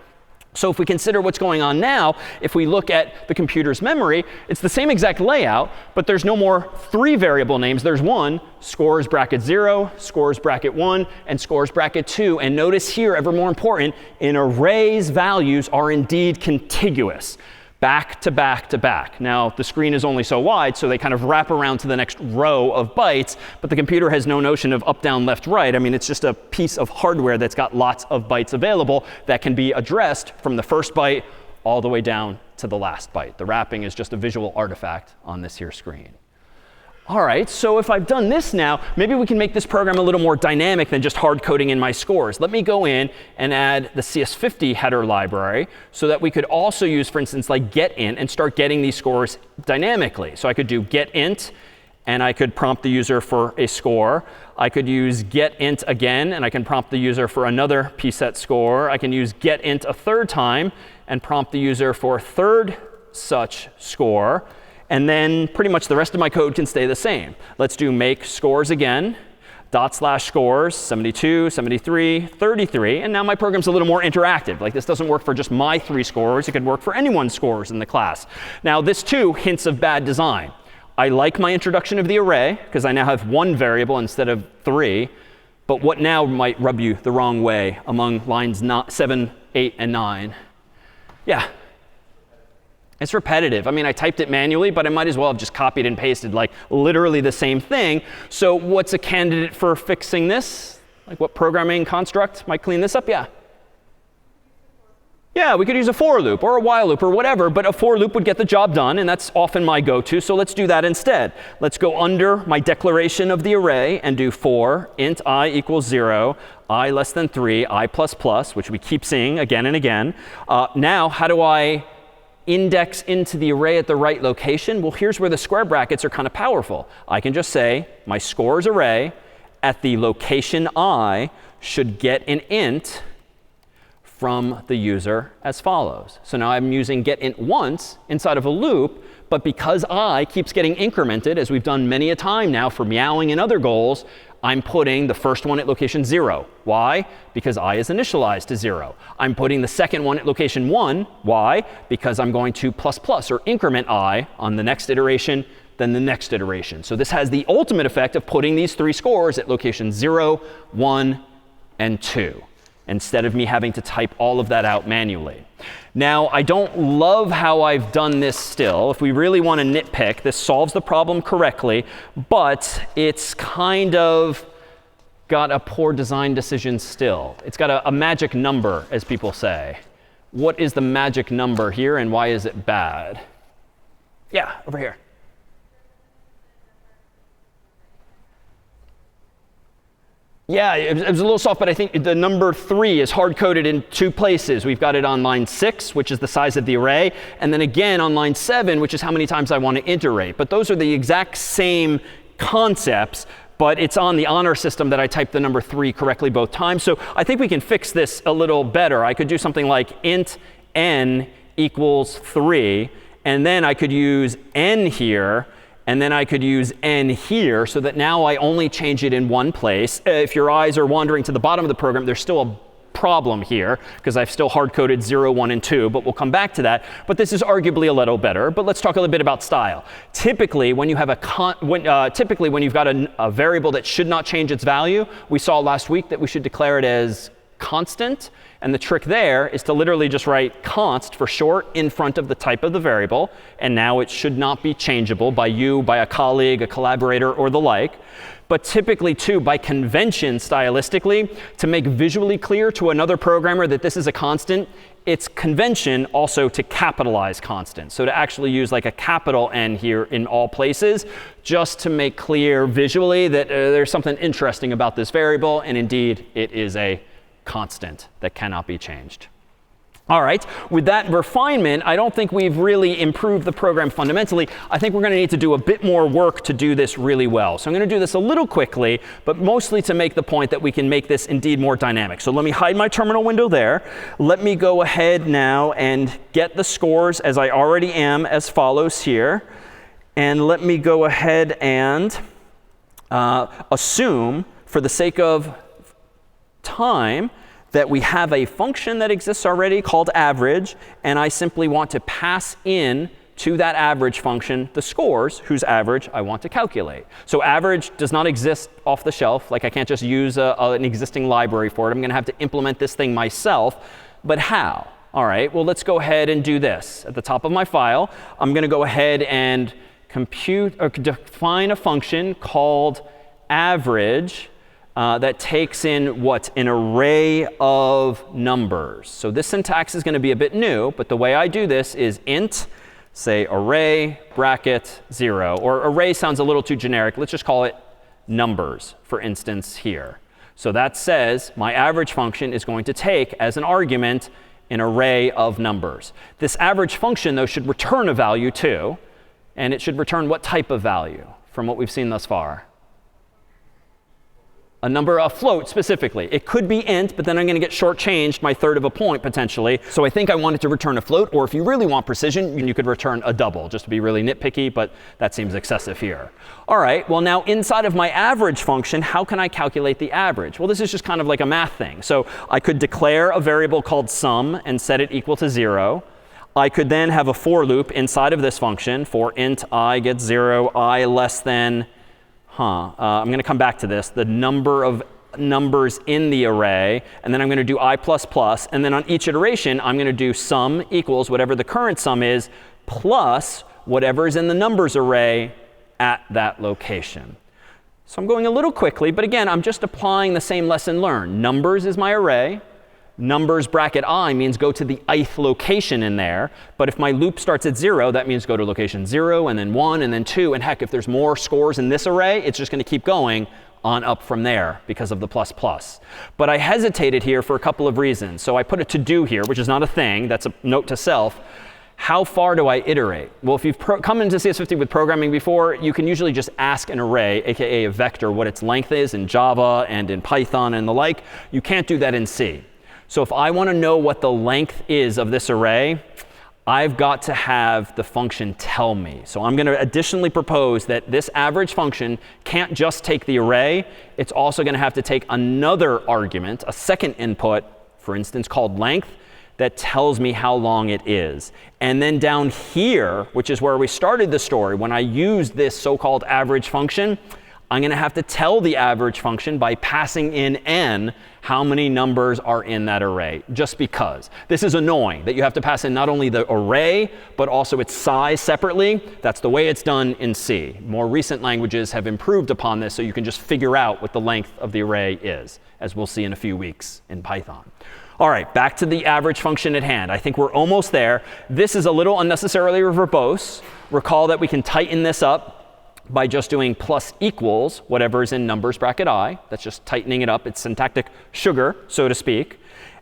Speaker 4: So if we consider what's going on now, if we look at the computer's memory, it's the same exact layout, but there's no more 3 variable names. There's 1, scores bracket 0, scores bracket 1, and scores bracket 2. And notice here, ever more important, in arrays, values are indeed contiguous, back to back to back. Now, the screen is only so wide, so they kind of wrap around to the next row of bytes, but the computer has no notion of up, down, left, right. I mean, it's just a piece of hardware that's got lots of bytes available that can be addressed from the first byte all the way down to the last byte. The wrapping is just a visual artifact on this here screen. All right, so if I've done this now, maybe we can make this program a little more dynamic than just hard coding in my scores. Let me go in and add the CS50 header library so that we could also use, for instance, like getInt and start getting these scores dynamically. So I could do getInt, and I could prompt the user for a score. I could use getInt again, and I can prompt the user for another pset score. I can use getInt a 3rd time and prompt the user for a 3rd such score. And then pretty much the rest of my code can stay the same. Let's do make scores again, /scores, 72, 73, 33. And now my program's a little more interactive. Like this doesn't work for just my 3 scores. It could work for anyone's scores in the class. Now this too hints of bad design. I like my introduction of the array because I now have 1 variable instead of 3. But what now might rub you the wrong way among lines 7, 8, and 9? Yeah. It's repetitive. I mean, I typed it manually, but I might as well have just copied and pasted like literally the same thing. So what's a candidate for fixing this? Like what programming construct might clean this up? Yeah. Yeah, we could use a for loop or a while loop or whatever, but a for loop would get the job done, and that's often my go-to. So let's do that instead. Let's go under my declaration of the array and do for int I equals 0, I less than 3, I plus plus, which we keep seeing again and again. Now, how do I index into the array at the right location? Well, here's where the square brackets are kind of powerful. I can just say my scores array at the location I should get an int from the user as follows. So now I'm using getInt once inside of a loop, but because I keeps getting incremented, as we've done many a time now for meowing and other goals, I'm putting the first one at location 0. Why? Because I is initialized to 0. I'm putting the second one at location 1. Why? Because I'm going to plus plus or increment I on the next iteration, then the next iteration. So this has the ultimate effect of putting these 3 scores at location 0, 1, and 2, instead of me having to type all of that out manually. Now, I don't love how I've done this still. If we really want to nitpick, this solves the problem correctly, but it's kind of got a poor design decision still. It's got a magic number, as people say. What is the magic number here, and why is it bad? Yeah, over here. Yeah, it was a little soft, but I think the number 3 is hard-coded in 2 places. We've got it on line 6, which is the size of the array, and then again on line 7, which is how many times I want to iterate. But those are the exact same concepts, but it's on the honor system that I typed the number 3 correctly both times. So I think we can fix this a little better. I could do something like int n equals 3, and then I could use n here, and then I could use n here, so that now I only change it in one place. If your eyes are wandering to the bottom of the program, there's still a problem here, because I've still hard-coded 0, 1, and 2, but we'll come back to that. But this is arguably a little better. But let's talk a little bit about style. Typically, when you have when you've got a variable that should not change its value, we saw last week that we should declare it as constant. And the trick there is to literally just write const for short in front of the type of the variable. And now it should not be changeable by you, by a colleague, a collaborator, or the like. But typically, too, by convention, stylistically, to make visually clear to another programmer that this is a constant, it's convention also to capitalize constant. So to actually use like a capital N here in all places, just to make clear visually that there's something interesting about this variable. And indeed, it is a constant that cannot be changed. All right, with that refinement, I don't think we've really improved the program fundamentally. I think we're going to need to do a bit more work to do this really well. So I'm going to do this a little quickly, but mostly to make the point that we can make this indeed more dynamic. So let me hide my terminal window there. Let me go ahead now and get the scores as I already am as follows here. And let me go ahead and assume, for the sake of time, that we have a function that exists already called average, and I simply want to pass in to that average function the scores whose average I want to calculate. So average does not exist off the shelf. Like I can't just use an existing library for it. I'm going to have to implement this thing myself. But how? All right, well, let's go ahead and do this. At the top of my file, I'm going to go ahead and define a function called average that takes in what? An array of numbers. So this syntax is going to be a bit new, but the way I do this is int, say array bracket 0. Or array sounds a little too generic. Let's just call it numbers, for instance, here. So that says my average function is going to take as an argument an array of numbers. This average function, though, should return a value too. And it should return what type of value from what we've seen thus far? A number, a float specifically. It could be int, but then I'm going to get shortchanged my third of a point potentially. So I think I want it to return a float, or if you really want precision, you could return a double, just to be really nitpicky, but that seems excessive here. All right, well now inside of my average function, how can I calculate the average? Well, this is just kind of like a math thing. So I could declare a variable called sum and set it equal to 0. I could then have a for loop inside of this function for int I gets 0, I less than I'm going to come back to this, the number of numbers in the array, and then I'm going to do I++, and then on each iteration, I'm going to do sum equals whatever the current sum is, plus whatever is in the numbers array at that location. So I'm going a little quickly, but again, I'm just applying the same lesson learned. Numbers is my array. Numbers bracket I means go to the ith location in there. But if my loop starts at 0, that means go to location 0, and then 1, and then 2. And heck, if there's more scores in this array, it's just going to keep going on up from there because of the plus plus. But I hesitated here for a couple of reasons. So I put a to do here, which is not a thing. That's a note to self. How far do I iterate? Well, if you've come into CS50 with programming before, you can usually just ask an array, aka a vector, what its length is in Java and in Python and the like. You can't do that in C. So if I want to know what the length is of this array, I've got to have the function tell me. So I'm going to additionally propose that this average function can't just take the array. It's also going to have to take another argument, a second input, for instance, called length, that tells me how long it is. And then down here, which is where we started the story, when I used this so-called average function, I'm going to have to tell the average function by passing in n how many numbers are in that array, just because. This is annoying that you have to pass in not only the array, but also its size separately. That's the way it's done in C. More recent languages have improved upon this, so you can just figure out what the length of the array is, as we'll see in a few weeks in Python. All right, back to the average function at hand. I think we're almost there. This is a little unnecessarily verbose. Recall that we can tighten this up by just doing plus equals whatever is in numbers bracket I. That's just tightening it up. It's syntactic sugar, so to speak.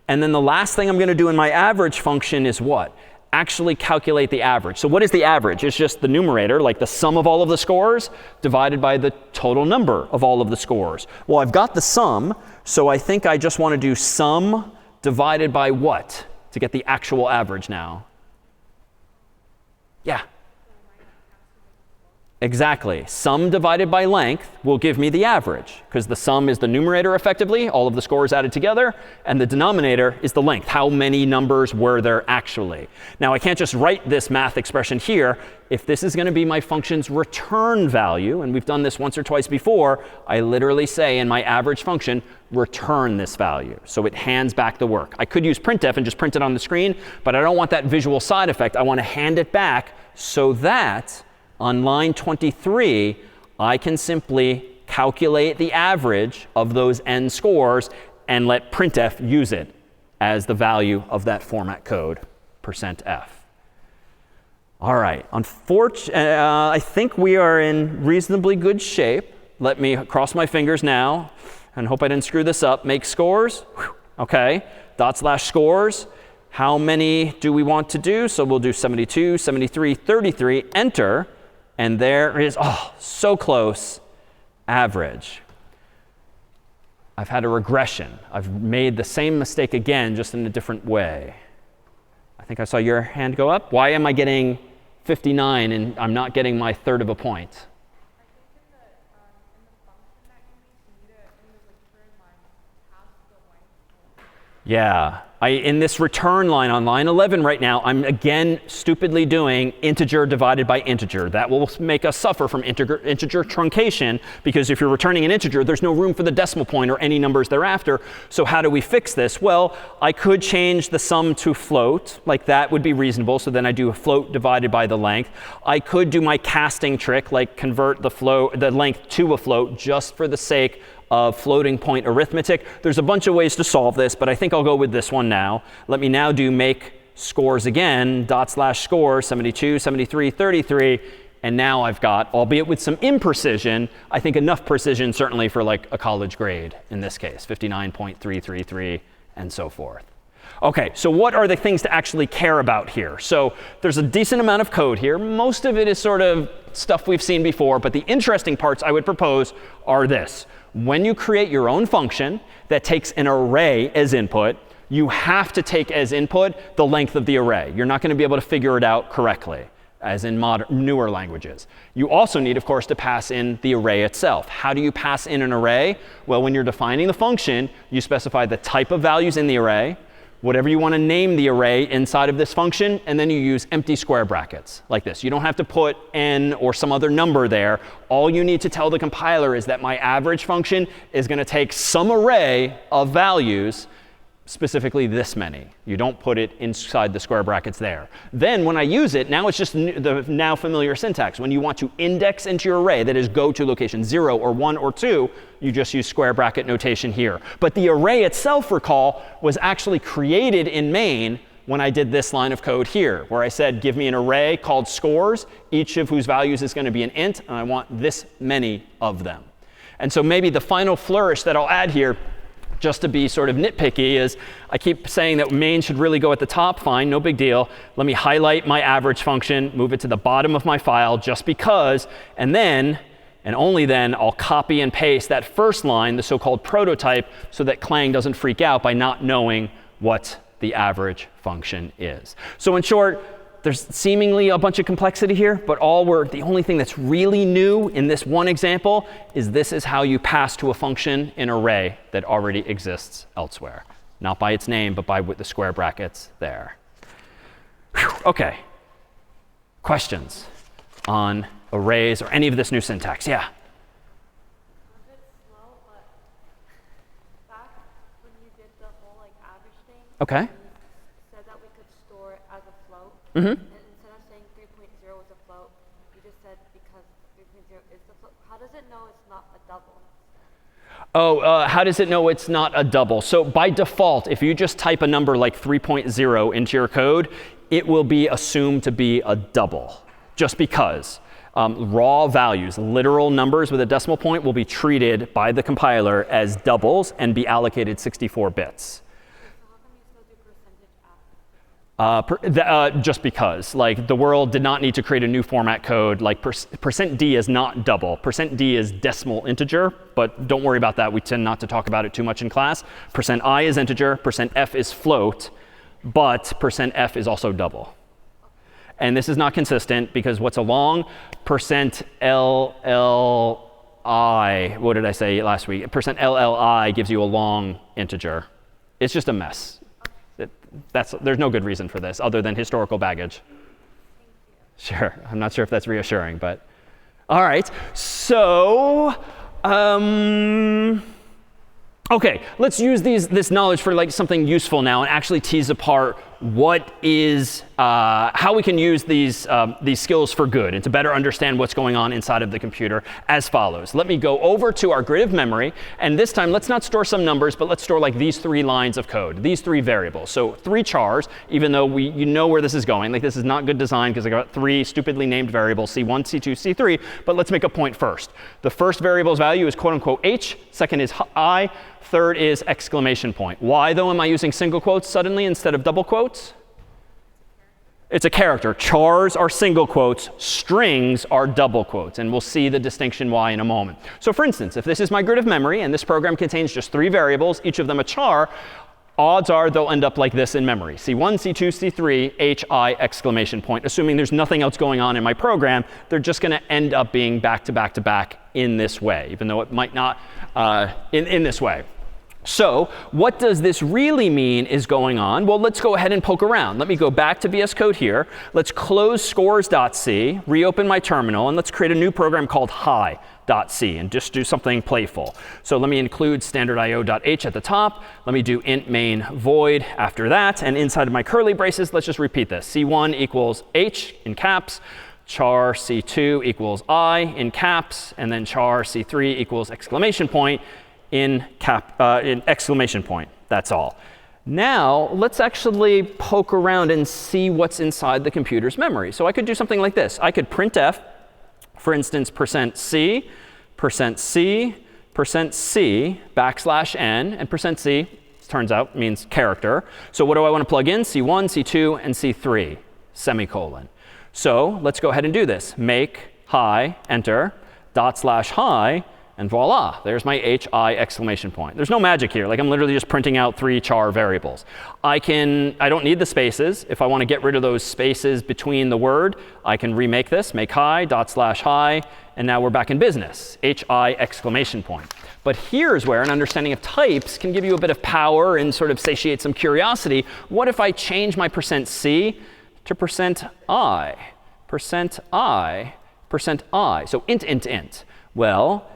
Speaker 4: And then the last thing I'm going to do in my average function is what? Actually calculate the average. So what is the average? It's just the numerator, like the sum of all of the scores, divided by the total number of all of the scores. Well, I've got the sum, so I think I just want to do sum divided by what to get the actual average now? Yeah. Exactly. Sum divided by length will give me the average, because the sum is the numerator effectively, all of the scores added together, and the denominator is the length. How many numbers were there actually? Now, I can't just write this math expression here. If this is going to be my function's return value, and we've done this once or twice before, I literally say in my average function, return this value. So it hands back the work. I could use printf and just print it on the screen, but I don't want that visual side effect. I want to hand it back so that on line 23, I can simply calculate the average of those n scores and let printf use it as the value of that format code, %f. All right. I think we are in reasonably good shape. Let me cross my fingers now and hope I didn't screw this up. Make scores. Whew. OK. /scores. How many do we want to do? So we'll do 72, 73, 33. Enter. And there is, oh, so close, average. I've had a regression. I've made the same mistake again, just in a different way. I think I saw your hand go up. Why am I getting 59 and I'm not getting my third of a point?
Speaker 9: I think in the function that you need to in the return line, pass the length.
Speaker 4: Yeah. In this return line on line 11 right now, I'm again stupidly doing integer divided by integer. That will make us suffer from integer truncation, because if you're returning an integer, there's no room for the decimal point or any numbers thereafter. So how do we fix this? Well, I could change the sum to float. Like that would be reasonable. So then I do a float divided by the length. I could do my casting trick, like convert the length to a float just for the sake of floating point arithmetic. There's a bunch of ways to solve this, but I think I'll go with this one now. Let me now do make scores again, /score, 72, 73, 33. And now I've got, albeit with some imprecision, I think enough precision certainly for like a college grade in this case, 59.333 and so forth. OK, so what are the things to actually care about here? So there's a decent amount of code here. Most of it is sort of stuff we've seen before, but the interesting parts I would propose are this. When you create your own function that takes an array as input, you have to take as input the length of the array. You're not going to be able to figure it out correctly, as in newer languages. You also need, of course, to pass in the array itself. How do you pass in an array? Well, when you're defining the function, you specify the type of values in the array, whatever you want to name the array inside of this function, and then you use empty square brackets like this. You don't have to put n or some other number there. All you need to tell the compiler is that my average function is going to take some array of values, specifically this many. You don't put it inside the square brackets there. Then when I use it, now it's just the now familiar syntax. When you want to index into your array, that is go to location 0 or 1 or 2, you just use square bracket notation here. But the array itself, recall, was actually created in main when I did this line of code here, where I said, give me an array called scores, each of whose values is going to be an int, and I want this many of them. And so maybe the final flourish that I'll add here, just to be sort of nitpicky, is I keep saying that main should really go at the top. Fine, no big deal. Let me highlight my average function, move it to the bottom of my file just because, and then, and only then, I'll copy and paste that first line, the so-called prototype, so that Clang doesn't freak out by not knowing what the average function is. So in short, there's seemingly a bunch of complexity here, but the only thing that's really new in this one example is this is how you pass to a function an array that already exists elsewhere. Not by its name, but by with the square brackets there. Whew, OK. Questions on arrays or any of this new syntax? Yeah?
Speaker 6: A bit slow, but back when you did the whole average thing,
Speaker 4: OK.
Speaker 6: you said that we could store it as a float.
Speaker 4: Mm-hmm.
Speaker 6: And instead of saying 3.0 was a float, you just said because 3.0 is the float. How does it know it's not a double?
Speaker 4: Oh, how does it know it's not a double? So by default, if you just type a number like 3.0 into your code, it will be assumed to be a double, just because. Raw values, literal numbers with a decimal point, will be treated by the compiler as doubles and be allocated 64 bits. Just because, like, the world did not need to create a new format code. Like, %d is not double. %d is decimal integer, but don't worry about that. We tend not to talk about it too much in class. %i is integer, %f is float, but %f is also double. And this is not consistent because what's a long %lli, what did I say last week? %lli gives you a long integer. It's just a mess. There's no good reason for this other than historical baggage. Sure. I'm not sure if that's reassuring, but all right. So, OK, let's use this knowledge for like something useful now and actually tease apart how we can use these skills for good and to better understand what's going on inside of the computer as follows. Let me go over to our grid of memory. And this time, let's not store some numbers, but let's store like these 3 lines of code, these 3 variables. So 3 chars, even though you know where this is going. Like, this is not good design because I got 3 stupidly named variables, C1, C2, C3. But let's make a point first. The first variable's value is quote unquote h. Second is I. Third is exclamation point. Why, though, am I using single quotes suddenly instead of double quotes? It's a character. Chars are single quotes. Strings are double quotes. And we'll see the distinction why in a moment. So for instance, if this is my grid of memory and this program contains just 3 variables, each of them a char, odds are they'll end up like this in memory. C1, C2, C3, H, I, exclamation point. Assuming there's nothing else going on in my program, they're just going to end up being back to back to back in this way, even though it might not in this way. So what does this really mean is going on? Well, let's go ahead and poke around. Let me go back to VS Code here. Let's close scores.c, reopen my terminal, and let's create a new program called hi.c and just do something playful. So let me include standardIO.h at the top. Let me do int main void after that. And inside of my curly braces, let's just repeat this. C1 equals h in caps. Char C2 equals I in caps. And then char C3 equals exclamation point in exclamation point. That's all. Now, let's actually poke around and see what's inside the computer's memory. So I could do something like this. I could printf, for instance, %c, %c, %c, \n, and %c, turns out, means character. So what do I want to plug in? C1, C2, and C3, semicolon. So let's go ahead and do this. Make hi, enter, /hi, and voila, there's my hi exclamation point. There's no magic here. Like, I'm literally just printing out 3 char variables. I don't need the spaces. If I want to get rid of those spaces between the word, I can remake this, make hi, /hi, and now we're back in business, hi exclamation point. But here's where an understanding of types can give you a bit of power and sort of satiate some curiosity. What if I change my %c to %i, %i, %i, so int. Well,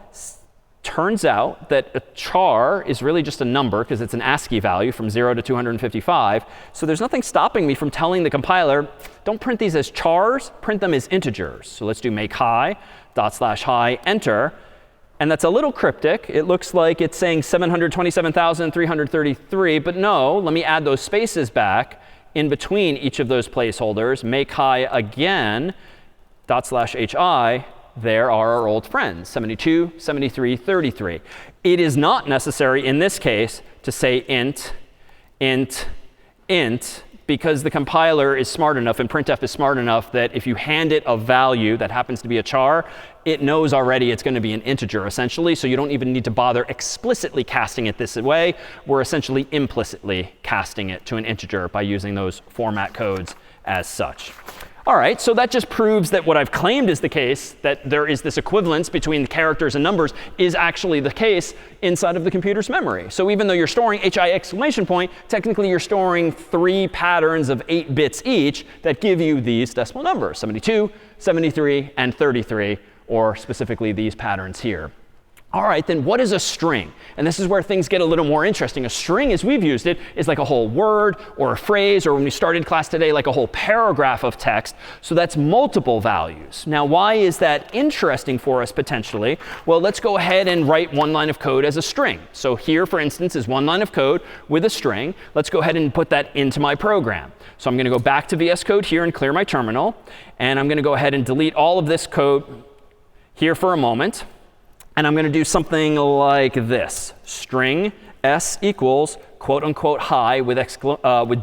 Speaker 4: turns out that a char is really just a number because it's an ASCII value from 0 to 255. So there's nothing stopping me from telling the compiler, don't print these as chars, print them as integers. So let's do make hi, /hi, enter. And that's a little cryptic. It looks like it's saying 727,333. But no, let me add those spaces back in between each of those placeholders. Make hi again, /hi. There are our old friends, 72, 73, 33. It is not necessary in this case to say int, because the compiler is smart enough and printf is smart enough that if you hand it a value that happens to be a char, it knows already it's going to be an integer, essentially. So you don't even need to bother explicitly casting it this way. We're essentially implicitly casting it to an integer by using those format codes as such. All right, so that just proves that what I've claimed is the case, that there is this equivalence between characters and numbers, is actually the case inside of the computer's memory. So even though you're storing hi exclamation point, technically you're storing 3 patterns of 8 bits each that give you these decimal numbers, 72, 73, and 33, or specifically these patterns here. All right, then what is a string? And this is where things get a little more interesting. A string, as we've used it, is like a whole word or a phrase, or when we started class today, like a whole paragraph of text. So that's multiple values. Now, why is that interesting for us potentially? Well, let's go ahead and write one line of code as a string. So here, for instance, is one line of code with a string. Let's go ahead and put that into my program. So I'm going to go back to VS Code here and clear my terminal. And I'm going to go ahead and delete all of this code here for a moment. And I'm going to do something like this. String s equals quote unquote hi with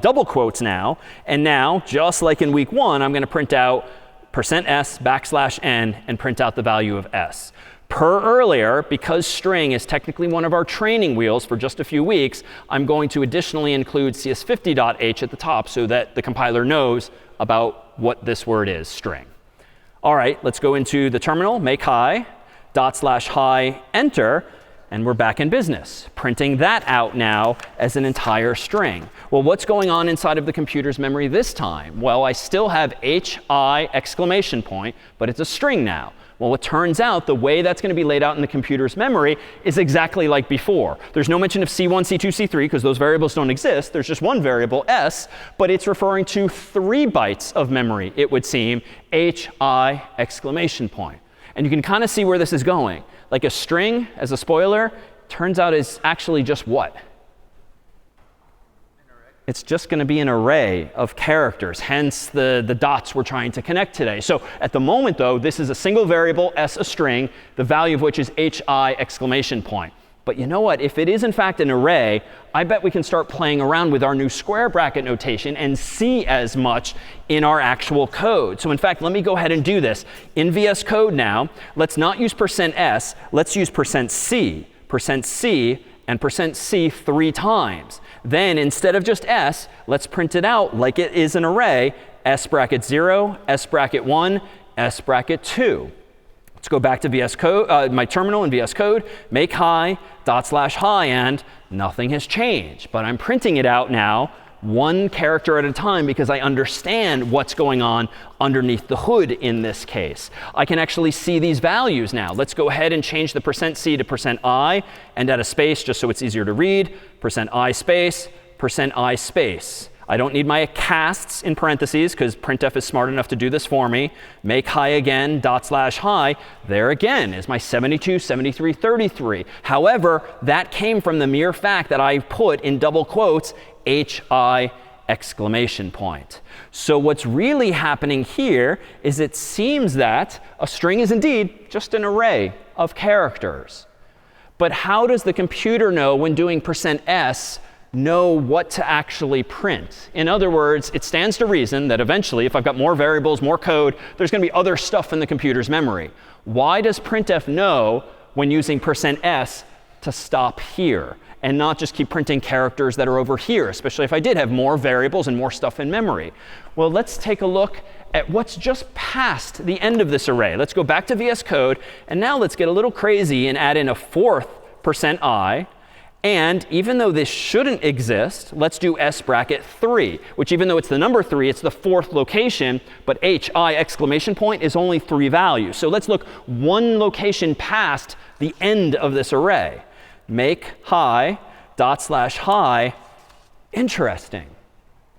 Speaker 4: double quotes now. And now, just like in week 1, I'm going to print out %s \n and print out the value of s. Per earlier, because string is technically one of our training wheels for just a few weeks, I'm going to additionally include CS50.h at the top so that the compiler knows about what this word is, string. All right, let's go into the terminal, make hi. /hi, enter, and we're back in business, printing that out now as an entire string. Well, what's going on inside of the computer's memory this time? Well, I still have hi exclamation point, but it's a string now. Well, it turns out the way that's going to be laid out in the computer's memory is exactly like before. There's no mention of C1, C2, C3 because those variables don't exist. There's just one variable, s, but it's referring to 3 bytes of memory, it would seem, hi exclamation point. And you can kind of see where this is going. Like a string, as a spoiler, turns out is actually just what? It's just going to be an array of characters, hence the dots we're trying to connect today. So at the moment, though, this is a single variable, s, a string, the value of which is hi exclamation point. But you know what? If it is, in fact, an array, I bet we can start playing around with our new square bracket notation and see as much in our actual code. So in fact, let me go ahead and do this. In VS Code now, let's not use %s. Let's use %c, %c, and %c 3 times. Then instead of just s, let's print it out like it is an array, s bracket 0, s bracket 1, s bracket 2. Let's go back to VS Code, my terminal in VS Code, make hi, /hi, and nothing has changed. But I'm printing it out now, 1 character at a time, because I understand what's going on underneath the hood in this case. I can actually see these values now. Let's go ahead and change the %c to %i and add a space just so it's easier to read. %i space, %i space. I don't need my casts in parentheses because printf is smart enough to do this for me. Make hi again, /hi. There again is my 72, 73, 33. However, that came from the mere fact that I put in double quotes hi exclamation point. So what's really happening here is it seems that a string is indeed just an array of characters. But how does the computer know when doing %s know what to actually print? In other words, it stands to reason that eventually, if I've got more variables, more code, there's going to be other stuff in the computer's memory. Why does printf know when using %s to stop here and not just keep printing characters that are over here, especially if I did have more variables and more stuff in memory? Well, let's take a look at what's just past the end of this array. Let's go back to VS Code, and now let's get a little crazy and add in a 4th %i. And even though this shouldn't exist, let's do s bracket 3, which even though it's the number 3, it's the 4th location, but hi exclamation point is only 3 values. So let's look 1 location past the end of this array. Make hi, /hi, interesting.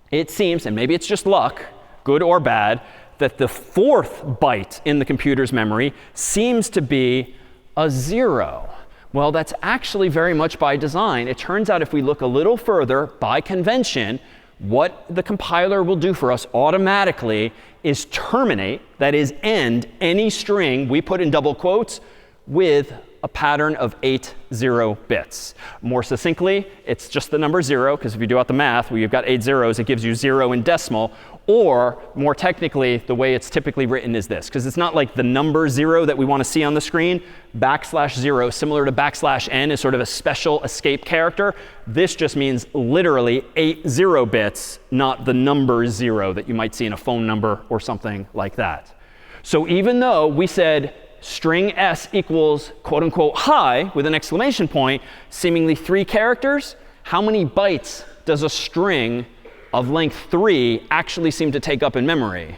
Speaker 4: It seems, and maybe it's just luck, good or bad, that the 4th byte in the computer's memory seems to be a 0. Well, that's actually very much by design. It turns out if we look a little further, by convention, what the compiler will do for us automatically is terminate, that is end, any string we put in double quotes with a pattern of 8 0 bits. More succinctly, it's just the number 0, because if you do out the math, where you've got 8 zeros, it gives you 0 in decimal. Or more technically, the way it's typically written is this, because it's not like the number 0 that we want to see on the screen. \0, similar to \n, is sort of a special escape character. This just means literally 8 0 bits, not the number 0 that you might see in a phone number or something like that. So even though we said string s equals quote unquote hi with an exclamation point, seemingly 3 characters, how many bytes does a string of length 3 actually seem to take up in memory?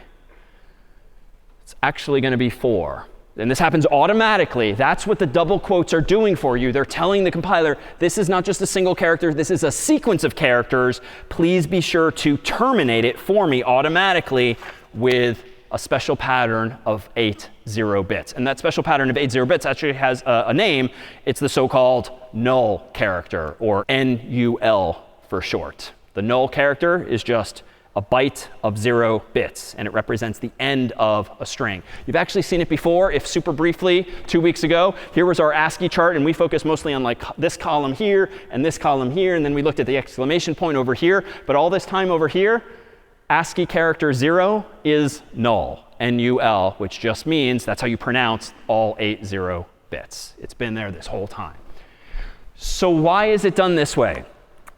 Speaker 4: It's actually going to be 4. and this happens automatically. That's what the double quotes are doing for you. They're telling the compiler, this is not just a single character, this is a sequence of characters. Please be sure to terminate it for me automatically with a special pattern of 80 bits. And that special pattern of 80 bits actually has a name. It's the so-called null character, or NUL for short. The null character is just a byte of 0 bits, and it represents the end of a string. You've actually seen it before, if super briefly, 2 weeks ago. Here was our ASCII chart, and we focused mostly on like this column here and this column here, and then we looked at the exclamation point over here. But all this time over here, ASCII character 0 is null, NUL, which just means that's how you pronounce all 80 bits. It's been there this whole time. So why is it done this way?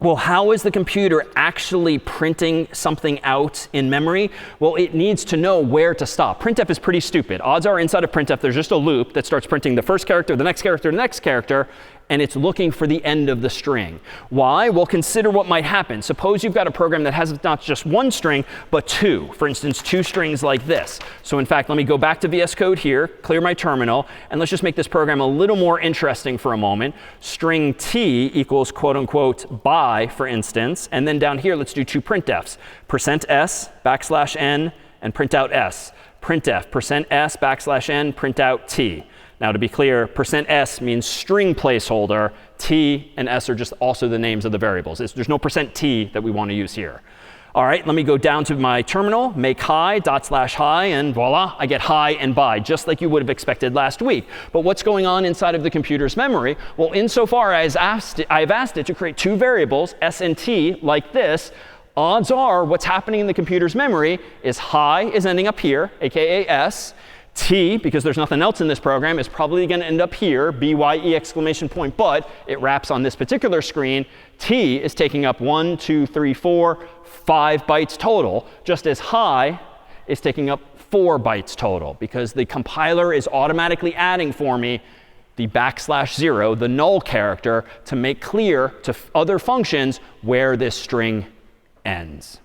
Speaker 4: Well, how is the computer actually printing something out in memory? Well, it needs to know where to stop. Printf is pretty stupid. Odds are inside of printf, there's just a loop that starts printing the first character, the next character, the next character, and it's looking for the end of the string. Why? Well, consider what might happen. Suppose you've got a program that has not just one string, but two. For instance, 2 strings like this. So in fact, let me go back to VS Code here, clear my terminal, and let's just make this program a little more interesting for a moment. String t equals quote unquote by, for instance. And then down here, let's do 2 printfs. %s, \n, and print out s. Printf, %s, \n, print out t. Now, to be clear, %s means string placeholder. T and s are just also the names of the variables. There's no %t that we want to use here. All right, let me go down to my terminal, make hi, /hi, and voila, I get hi and bye, just like you would have expected last week. But what's going on inside of the computer's memory? Well, insofar as I've asked it to create 2 variables, s and t, like this, odds are what's happening in the computer's memory is hi is ending up here, aka s. T, because there's nothing else in this program, is probably going to end up here, BYE exclamation point, but it wraps on this particular screen. T is taking up 1, 2, 3, 4, 5 bytes total, just as hi is taking up 4 bytes total, because the compiler is automatically adding for me the \0, the null character, to make clear to other functions where this string ends.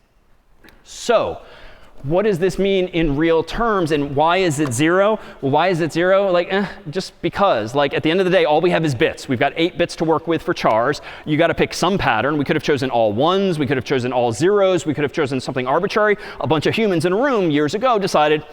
Speaker 4: So, what does this mean in real terms, and why is it 0? Well, why is it 0? Like, just because. Like, at the end of the day, all we have is bits. We've got 8 bits to work with for chars. You got to pick some pattern. We could have chosen all 1s. We could have chosen all 0s. We could have chosen something arbitrary. A bunch of humans in a room years ago decided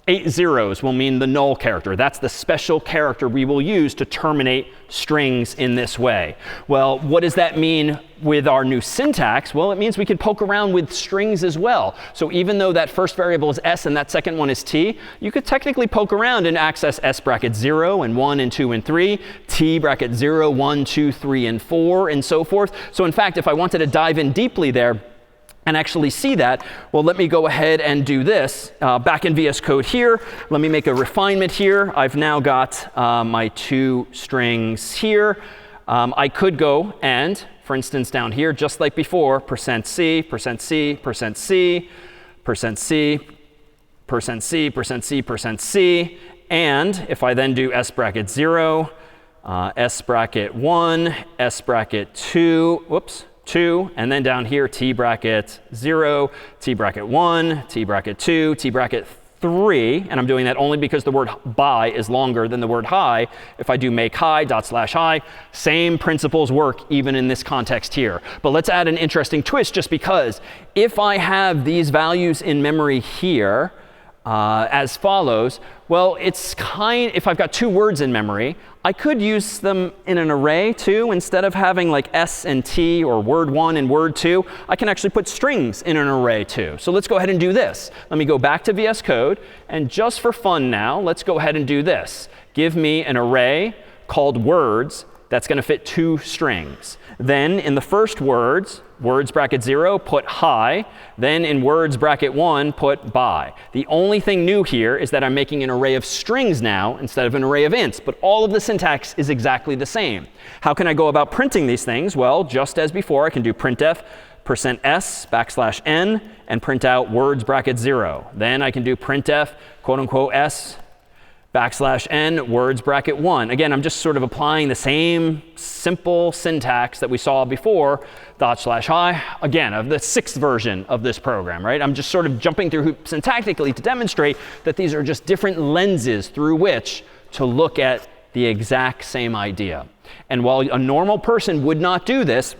Speaker 4: 8 zeros will mean the null character. That's the special character we will use to terminate strings in this way. Well, what does that mean with our new syntax? Well, it means we could poke around with strings as well. So even though that first variable is s and that second one is t, you could technically poke around and access s bracket 0 and 1 and 2 and 3, t bracket 0, 1, 2, 3, and 4, and so forth. So in fact, if I wanted to dive in deeply there, and actually see that, well, let me go ahead and do this. Back in VS Code here, let me make a refinement here. I've now got my 2 strings here. I could go and, for instance, down here, just like before, %c, %c, %c, %c, %c, %c, %c. And if I then do s bracket 0, s bracket 1, s bracket 2, whoops, 2, and then down here, t bracket 0, t bracket 1, t bracket 2, t bracket 3, and I'm doing that only because the word by is longer than the word hi. If I do make hi, /hi, same principles work even in this context here. But let's add an interesting twist, just because if I have these values in memory here, as follows, well, if I've got 2 words in memory, I could use them in an array too. Instead of having like s and t or word 1 and word 2, I can actually put strings in an array too. So let's go ahead and do this. Let me go back to VS Code, and just for fun now, let's go ahead and do this. Give me an array called words that's going to fit 2 strings. Then in the first words bracket 0, put hi. Then in words bracket 1, put by. The only thing new here is that I'm making an array of strings now instead of an array of ints. But all of the syntax is exactly the same. How can I go about printing these things? Well, just as before, I can do printf %s \n and print out words bracket 0. Then I can do printf quote unquote s \n words bracket 1. Again, I'm just sort of applying the same simple syntax that we saw before, /i, again, of the 6th version of this program, right? I'm just sort of jumping through hoops syntactically to demonstrate that these are just different lenses through which to look at the exact same idea. And while a normal person would not do this,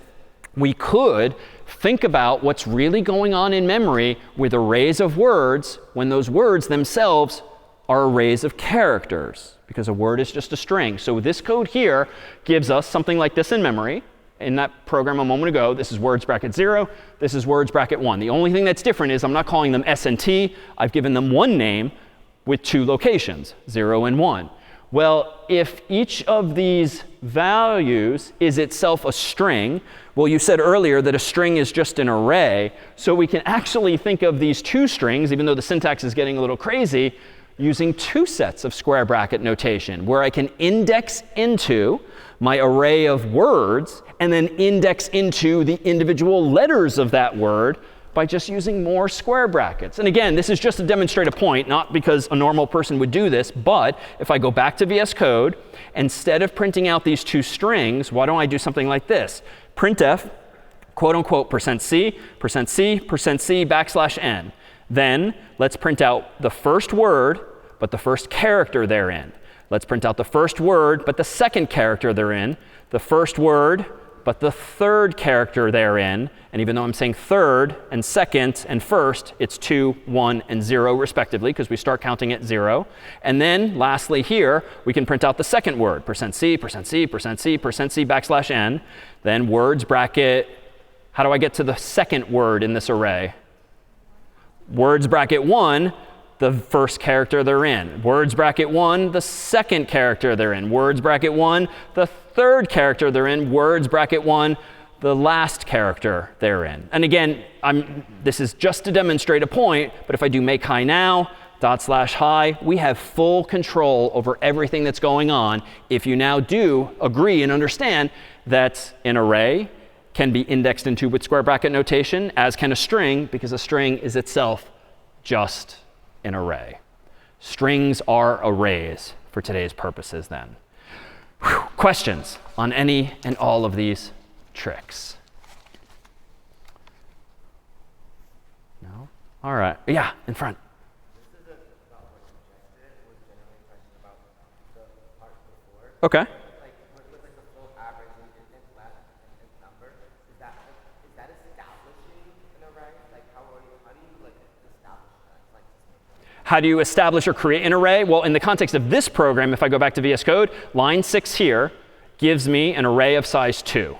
Speaker 4: we could think about what's really going on in memory with arrays of words when those words themselves are arrays of characters, because a word is just a string. So this code here gives us something like this in memory. In that program a moment ago, this is words bracket 0, this is words bracket 1. The only thing that's different is I'm not calling them S and T. I've given them one name with 2 locations, 0 and 1. Well, if each of these values is itself a string, well, you said earlier that a string is just an array. So we can actually think of these 2 strings, even though the syntax is getting a little crazy, using 2 sets of square bracket notation, where I can index into my array of words and then index into the individual letters of that word by just using more square brackets. And again, this is just to demonstrate a point, not because a normal person would do this, but if I go back to VS Code, instead of printing out these 2 strings, why don't I do something like this? Printf, quote unquote, %c, %c, %c, \n. Then let's print out the first word, but the first character therein. Let's print out the first word, but the second character therein. The first word, but the third character therein. And even though I'm saying third and second and first, it's 2, 1, and 0 respectively, because we start counting at 0. And then lastly here, we can print out the second word, %c, %c, %c, %c, \n. Then words bracket, how do I get to the second word in this array? Words bracket 1, the first character therein. Words bracket 1, the second character therein. Words bracket 1, the third character therein. Words bracket 1, the last character therein. And again, this is just to demonstrate a point, but if I do make high now, /hi, we have full control over everything that's going on if you now do agree and understand that an array can be indexed into with square bracket notation, as can a string, because a string is itself just an array. Strings are arrays for today's purposes then. Whew. Questions on any and all of these tricks? No? All right. Yeah, in front.
Speaker 8: This isn't about what you just did. It was generally a question about the part before.
Speaker 4: OK.
Speaker 8: Like, with like the full average and int left and int number, is that establishing an array? Like, how do you like establish that? Like,
Speaker 4: how do you establish or create an array? Well, in the context of this program, if I go back to VS Code, line 6 here gives me an array of size 2.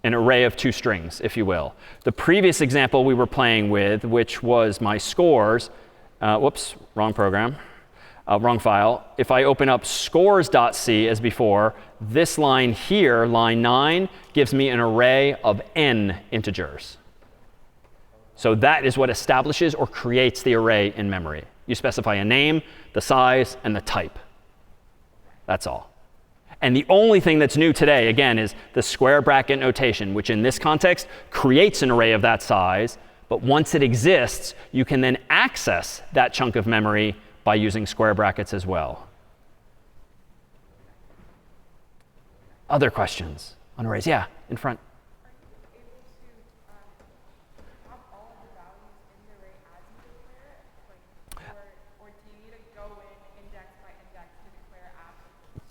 Speaker 4: An array of 2 strings, if you will. The previous example we were playing with, which was my scores, whoops, wrong program, wrong file. If I open up scores.c as before, this line here, line 9, gives me an array of n integers. So that is what establishes or creates the array in memory. You specify a name, the size, and the type. That's all. And the only thing that's new today, again, is the square bracket notation, which in this context creates an array of that size. But once it exists, you can then access that chunk of memory by using square brackets as well. Other questions on arrays? Yeah, in front.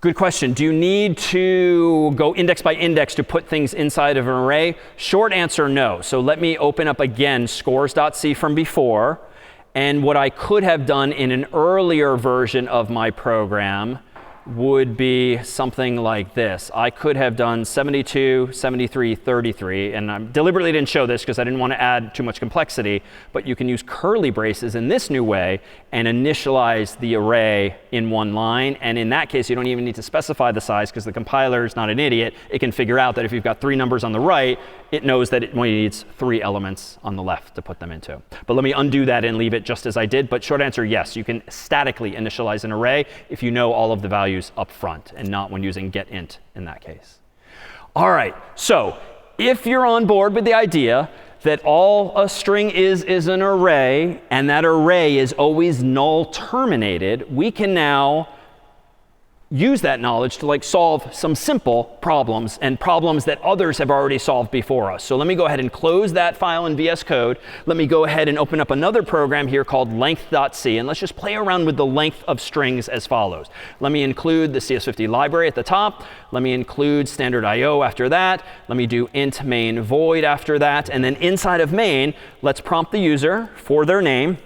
Speaker 4: Good question. Do you need to go index by index to put things inside of an array? Short answer, no. So let me open up again scores.c from before. And what I could have done in an earlier version of my program would be something like this. I could have done 72, 73, 33. And I deliberately didn't show this because I didn't want to add too much complexity. But you can use curly braces in this new way and initialize the array in one line. And in that case, you don't even need to specify the size because the compiler is not an idiot. It can figure out that if you've got 3 numbers on the right, it knows that it needs 3 elements on the left to put them into. But let me undo that and leave it just as I did. But short answer, yes, you can statically initialize an array if you know all of the values up front and not when using getInt in that case. All right, so if you're on board with the idea that all a string is an array, and that array is always null terminated, we can now use that knowledge to solve some simple problems and problems that others have already solved before us. So let me go ahead and close that file in VS Code. Let me go ahead and open up another program here called length.c, and let's just play around with the length of strings as follows. Let me include the CS50 library at the top. Let me include standard IO after that. Let me do int main void after that. And then inside of main, let's prompt the user for their name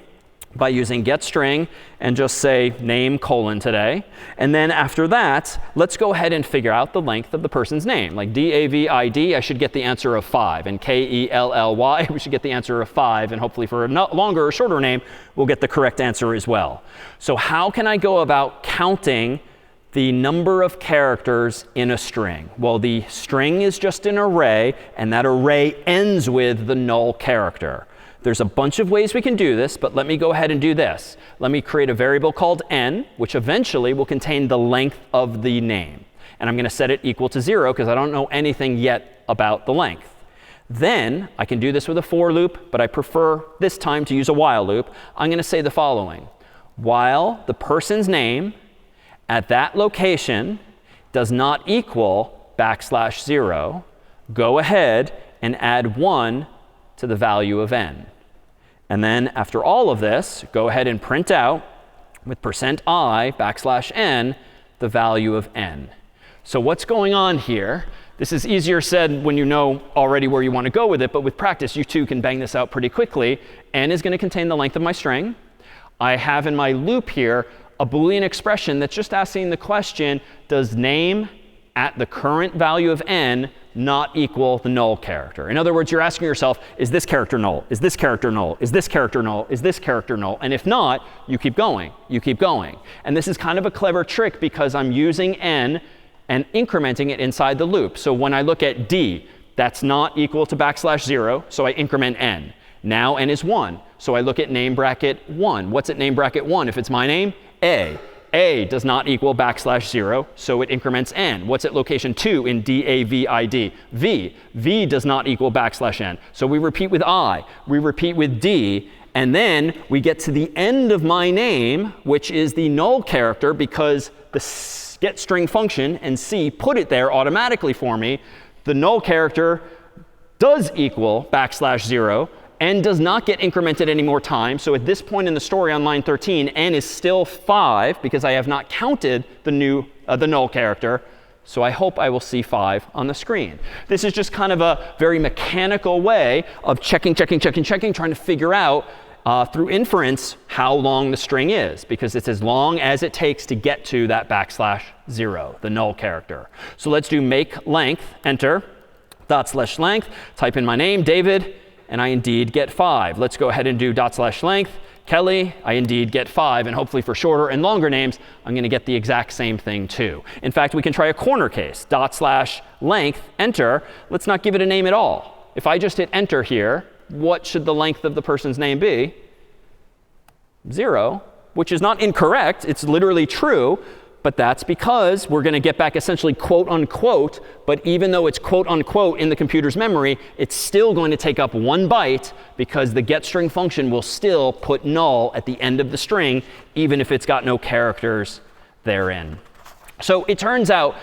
Speaker 4: by using getString and just say name : today. And then after that, let's go ahead and figure out the length of the person's name. Like DAVID, I should get the answer of 5. And KELLY, we should get the answer of 5. And hopefully for a longer or shorter name, we'll get the correct answer as well. So how can I go about counting the number of characters in a string? Well, the string is just an array, and that array ends with the null character. There's a bunch of ways we can do this, but let me go ahead and do this. Let me create a variable called n, which eventually will contain the length of the name. And I'm going to set it equal to 0 because I don't know anything yet about the length. Then I can do this with a for loop, but I prefer this time to use a while loop. I'm going to say the following. While the person's name at that location does not equal \0, go ahead and add 1 to the value of n. And then after all of this, go ahead and print out with %i\n the value of n. So what's going on here? This is easier said when you know already where you want to go with it, but with practice, you too can bang this out pretty quickly. N is going to contain the length of my string. I have in my loop here a Boolean expression that's just asking the question, does name at the current value of n not equal the null character? In other words, you're asking yourself, is this character null? Is this character null? Is this character null? Is this character null? And if not, you keep going. You keep going. And this is kind of a clever trick because I'm using n and incrementing it inside the loop. So when I look at d, that's not equal to \0, so I increment n. Now n is 1, so I look at name bracket 1. What's at name bracket 1 if it's my name? A. A does not equal \0, so it increments n. What's at location 2 in DAVID? V. V does not equal \n. So we repeat with I. We repeat with D. And then we get to the end of my name, which is the null character, because the getString function and C put it there automatically for me. The null character does equal \0. N does not get incremented any more time. So at this point in the story on line 13, n is still 5 because I have not counted the null character. So I hope I will see 5 on the screen. This is just kind of a very mechanical way of checking, trying to figure out through inference how long the string is, because it's as long as it takes to get to that \0, the null character. So let's do make length, enter, /length, type in my name, David, and I indeed get 5. Let's go ahead and do /length, Kelly. I indeed get 5. And hopefully for shorter and longer names, I'm going to get the exact same thing too. In fact, we can try a corner case. /length, enter. Let's not give it a name at all. If I just hit enter here, what should the length of the person's name be? 0, which is not incorrect. It's literally true. But that's because we're going to get back essentially quote unquote. But even though it's quote unquote in the computer's memory, it's still going to take up 1 byte because the getString function will still put null at the end of the string, even if it's got no characters therein. So it turns out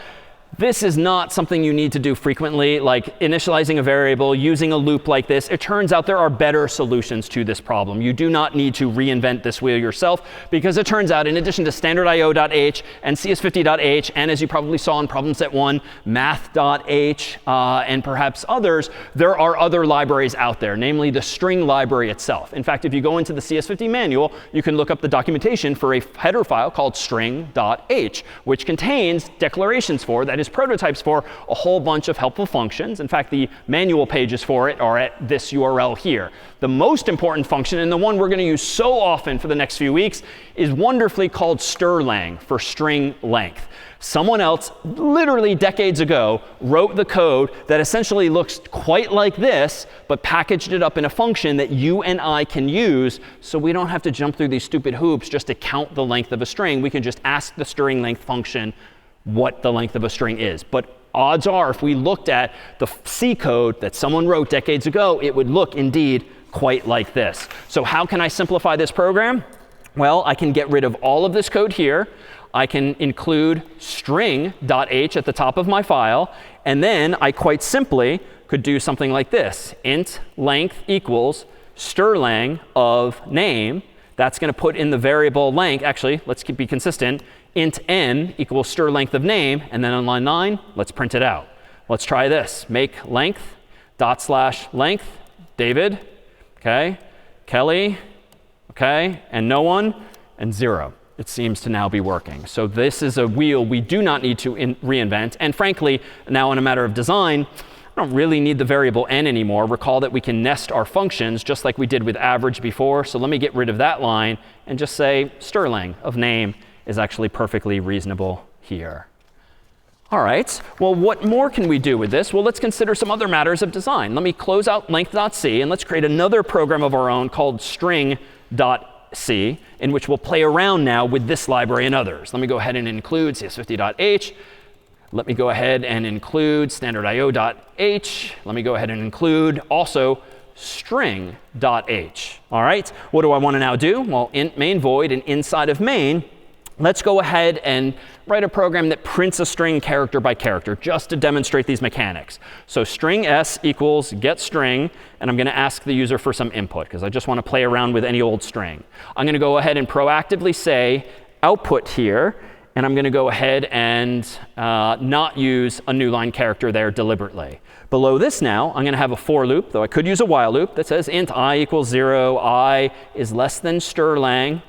Speaker 4: this is not something you need to do frequently, like initializing a variable, using a loop like this. It turns out there are better solutions to this problem. You do not need to reinvent this wheel yourself, because it turns out in addition to standard IO.h and CS50.h, and as you probably saw in problem set 1, math.h, and perhaps others, there are other libraries out there, namely the string library itself. In fact, if you go into the CS50 manual, you can look up the documentation for a header file called string.h, which contains declarations for, that is prototypes for, a whole bunch of helpful functions. In fact, the manual pages for it are at this URL here. The most important function, and the one we're going to use so often for the next few weeks, is wonderfully called strlang for string length. Someone else, literally decades ago, wrote the code that essentially looks quite like this, but packaged it up in a function that you and I can use, so we don't have to jump through these stupid hoops just to count the length of a string. We can just ask the string length function what the length of a string is. But odds are if we looked at the C code that someone wrote decades ago, it would look indeed quite like this. So how can I simplify this program? Well, I can get rid of all of this code here. I can include string.h at the top of my file. And then I quite simply could do something like this. Int length equals strlang of name. That's going to put in the variable length. Actually, let's be consistent. Int n equals str length of name. And then on line 9, let's print it out. Let's try this. Make length / length David. OK. Kelly. OK. And no one. And 0. It seems to now be working. So this is a wheel we do not need to reinvent. And frankly, now in a matter of design, I don't really need the variable n anymore. Recall that we can nest our functions just like we did with average before. So let me get rid of that line and just say strlang of name is actually perfectly reasonable here. All right, well, what more can we do with this? Well, let's consider some other matters of design. Let me close out length.c and let's create another program of our own called string.c, in which we'll play around now with this library and others. Let me go ahead and include CS50.h. Let me go ahead and include standardio.h. Let me go ahead and include also string.h. All right, what do I want to now do? Well, int main void, and inside of main, let's go ahead and write a program that prints a string character by character, just to demonstrate these mechanics. So string s equals get string, and I'm going to ask the user for some input, because I just want to play around with any old string. I'm going to go ahead and proactively say output here, and I'm going to go ahead and not use a new line character there deliberately. Below this now, I'm going to have a for loop, though I could use a while loop, that says int I equals 0, I is less than strlang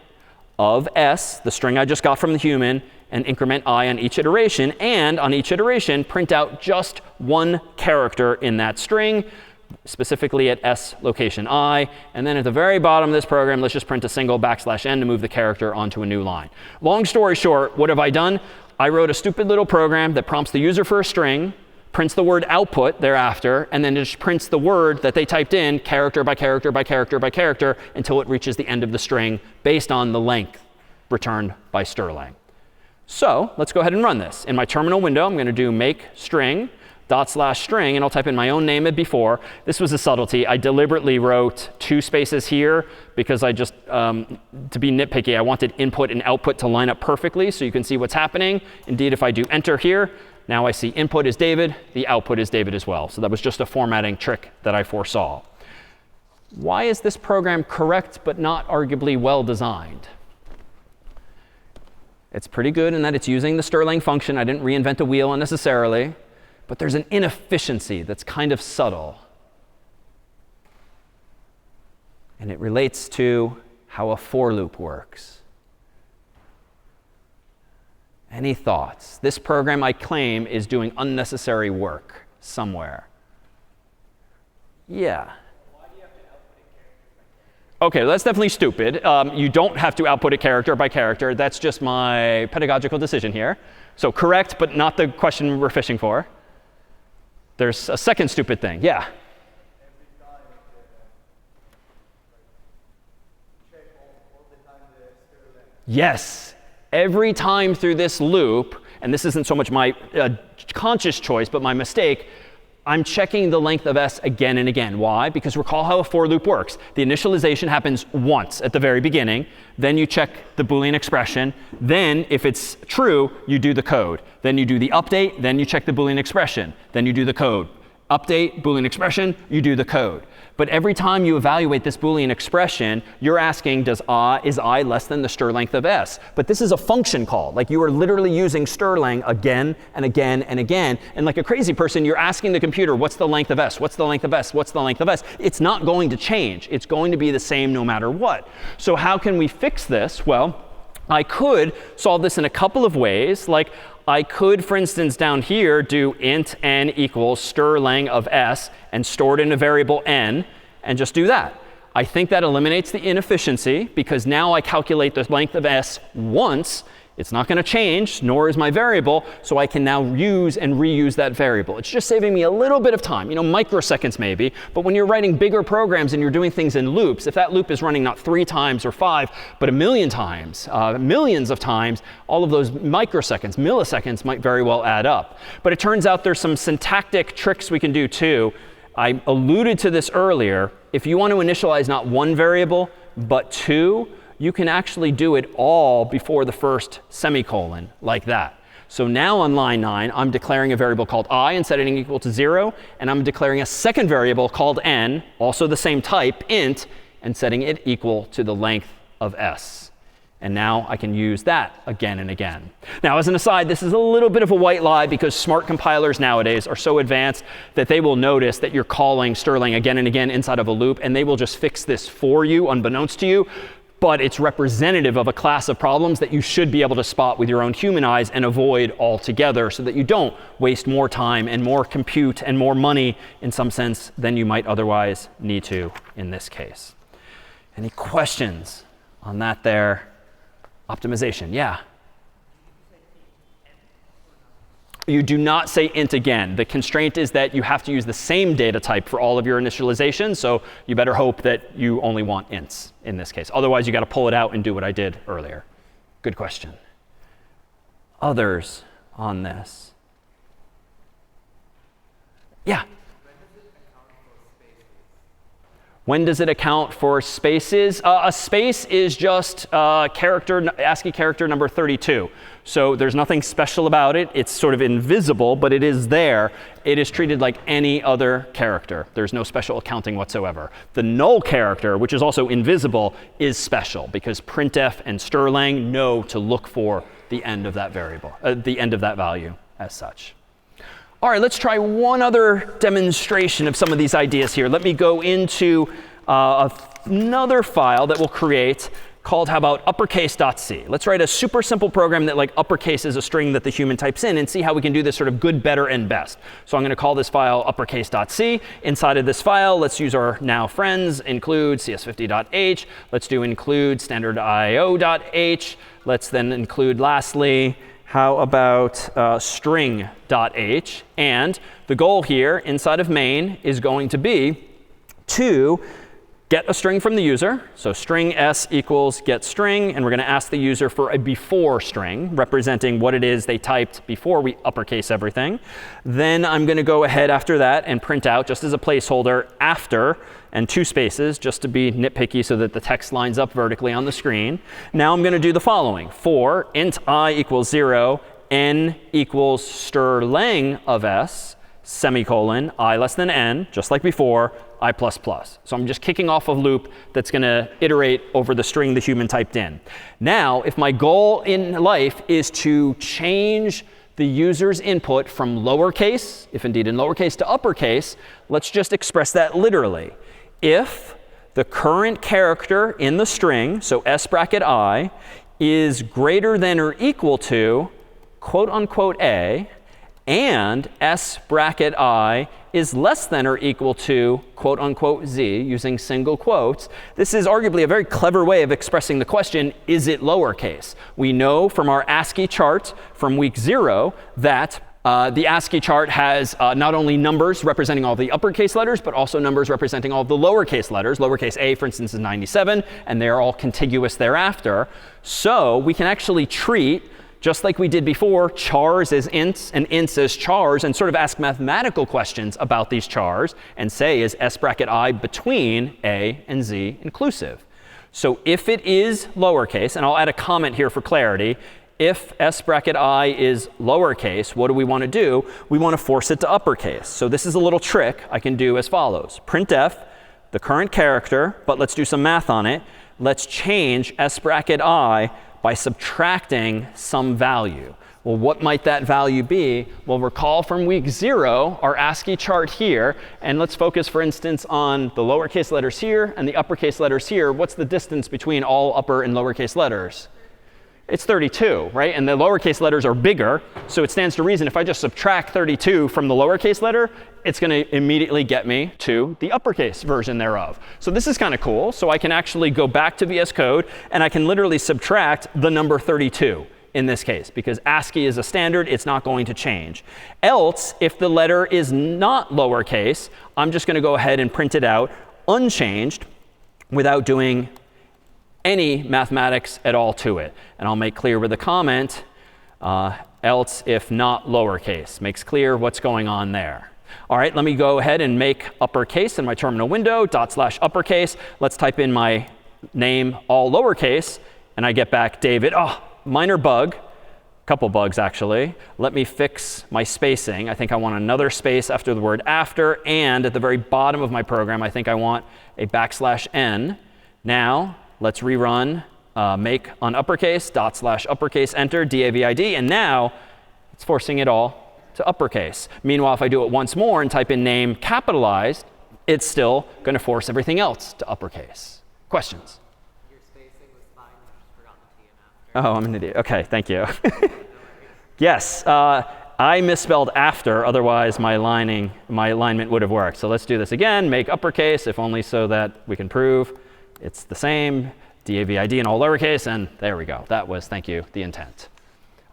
Speaker 4: of s, the string I just got from the human, and increment I on each iteration. And on each iteration, print out just one character in that string, specifically at s location I. And then at the very bottom of this program, let's just print a single \n to move the character onto a new line. Long story short, what have I done? I wrote a stupid little program that prompts the user for a string, prints the word output thereafter, and then just prints the word that they typed in character by character by character by character until it reaches the end of the string based on the length returned by strlang. So let's go ahead and run this. In my terminal window, I'm going to do make string /string, and I'll type in my own name as before. This was a subtlety. I deliberately wrote 2 spaces here because I just, to be nitpicky, I wanted input and output to line up perfectly so you can see what's happening. Indeed, if I do enter here, now I see input is David, the output is David as well. So that was just a formatting trick that I foresaw. Why is this program correct but not arguably well designed? It's pretty good in that it's using the strlang function. I didn't reinvent a wheel unnecessarily. But there's an inefficiency that's kind of subtle. And it relates to how a for loop works. Any thoughts? This program, I claim, is doing unnecessary work somewhere. Yeah.
Speaker 7: Why do you have to output a character by character?
Speaker 4: OK, that's definitely stupid. You don't have to output a character by character. That's just my pedagogical decision here. So correct, but not the question we're fishing for. There's a second stupid thing. Yeah?
Speaker 5: Every time check all the time the strlang.
Speaker 4: Yes. Every time through this loop, and this isn't so much my conscious choice, but my mistake, I'm checking the length of s again and again. Why? Because recall how a for loop works. The initialization happens once at the very beginning. Then you check the Boolean expression. Then, if it's true, you do the code. Then you do the update. Then you check the Boolean expression. Then you do the code. Update, Boolean expression, you do the code. But every time you evaluate this Boolean expression, you're asking, is I less than the str length of s? But this is a function call. Like you are literally using strlang again and again and again. And like a crazy person, you're asking the computer, what's the length of s? What's the length of s? What's the length of s? It's not going to change. It's going to be the same no matter what. So how can we fix this? Well, I could solve this in a couple of ways. Like I could, for instance, down here do int n equals strlang of s and store it in a variable n and just do that. I think that eliminates the inefficiency because now I calculate the length of s once It's not going to change, nor is my variable, so I can now use and reuse that variable. It's just saving me a little bit of time, microseconds maybe. But when you're writing bigger programs and you're doing things in loops, if that loop is running not 3 times or 5, but 1,000,000 times, millions of times, all of those microseconds, milliseconds might very well add up. But it turns out there's some syntactic tricks we can do too. I alluded to this earlier. If you want to initialize not 1 variable, but 2, you can actually do it all before the first semicolon, like that. So now on line 9, I'm declaring a variable called I and setting it equal to 0. And I'm declaring a second variable called n, also the same type, int, and setting it equal to the length of s. And now I can use that again and again. Now, as an aside, this is a little bit of a white lie because smart compilers nowadays are so advanced that they will notice that you're calling Sterling again and again inside of a loop, and they will just fix this for you, unbeknownst to you. But it's representative of a class of problems that you should be able to spot with your own human eyes and avoid altogether so that you don't waste more time and more compute and more money in some sense than you might otherwise need to in this case. Any questions on that there? Optimization, yeah? You do not say int again. The constraint is that you have to use the same data type for all of your initializations. So you better hope that you only want ints in this case. Otherwise, you got to pull it out and do what I did earlier. Good question. Others on this? Yeah? When does it account for spaces? A space is just ASCII character number 32. So there's nothing special about it. It's sort of invisible, but it is there. It is treated like any other character. There's no special accounting whatsoever. The null character, which is also invisible, is special because printf and Sterling know to look for the end of that variable, the end of that value as such. All right, let's try one other demonstration of some of these ideas here. Let me go into another file that we'll create called, how about uppercase.c. Let's write a super simple program that uppercases a string that the human types in and see how we can do this sort of good, better, and best. So I'm going to call this file uppercase.c. Inside of this file, let's use our now friends, include CS50.h. Let's do include standard.io.h. Let's then include, lastly, how about string.h? And the goal here inside of main is going to be to get a string from the user. So string s equals get string. And we're going to ask the user for a before string, representing what it is they typed before we uppercase everything. Then I'm going to go ahead after that and print out, just as a placeholder, after, and 2 spaces, just to be nitpicky so that the text lines up vertically on the screen. Now I'm going to do the following. For int I equals 0, n equals Sterling of s, semicolon, I less than n, just like before, I++. So I'm just kicking off a loop that's going to iterate over the string the human typed in. Now, if my goal in life is to change the user's input from lowercase, if indeed in lowercase, to uppercase, let's just express that literally. If the current character in the string, so s bracket I, is greater than or equal to quote unquote a, and s bracket I is less than or equal to quote unquote z, using single quotes, this is arguably a very clever way of expressing the question, is it lowercase? We know from our ASCII chart from week 0 that the ASCII chart has not only numbers representing all the uppercase letters, but also numbers representing all the lowercase letters. Lowercase a, for instance, is 97, and they are all contiguous thereafter. So we can actually treat, just like we did before, chars as ints and ints as chars, and sort of ask mathematical questions about these chars and say, is s bracket I between a and z inclusive? So if it is lowercase, and I'll add a comment here for clarity, if s bracket I is lowercase, what do we want to do? We want to force it to uppercase. So this is a little trick I can do as follows. Printf, the current character, but let's do some math on it. Let's change s bracket I by subtracting some value. Well, what might that value be? Well, recall from week 0 our ASCII chart here. And let's focus, for instance, on the lowercase letters here and the uppercase letters here. What's the distance between all upper and lowercase letters? It's 32, right? And the lowercase letters are bigger. So it stands to reason if I just subtract 32 from the lowercase letter, it's going to immediately get me to the uppercase version thereof. So this is kind of cool. So I can actually go back to VS Code, and I can literally subtract the number 32 in this case, because ASCII is a standard. It's not going to change. Else, if the letter is not lowercase, I'm just going to go ahead and print it out unchanged without doing any mathematics at all to it. And I'll make clear with a comment, else if not lowercase. Makes clear what's going on there. All right, let me go ahead and make uppercase in my terminal window, /uppercase. Let's type in my name all lowercase, and I get back David. Oh, minor bug. Couple bugs, actually. Let me fix my spacing. I think I want another space after the word after. And at the very bottom of my program, I think I want a \n. Now, let's rerun make on uppercase, /uppercase, enter, DAVID. And now, it's forcing it all to uppercase. Meanwhile, if I do it once more and type in name capitalized, it's still going to force everything else to uppercase. Questions?
Speaker 10: Your spacing was fine. You just forgot the T and after.
Speaker 4: Oh, I'm an idiot. OK, thank you. Yes, I misspelled after. Otherwise, my alignment would have worked. So let's do this again. Make uppercase, if only so that we can prove it's the same. DAVID in all lowercase. And there we go. That was, thank you, the intent.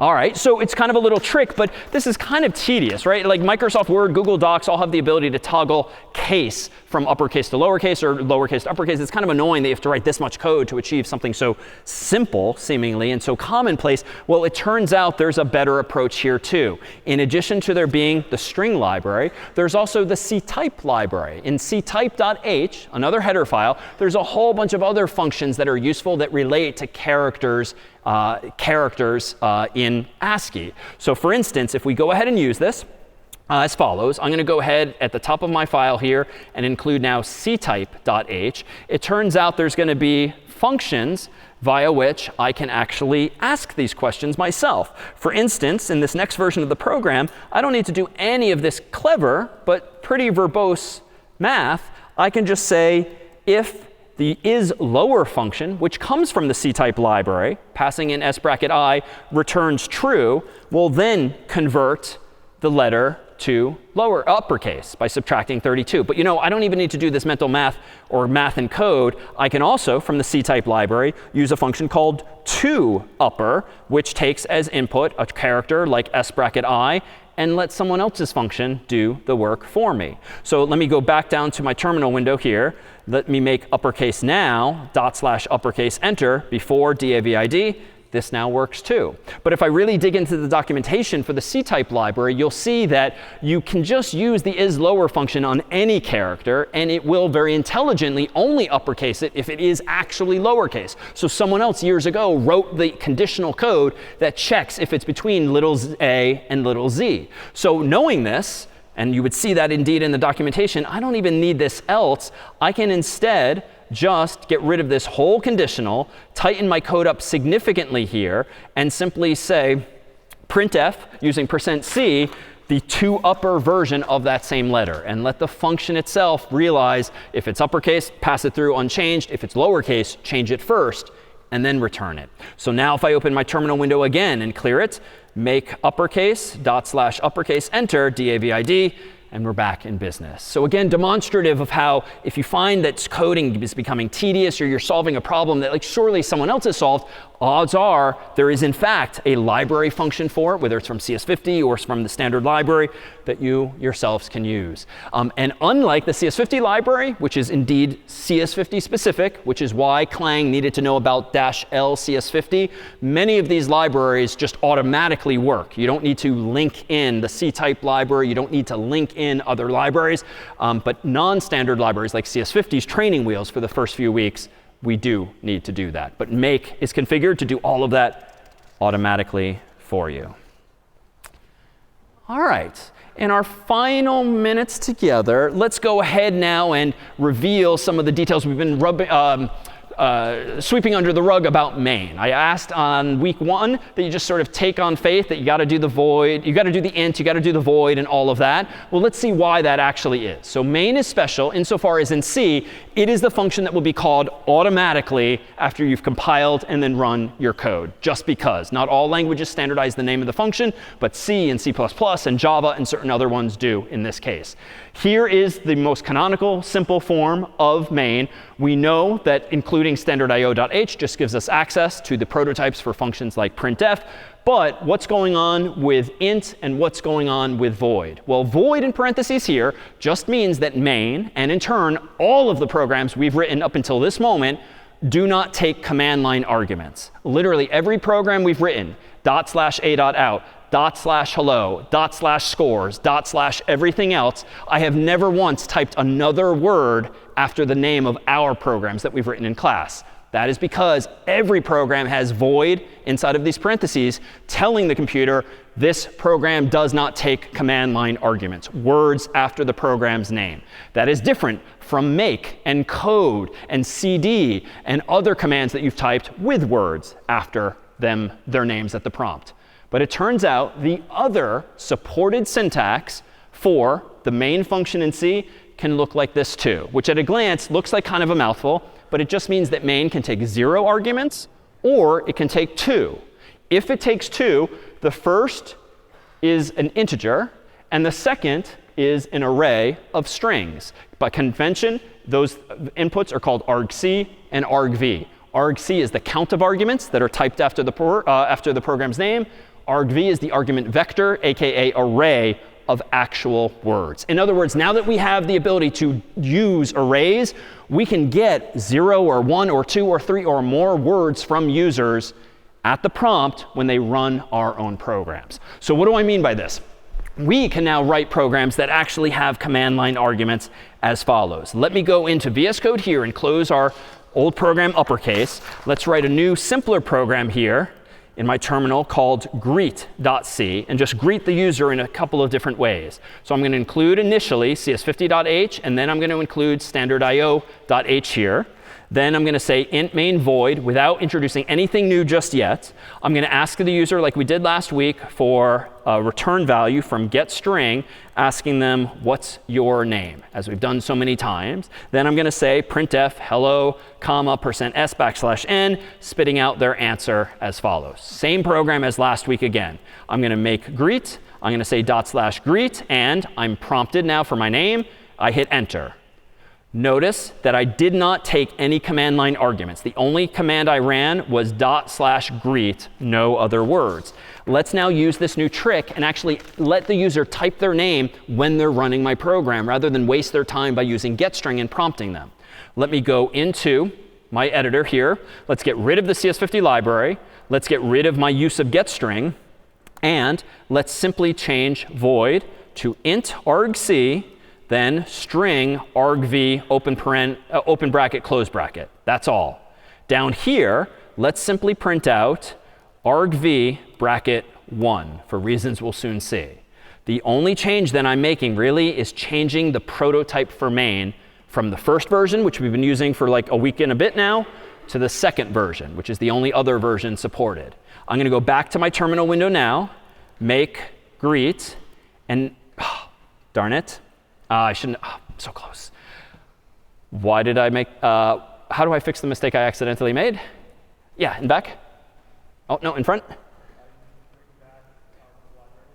Speaker 4: All right, so it's kind of a little trick, but this is kind of tedious, right? Like Microsoft Word, Google Docs all have the ability to toggle case from uppercase to lowercase or lowercase to uppercase. It's kind of annoying that you have to write this much code to achieve something so simple, seemingly, and so commonplace. Well, it turns out there's a better approach here, too. In addition to there being the string library, there's also the ctype library. In ctype.h, another header file, there's a whole bunch of other functions that are useful that relate to characters in ASCII. So for instance, if we go ahead and use this as follows, I'm going to go ahead at the top of my file here and include now ctype.h. It turns out there's going to be functions via which I can actually ask these questions myself. For instance, in this next version of the program, I don't need to do any of this clever but pretty verbose math. I can just say if the isLower function, which comes from the ctype library, passing in s_i, returns true, will then convert the letter to uppercase by subtracting 32. But you know, I don't even need to do this mental math or math in code. I can also, from the ctype library, use a function called toUpper, which takes as input a character like s_i and let someone else's function do the work for me. So let me go back down to my terminal window here. Let me make uppercase now, /uppercase enter before DAVID. This now works too. But if I really dig into the documentation for the ctype library, you'll see that you can just use the isLower function on any character, and it will very intelligently only uppercase it if it is actually lowercase. So someone else years ago wrote the conditional code that checks if it's between little a and little z. So knowing this, and you would see that indeed in the documentation, I don't even need this else. I can instead just get rid of this whole conditional, tighten my code up significantly here, and simply say printf using %c the toUpper version of that same letter, and let the function itself realize if it's uppercase, pass it through unchanged. If it's lowercase, change it first, and then return it. So now if I open my terminal window again and clear it, make uppercase, /uppercase, enter, DAVID, and we're back in business. So again, demonstrative of how if you find that coding is becoming tedious or you're solving a problem that like surely someone else has solved, odds are there is in fact a library function for it, whether it's from CS50 or from the standard library that you yourselves can use. And unlike the CS50 library, which is indeed CS50 specific, which is why Clang needed to know about -L CS50, many of these libraries just automatically work. You don't need to link in the ctype library. You don't need to link in other libraries. But non-standard libraries like CS50's training wheels for the first few weeks, we do need to do that. But make is configured to do all of that automatically for you. All right. In our final minutes together, let's go ahead now and reveal some of the details we've been sweeping under the rug about main. I asked on week 1 that you just sort of take on faith that you got to do the void, you got to do the int, you got to do the void and all of that. Well, let's see why that actually is. So main is special insofar as in C, it is the function that will be called automatically after you've compiled and then run your code, just because. Not all languages standardize the name of the function, but C and C++ and Java and certain other ones do in this case. Here is the most canonical, simple form of main. We know that including standard io.h just gives us access to the prototypes for functions like printf. But what's going on with int and what's going on with void? Well, void in parentheses here just means that main, and in turn, all of the programs we've written up until this moment do not take command line arguments. Literally every program we've written, /a.out, /hello, /scores, /everything else, I have never once typed another word after the name of our programs that we've written in class. That is because every program has void inside of these parentheses telling the computer this program does not take command line arguments, words after the program's name. That is different from make and code and cd and other commands that you've typed with words after their names at the prompt. But it turns out the other supported syntax for the main function in C can look like this too, which at a glance looks like kind of a mouthful, but it just means that main can take 0 arguments or it can take 2. If it takes 2, the first is an integer and the second is an array of strings. By convention, those inputs are called argc and argv. Argc is the count of arguments that are typed after the program's name. Argv is the argument vector, aka array of actual words. In other words, now that we have the ability to use arrays, we can get 0 or 1 or 2 or 3 or more words from users at the prompt when they run our own programs. So what do I mean by this? We can now write programs that actually have command line arguments as follows. Let me go into VS Code here and close our old program uppercase. Let's write a new, simpler program here in my terminal called greet.c and just greet the user in a couple of different ways. So I'm going to include initially CS50.h, and then I'm going to include standard.io.h here. Then I'm going to say int main void without introducing anything new just yet. I'm going to ask the user, like we did last week, for a return value from getString, asking them, what's your name, as we've done so many times. Then I'm going to say printf hello, comma, %s\n, spitting out their answer as follows. Same program as last week again. I'm going to make greet. I'm going to say /greet, and I'm prompted now for my name. I hit enter. Notice that I did not take any command line arguments. The only command I ran was /greet, no other words. Let's now use this new trick and actually let the user type their name when they're running my program, rather than waste their time by using getString and prompting them. Let me go into my editor here. Let's get rid of the CS50 library. Let's get rid of my use of getString. And let's simply change void to int argc, then string argv open bracket, close bracket. That's all. Down here, let's simply print out argv bracket 1 for reasons we'll soon see. The only change that I'm making really is changing the prototype for main from the first version, which we've been using for like a week and a bit now, to the second version, which is the only other version supported. I'm going to go back to my terminal window now, make greet, and darn it. I shouldn't, so close. Why did I make, how do I fix the mistake I accidentally made? Yeah, in back. Oh, no, in front.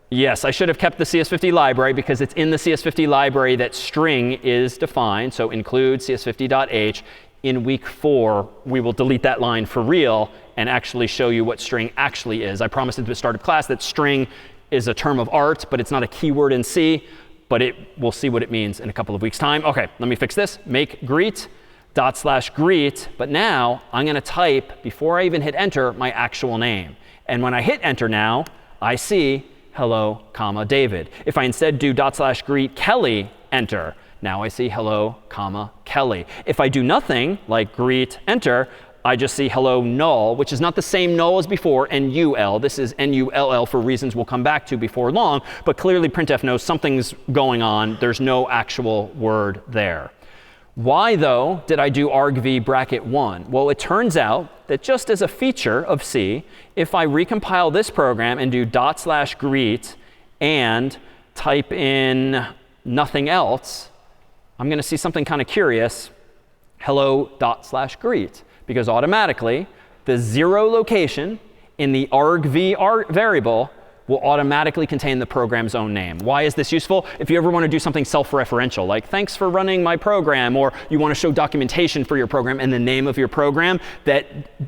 Speaker 4: Yes, I should have kept the CS50 library because it's in the CS50 library that string is defined. So include CS50.h. In week 4, we will delete that line for real and actually show you what string actually is. I promised at the start of class that string is a term of art, but it's not a keyword in C. But we'll see what it means in a couple of weeks' time. OK, let me fix this. Make greet /greet. But now I'm going to type, before I even hit enter, my actual name. And when I hit enter now, I see hello, comma, David. If I instead do /greet Kelly, enter, now I see hello, comma, Kelly. If I do nothing, like greet, enter, I just see hello, null, which is not the same null as before, NUL. This is NULL for reasons we'll come back to before long. But clearly, printf knows something's going on. There's no actual word there. Why, though, did I do argv bracket 1? Well, it turns out that just as a feature of C, if I recompile this program and do /greet and type in nothing else, I'm going to see something kind of curious, hello /greet. Because automatically, the 0 location in the argv variable will automatically contain the program's own name. Why is this useful? If you ever want to do something self-referential, like thanks for running my program, or you want to show documentation for your program and the name of your program that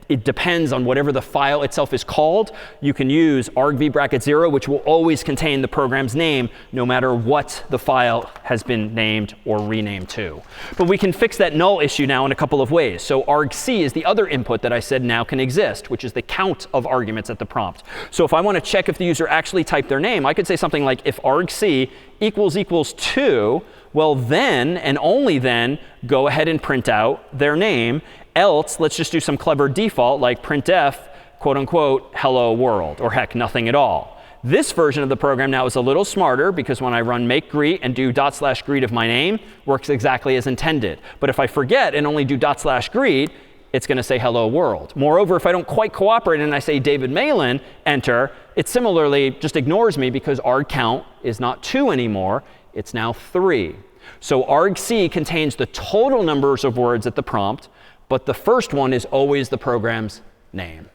Speaker 4: it depends on whatever the file itself is called, you can use argv bracket 0, which will always contain the program's name no matter what the file has been named or renamed to. But we can fix that null issue now in a couple of ways. So argc is the other input that I said now can exist, which is the count of arguments at the prompt. So if I want to check if the user actually typed their name, I could say something like if argc equals 2, well then, and only then, go ahead and print out their name. Else, let's just do some clever default like printf, quote unquote, hello world, or heck, nothing at all. This version of the program now is a little smarter because when I run make greet and do /greet of my name, works exactly as intended. But if I forget and only do /greet, it's going to say hello world. Moreover, if I don't quite cooperate and I say David Malin, enter, it similarly just ignores me because arg count is not 2 anymore. It's now 3. So argc contains the total numbers of words at the prompt, but the first one is always the program's name.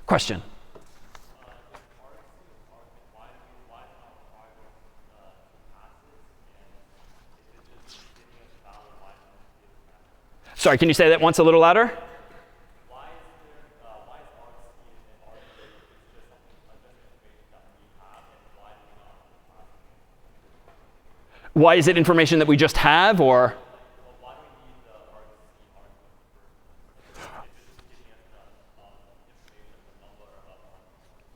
Speaker 4: Question? Sorry, can you say that once a little louder? Why is it information that we just have, or?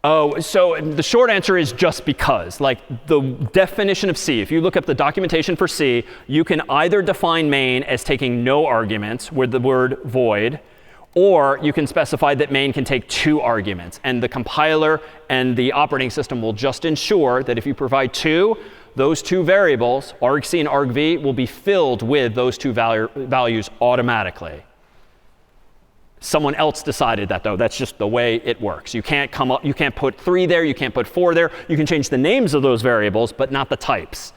Speaker 4: Oh, so the short answer is just because. Like the definition of C, if you look up the documentation for C, you can either define main as taking no arguments with the word void, or you can specify that main can take 2 arguments. And the compiler and the operating system will just ensure that if you provide 2, those 2 variables, argc and argv, will be filled with those 2 values automatically. Someone else decided that, though. That's just the way it works. You can't put 3 there, you can't put 4 there. You can change the names of those variables, but not the types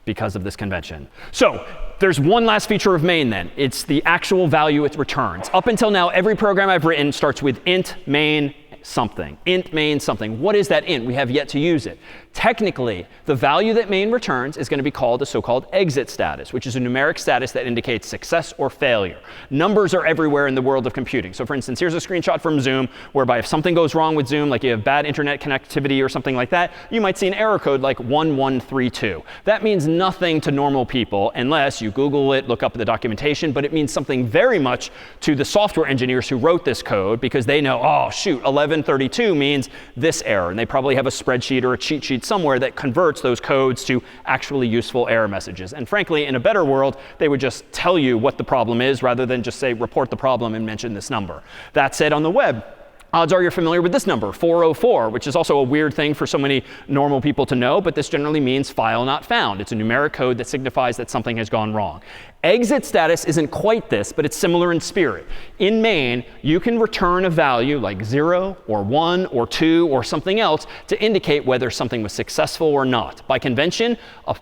Speaker 4: because of this convention. So there's one last feature of main then. It's the actual value it returns. Up until now, every program I've written starts with int main something. Int main something. What is that int? We have yet to use it. Technically, the value that main returns is going to be called the so-called exit status, which is a numeric status that indicates success or failure. Numbers are everywhere in the world of computing. So for instance, here's a screenshot from Zoom, whereby if something goes wrong with Zoom, like you have bad internet connectivity or something like that, you might see an error code like 1132. That means nothing to normal people unless you Google it, look up the documentation, but it means something very much to the software engineers who wrote this code because they know, oh, shoot, 1132 means this error. And they probably have a spreadsheet or a cheat sheet somewhere that converts those codes to actually useful error messages. And frankly, in a better world, they would just tell you what the problem is rather than just say, report the problem and mention this number. That said, on the web, odds are you're familiar with this number, 404, which is also a weird thing for so many normal people to know, but this generally means file not found. It's a numeric code that signifies that something has gone wrong. Exit status isn't quite this, but it's similar in spirit. In main, you can return a value like 0 or 1 or 2 or something else to indicate whether something was successful or not. By convention, a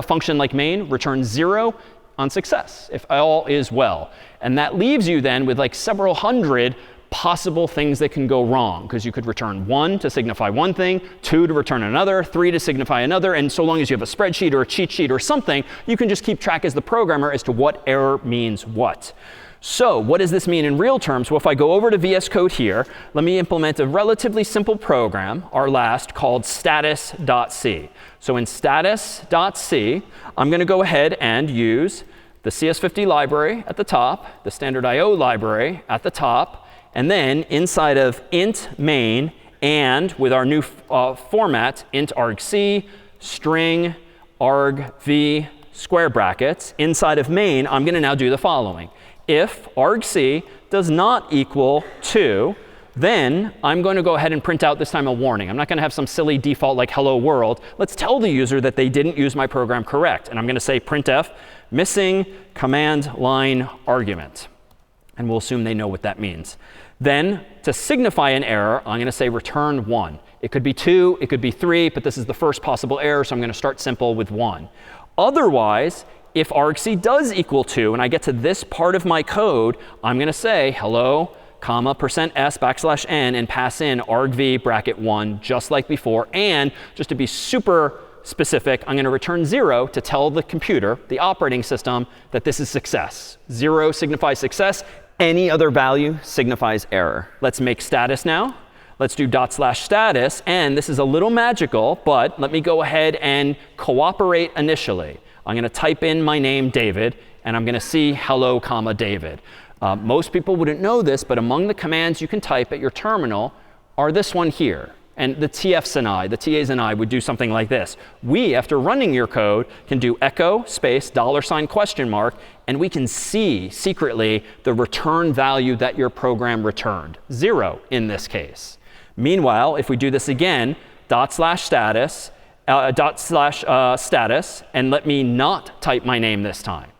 Speaker 4: function like main returns 0 on success, if all is well. And that leaves you then with like several hundred possible things that can go wrong, because you could return 1 to signify one thing, 2 to return another, 3 to signify another, and so long as you have a spreadsheet or a cheat sheet or something, you can just keep track as the programmer as to what error means what. So what does this mean in real terms? Well, if I go over to VS Code here, let me implement a relatively simple program, our last, called status.c. So in status.c, I'm going to go ahead and use the CS50 library at the top, the standard IO library at the top, and then inside of int main, and with our new format, int argc, string argv, square brackets, inside of main, I'm going to now do the following. If argc does not equal 2, then I'm going to go ahead and print out this time a warning. I'm not going to have some silly default like hello world. Let's tell the user that they didn't use my program correct. And I'm going to say printf missing command line argument. And we'll assume they know what that means. Then, to signify an error, I'm going to say return 1. It could be 2, it could be 3, but this is the first possible error, so I'm going to start simple with 1. Otherwise, if argc does equal 2, and I get to this part of my code, I'm going to say hello comma, %s\n, and pass in argv bracket 1, just like before. And just to be super specific, I'm going to return 0 to tell the computer, the operating system, that this is success. 0 signifies success. Any other value signifies error. Let's make status now. Let's do /status. And this is a little magical, but let me go ahead and cooperate initially. I'm going to type in my name, David, and I'm going to see hello, comma, David. Most people wouldn't know this, but among the commands you can type at your terminal are this one here. And the TFs and I, the TAs and I would do something like this. We, after running your code, can do echo space $? and we can see secretly the return value that your program returned, 0 in this case. Meanwhile, if we do this again, /status, status, and let me not type my name this time.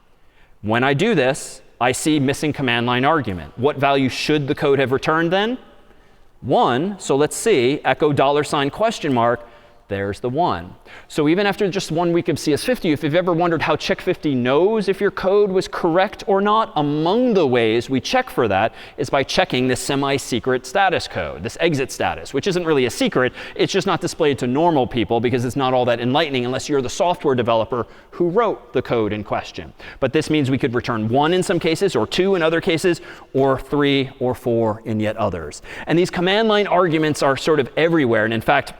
Speaker 4: When I do this, I see missing command line argument. What value should the code have returned then? 1. So let's see, echo $? There's the 1. So even after just 1 week of CS50, if you've ever wondered how Check50 knows if your code was correct or not, among the ways we check for that is by checking this semi-secret status code, this exit status, which isn't really a secret. It's just not displayed to normal people because it's not all that enlightening unless you're the software developer who wrote the code in question. But this means we could return 1 in some cases, or 2 in other cases, or 3 or 4 in yet others. And these command line arguments are sort of everywhere. And in fact,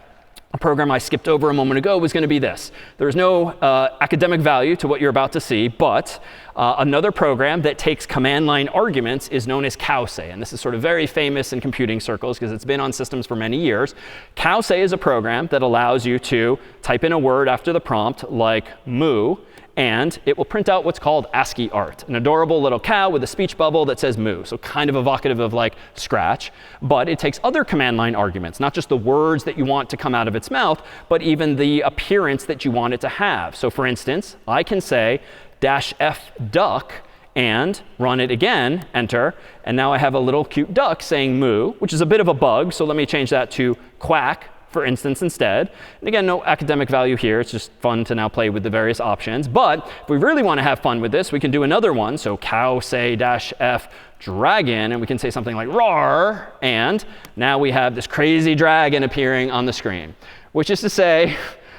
Speaker 4: a program I skipped over a moment ago was going to be this. There's no academic value to what you're about to see, but another program that takes command line arguments is known as cowsay. And this is sort of very famous in computing circles because it's been on systems for many years. Cowsay is a program that allows you to type in a word after the prompt like moo, and it will print out what's called ASCII art, an adorable little cow with a speech bubble that says moo, so kind of evocative of like Scratch. But it takes other command line arguments, not just the words that you want to come out of its mouth, but even the appearance that you want it to have. So for instance, I can say -f duck and run it again, enter, and now I have a little cute duck saying moo, which is a bit of a bug, so let me change that to quack, for instance, instead. And again, no academic value here. It's just fun to now play with the various options. But if we really want to have fun with this, we can do another one. So cow say -f dragon, and we can say something like roar. And now we have this crazy dragon appearing on the screen, which is to say,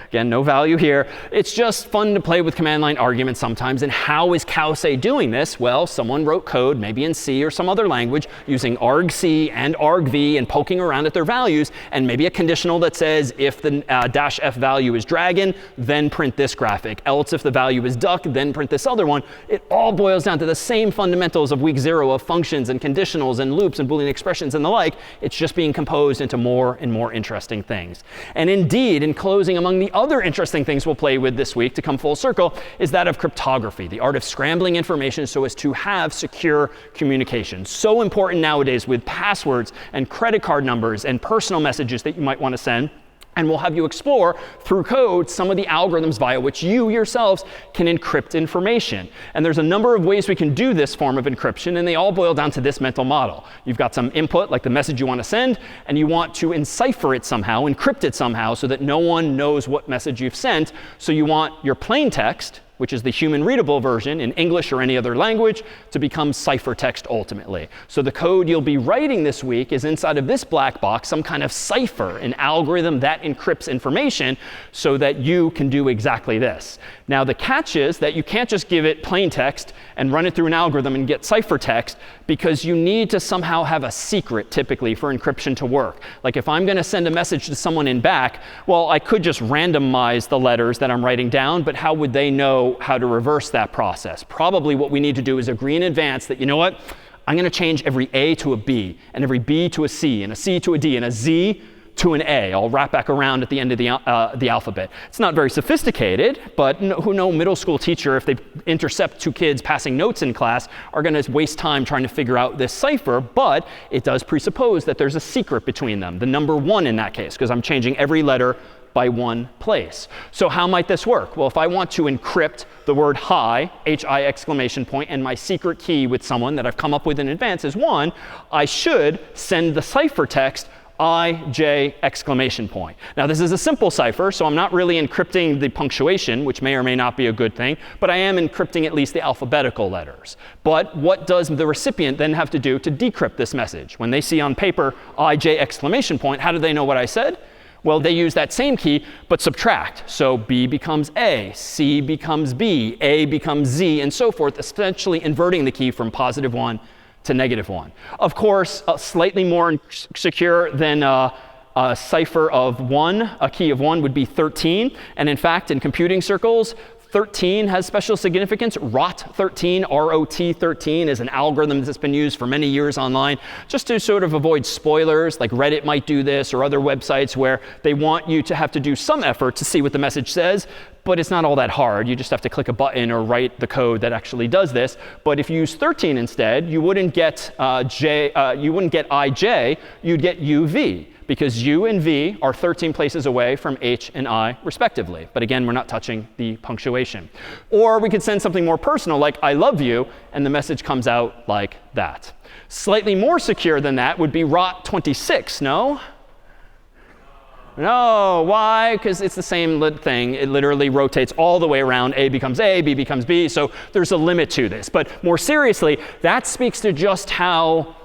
Speaker 4: again, no value here. It's just fun to play with command line arguments sometimes. And how is cowsay doing this? Well, someone wrote code, maybe in C or some other language, using argc and argv and poking around at their values, and maybe a conditional that says if the -f value is dragon, then print this graphic. Else if the value is duck, then print this other one. It all boils down to the same fundamentals of week 0 of functions and conditionals and loops and Boolean expressions and the like. It's just being composed into more and more interesting things. And indeed, in closing, among the other interesting things we'll play with this week to come full circle is that of cryptography, the art of scrambling information so as to have secure communication. So important nowadays with passwords and credit card numbers and personal messages that you might want to send. And we'll have you explore through code some of the algorithms via which you yourselves can encrypt information. And there's a number of ways we can do this form of encryption, and they all boil down to this mental model. You've got some input, like the message you want to send, and you want to encipher it somehow, encrypt it somehow, so that no one knows what message you've sent. So you want your plain text, which is the human readable version in English or any other language, to become ciphertext ultimately. So the code you'll be writing this week is inside of this black box, some kind of cipher, an algorithm that encrypts information so that you can do exactly this. Now the catch is that you can't just give it plain text and run it through an algorithm and get ciphertext, because you need to somehow have a secret typically for encryption to work. Like if I'm going to send a message to someone in back, well, I could just randomize the letters that I'm writing down, but how would they know how to reverse that process? Probably what we need to do is agree in advance that, you know what, I'm going to change every A to a B, and every B to a C, and a C to a D, and a Z to an A. I'll wrap back around at the end of the alphabet. It's not very sophisticated, but no middle school teacher, if they intercept 2 kids passing notes in class, are going to waste time trying to figure out this cipher. But it does presuppose that there's a secret between them, the number 1 in that case, because I'm changing every letter by 1 place. So how might this work? Well, if I want to encrypt the word hi, H-I exclamation point, and my secret key with someone that I've come up with in advance is 1, I should send the ciphertext IJ exclamation point. Now, this is a simple cipher, so I'm not really encrypting the punctuation, which may or may not be a good thing, but I am encrypting at least the alphabetical letters. But what does the recipient then have to do to decrypt this message? When they see on paper IJ exclamation point, how do they know what I said? Well, they use that same key, but subtract. So B becomes A, C becomes B, A becomes Z, and so forth, essentially inverting the key from +1 to -1. Of course, slightly more secure than a cipher of 1, a key of 1 would be 13. And in fact, in computing circles, 13 has special significance. ROT13, ROT13 is an algorithm that's been used for many years online just to sort of avoid spoilers, like Reddit might do this or other websites where they want you to have to do some effort to see what the message says. But it's not all that hard. You just have to click a button or write the code that actually does this. But if you use 13 instead, you wouldn't get IJ, you'd get UV. Because U and V are 13 places away from H and I, respectively. But again, we're not touching the punctuation. Or we could send something more personal, like I love you, and the message comes out like that. Slightly more secure than that would be ROT26, no? No, why? Because it's the same thing. It literally rotates all the way around. A becomes A, B becomes B. So there's a limit to this. But more seriously, that speaks to just how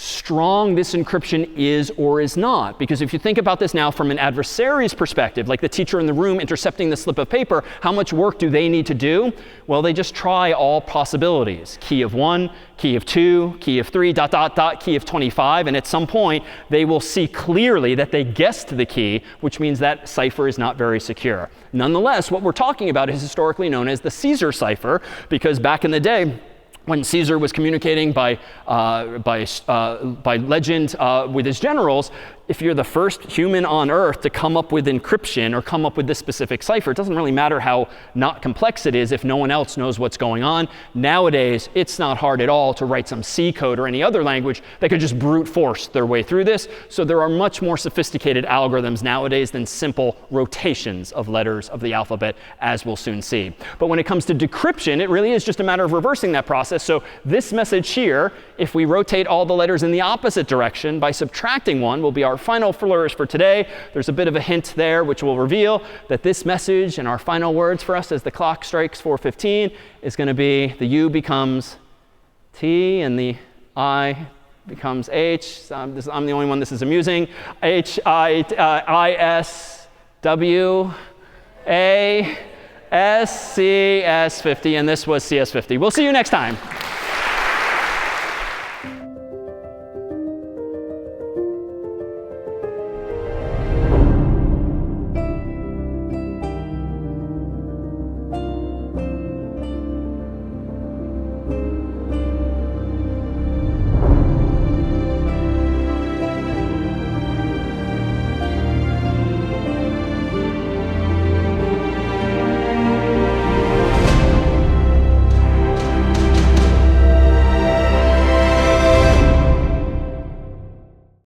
Speaker 4: strong this encryption is or is not. Because if you think about this now from an adversary's perspective, like the teacher in the room intercepting the slip of paper, how much work do they need to do? Well, they just try all possibilities. Key of 1, key of 2, key of 3, ... key of 25. And at some point, they will see clearly that they guessed the key, which means that cipher is not very secure. Nonetheless, what we're talking about is historically known as the Caesar cipher, because back in the day, when Caesar was communicating by legend with his generals, if you're the first human on Earth to come up with encryption or come up with this specific cipher, it doesn't really matter how not complex it is if no one else knows what's going on. Nowadays, it's not hard at all to write some C code or any other language that could just brute force their way through this. So there are much more sophisticated algorithms nowadays than simple rotations of letters of the alphabet, as we'll soon see. But when it comes to decryption, it really is just a matter of reversing that process. So this message here, if we rotate all the letters in the opposite direction by subtracting 1, will be our final flourish for today. There's a bit of a hint there which will reveal that this message and our final words for us as the clock strikes 4:15 is going to be the U becomes T and the I becomes H. I'm the only one this is amusing. HISWASCS50, and this was CS50. We'll see you next time.